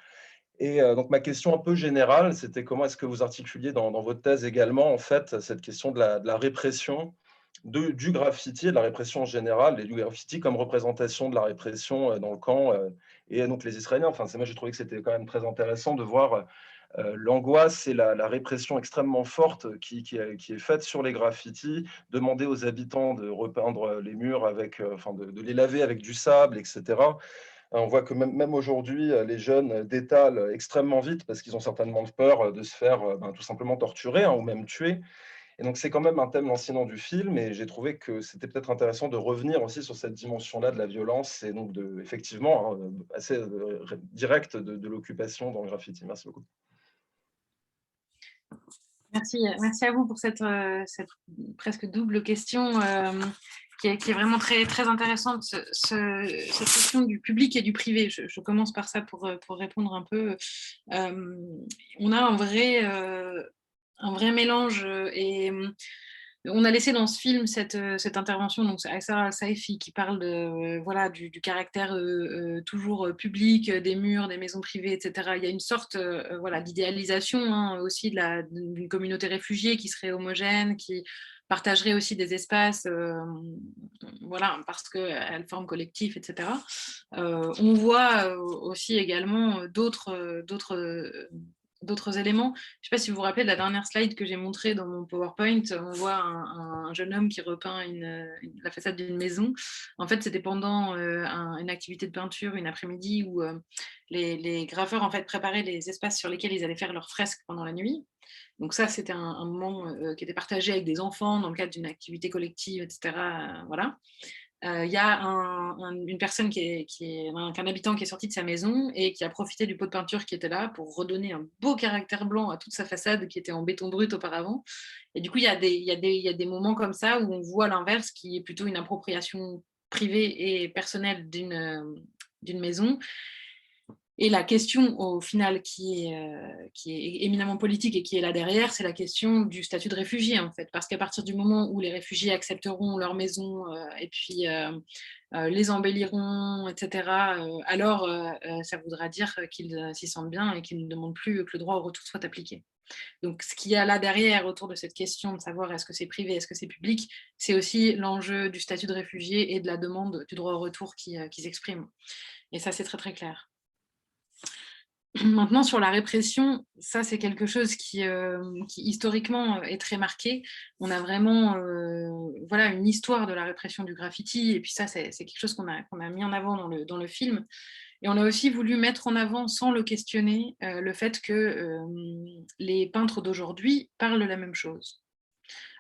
Et donc ma question un peu générale, c'était comment est-ce que vous articuliez dans votre thèse également, en fait, cette question de la répression du graffiti, de la répression en général, et du graffiti comme représentation de la répression dans le camp, et donc les Israéliens. Enfin, moi, j'ai trouvé que c'était quand même très intéressant de voir l'angoisse et la répression extrêmement forte qui est faite sur les graffitis, demander aux habitants de repeindre les murs de les laver avec du sable, etc. On voit que même aujourd'hui, les jeunes détalent extrêmement vite parce qu'ils ont certainement peur de se faire tout simplement torturer, hein, ou même tuer. Et donc, c'est quand même un thème lancinant du film, et j'ai trouvé que c'était peut-être intéressant de revenir aussi sur cette dimension-là de la violence et donc effectivement, hein, assez directe de l'occupation dans le graffiti. Merci beaucoup.
Merci à vous pour cette presque double question qui est vraiment très, très intéressante, cette question du public et du privé. Je commence par ça pour répondre un peu. On a un vrai mélange et on a laissé dans ce film cette intervention, donc c'est Aïssa Al-Saifi qui parle voilà, du caractère toujours public des murs, des maisons privées, etc. Il y a une sorte voilà, d'idéalisation aussi d'une communauté réfugiée qui serait homogène, qui partagerait aussi des espaces voilà, parce qu'elle forme collectif, etc. On voit aussi également d'autres éléments. Je ne sais pas si vous vous rappelez de la dernière slide que j'ai montrée dans mon PowerPoint. On voit un jeune homme qui repeint la façade d'une maison. En fait, c'était pendant une activité de peinture, une après-midi, où les graffeurs en fait, préparaient les espaces sur lesquels ils allaient faire leurs fresques pendant la nuit. Donc ça, c'était un moment qui était partagé avec des enfants dans le cadre d'une activité collective, etc. Voilà. Il y a une personne un habitant qui est sorti de sa maison et qui a profité du pot de peinture qui était là pour redonner un beau caractère blanc à toute sa façade qui était en béton brut auparavant. Et du coup, il y a des moments comme ça où on voit l'inverse, qui est plutôt une appropriation privée et personnelle d'une maison. Et la question, au final, qui est éminemment politique et qui est là derrière, c'est la question du statut de réfugié, en fait. Parce qu'à partir du moment où les réfugiés accepteront leur maison et puis les embelliront, etc., alors ça voudra dire qu'ils s'y sentent bien et qu'ils ne demandent plus que le droit au retour soit appliqué. Donc, ce qu'il y a là derrière, autour de cette question de savoir est-ce que c'est privé, est-ce que c'est public, c'est aussi l'enjeu du statut de réfugié et de la demande du droit au retour qui s'exprime. Et ça, c'est très, très clair. Maintenant, sur la répression, ça, c'est quelque chose qui historiquement est très marqué. On a vraiment voilà, une histoire de la répression du graffiti, et puis ça, c'est quelque chose qu'on a mis en avant dans le film. Et on a aussi voulu mettre en avant, sans le questionner, le fait que les peintres d'aujourd'hui parlent de la même chose.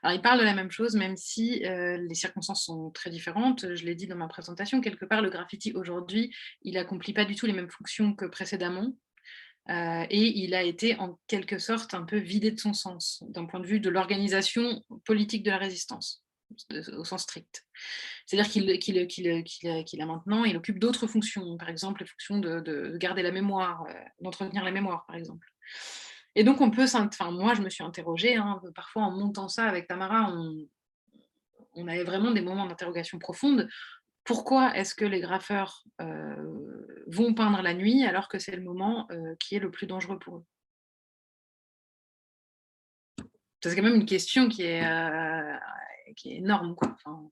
Alors, ils parlent de la même chose, même si les circonstances sont très différentes. Je l'ai dit dans ma présentation, quelque part, le graffiti aujourd'hui, il n'accomplit pas du tout les mêmes fonctions que précédemment. Et il a été en quelque sorte un peu vidé de son sens, d'un point de vue de l'organisation politique de la résistance, au sens strict. C'est-à-dire qu'il a maintenant, il occupe d'autres fonctions, par exemple les fonctions de garder la mémoire, d'entretenir la mémoire, par exemple. Et donc on peut, moi je me suis interrogée, parfois en montant ça avec Tamara, on avait vraiment des moments d'interrogation profonde. Pourquoi est-ce que les graffeurs vont peindre la nuit alors que c'est le moment qui est le plus dangereux pour eux? C'est quand même une question qui est énorme, quoi. Enfin,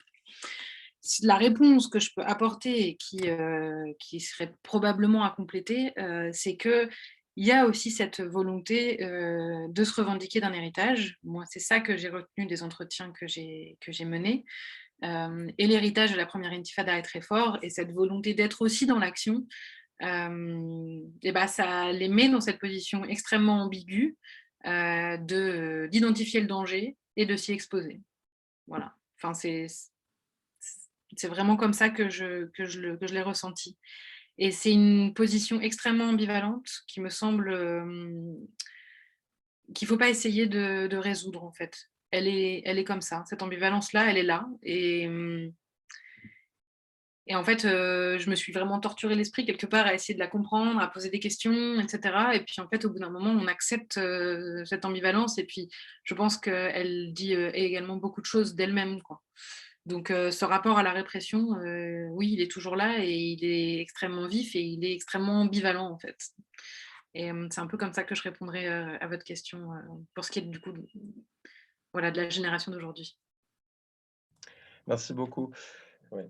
la réponse que je peux apporter et qui serait probablement à compléter, c'est qu'il y a aussi cette volonté de se revendiquer d'un héritage. Moi, c'est ça que j'ai retenu des entretiens que j'ai menés. Et l'héritage de la première intifada est très fort, et cette volonté d'être aussi dans l'action, ça les met dans cette position extrêmement ambiguë d'identifier le danger et de s'y exposer. Voilà. Enfin, c'est vraiment comme ça que je l'ai ressenti. Et c'est une position extrêmement ambivalente qui me semble qu'il ne faut pas essayer de résoudre, en fait. Elle est comme ça. Cette ambivalence-là, elle est là. Et en fait, je me suis vraiment torturé l'esprit quelque part à essayer de la comprendre, à poser des questions, etc. Et puis, en fait, au bout d'un moment, on accepte cette ambivalence. Et puis, je pense qu'elle dit également beaucoup de choses d'elle-même, quoi. Donc, ce rapport à la répression, oui, il est toujours là et il est extrêmement vif et il est extrêmement ambivalent, en fait. Et c'est un peu comme ça que je répondrai à votre question pour ce qui est du coup de la génération d'aujourd'hui.
Merci beaucoup. Ouais.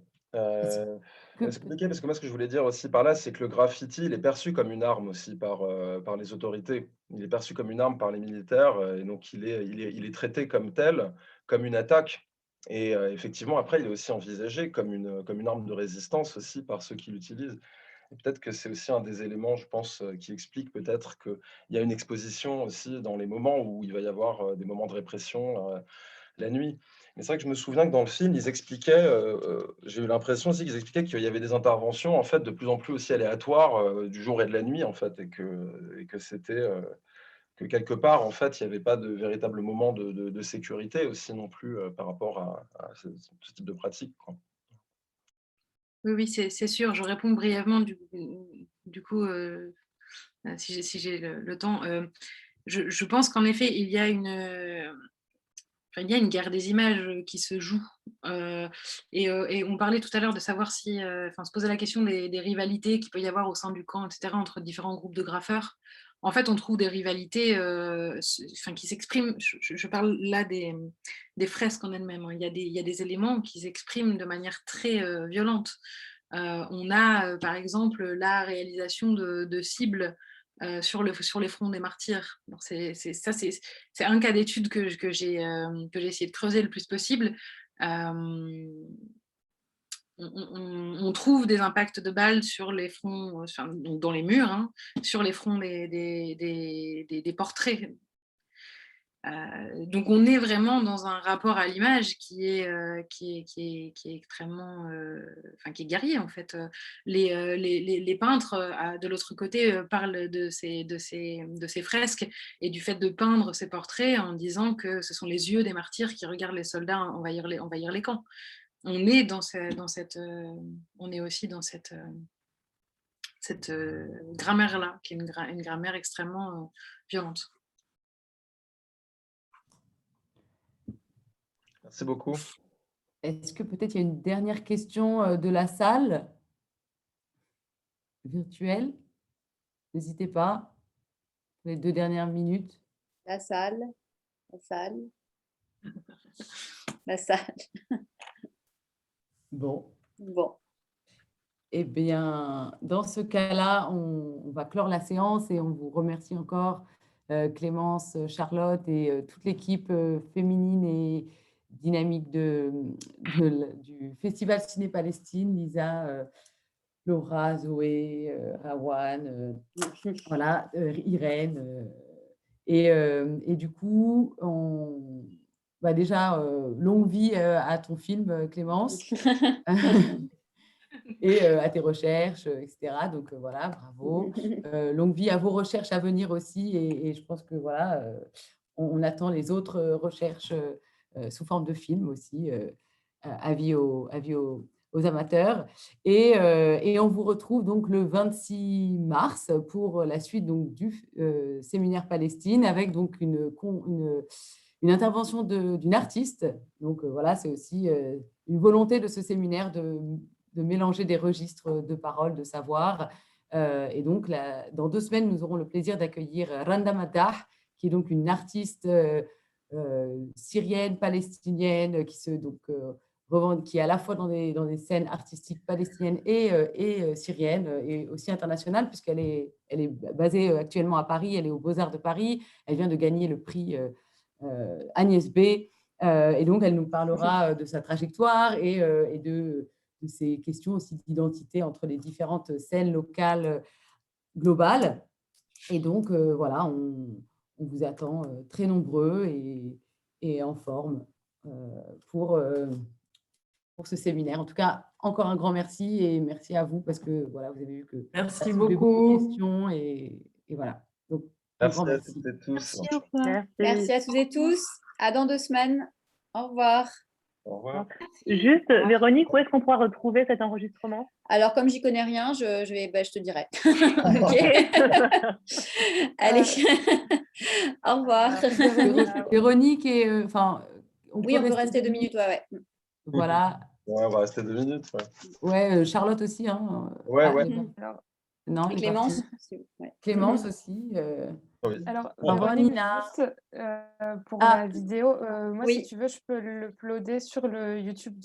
Expliquer, parce que moi, ce que je voulais dire aussi par là, c'est que le graffiti, il est perçu comme une arme aussi par les autorités. Il est perçu comme une arme par les militaires, et donc il est traité comme tel, comme une attaque. Et effectivement, après, il est aussi envisagé comme une arme de résistance aussi par ceux qui l'utilisent. Et peut-être que c'est aussi un des éléments, je pense, qui explique peut-être qu'il y a une exposition aussi dans les moments où il va y avoir des moments de répression la nuit. Mais c'est vrai que je me souviens que dans le film, ils expliquaient, j'ai eu l'impression aussi qu'ils expliquaient qu'il y avait des interventions en fait de plus en plus aussi aléatoires du jour et de la nuit en fait, et que c'était que quelque part, en fait, il n'y avait pas de véritable moment de sécurité aussi non plus par rapport à ce type de pratique, quoi.
Oui, c'est sûr. Je réponds brièvement du coup, si j'ai le temps. Je pense qu'en effet, il y a une guerre des images qui se joue. Et on parlait tout à l'heure de savoir si, se poser la question des rivalités qu'il peut y avoir au sein du camp, etc., entre différents groupes de graffeurs. En fait, on trouve des rivalités qui s'expriment. Je parle là des fresques en elles-mêmes, hein. Il y a des éléments qui s'expriment de manière très violente. On a, par exemple, la réalisation de cibles sur les fronts des martyrs. C'est un cas d'étude que j'ai essayé de creuser le plus possible. On trouve des impacts de balles sur les fronts, dans les murs, hein, sur les fronts des portraits. Donc on est vraiment dans un rapport à l'image qui est extrêmement, qui est guerrier en fait. Les peintres de l'autre côté parlent de ces fresques et du fait de peindre ces portraits en disant que ce sont les yeux des martyrs qui regardent les soldats envahir les camps. On est on est aussi dans cette grammaire-là, qui est une grammaire extrêmement violente.
Merci beaucoup.
Est-ce que peut-être il y a une dernière question de la salle virtuelle? N'hésitez pas, les 2 dernières minutes.
La salle.
Bon.
Bon.
Eh bien, dans ce cas-là, on va clore la séance et on vous remercie encore, Clémence, Charlotte et toute l'équipe féminine et dynamique du Festival Ciné Palestine, Lisa, Laura, Zoé, Rawan, voilà, Irène. Et du coup, déjà, longue vie à ton film, Clémence. Et à tes recherches, etc. Donc voilà, bravo. Longue vie à vos recherches à venir aussi. Et je pense que voilà, on attend les autres recherches sous forme de film aussi, avis aux amateurs. Et on vous retrouve donc le 26 mars pour la suite donc, du séminaire Palestine avec donc une intervention d'une artiste. Donc voilà, c'est aussi une volonté de ce séminaire de mélanger des registres de paroles, de savoir. Et donc, dans 2 semaines, nous aurons le plaisir d'accueillir Randa Madah, qui est donc une artiste syrienne, palestinienne, qui est à la fois dans des scènes artistiques palestiniennes et syriennes, et aussi internationales, puisqu'elle est basée actuellement à Paris, elle est aux Beaux-Arts de Paris, elle vient de gagner le prix Agnès B. Et donc, elle nous parlera de sa trajectoire et de ces questions aussi d'identité entre les différentes scènes locales globales. Et donc, voilà, on vous attend très nombreux et en forme pour ce séminaire. En tout cas, encore un grand merci et merci à vous parce que voilà, vous avez vu que
merci beaucoup.
De questions et voilà. Donc,
merci à toutes et tous.
Merci à toutes et tous. À dans 2 semaines. Au revoir.
Au revoir.
Juste, Véronique, où est-ce qu'on pourra retrouver cet enregistrement?
Alors, comme j'y connais rien, je te dirai. Allez, au revoir.
Véronique et
oui, on peut rester 2 minutes, ouais.
Voilà.
Ouais, on va rester 2 minutes.
Ouais, Charlotte aussi. Hein.
Ouais.
Non,
et Clémence.
Clémence aussi.
Oui. Alors,
Véronique,
juste pour la vidéo, moi, si tu veux, je peux l'uploader sur le YouTube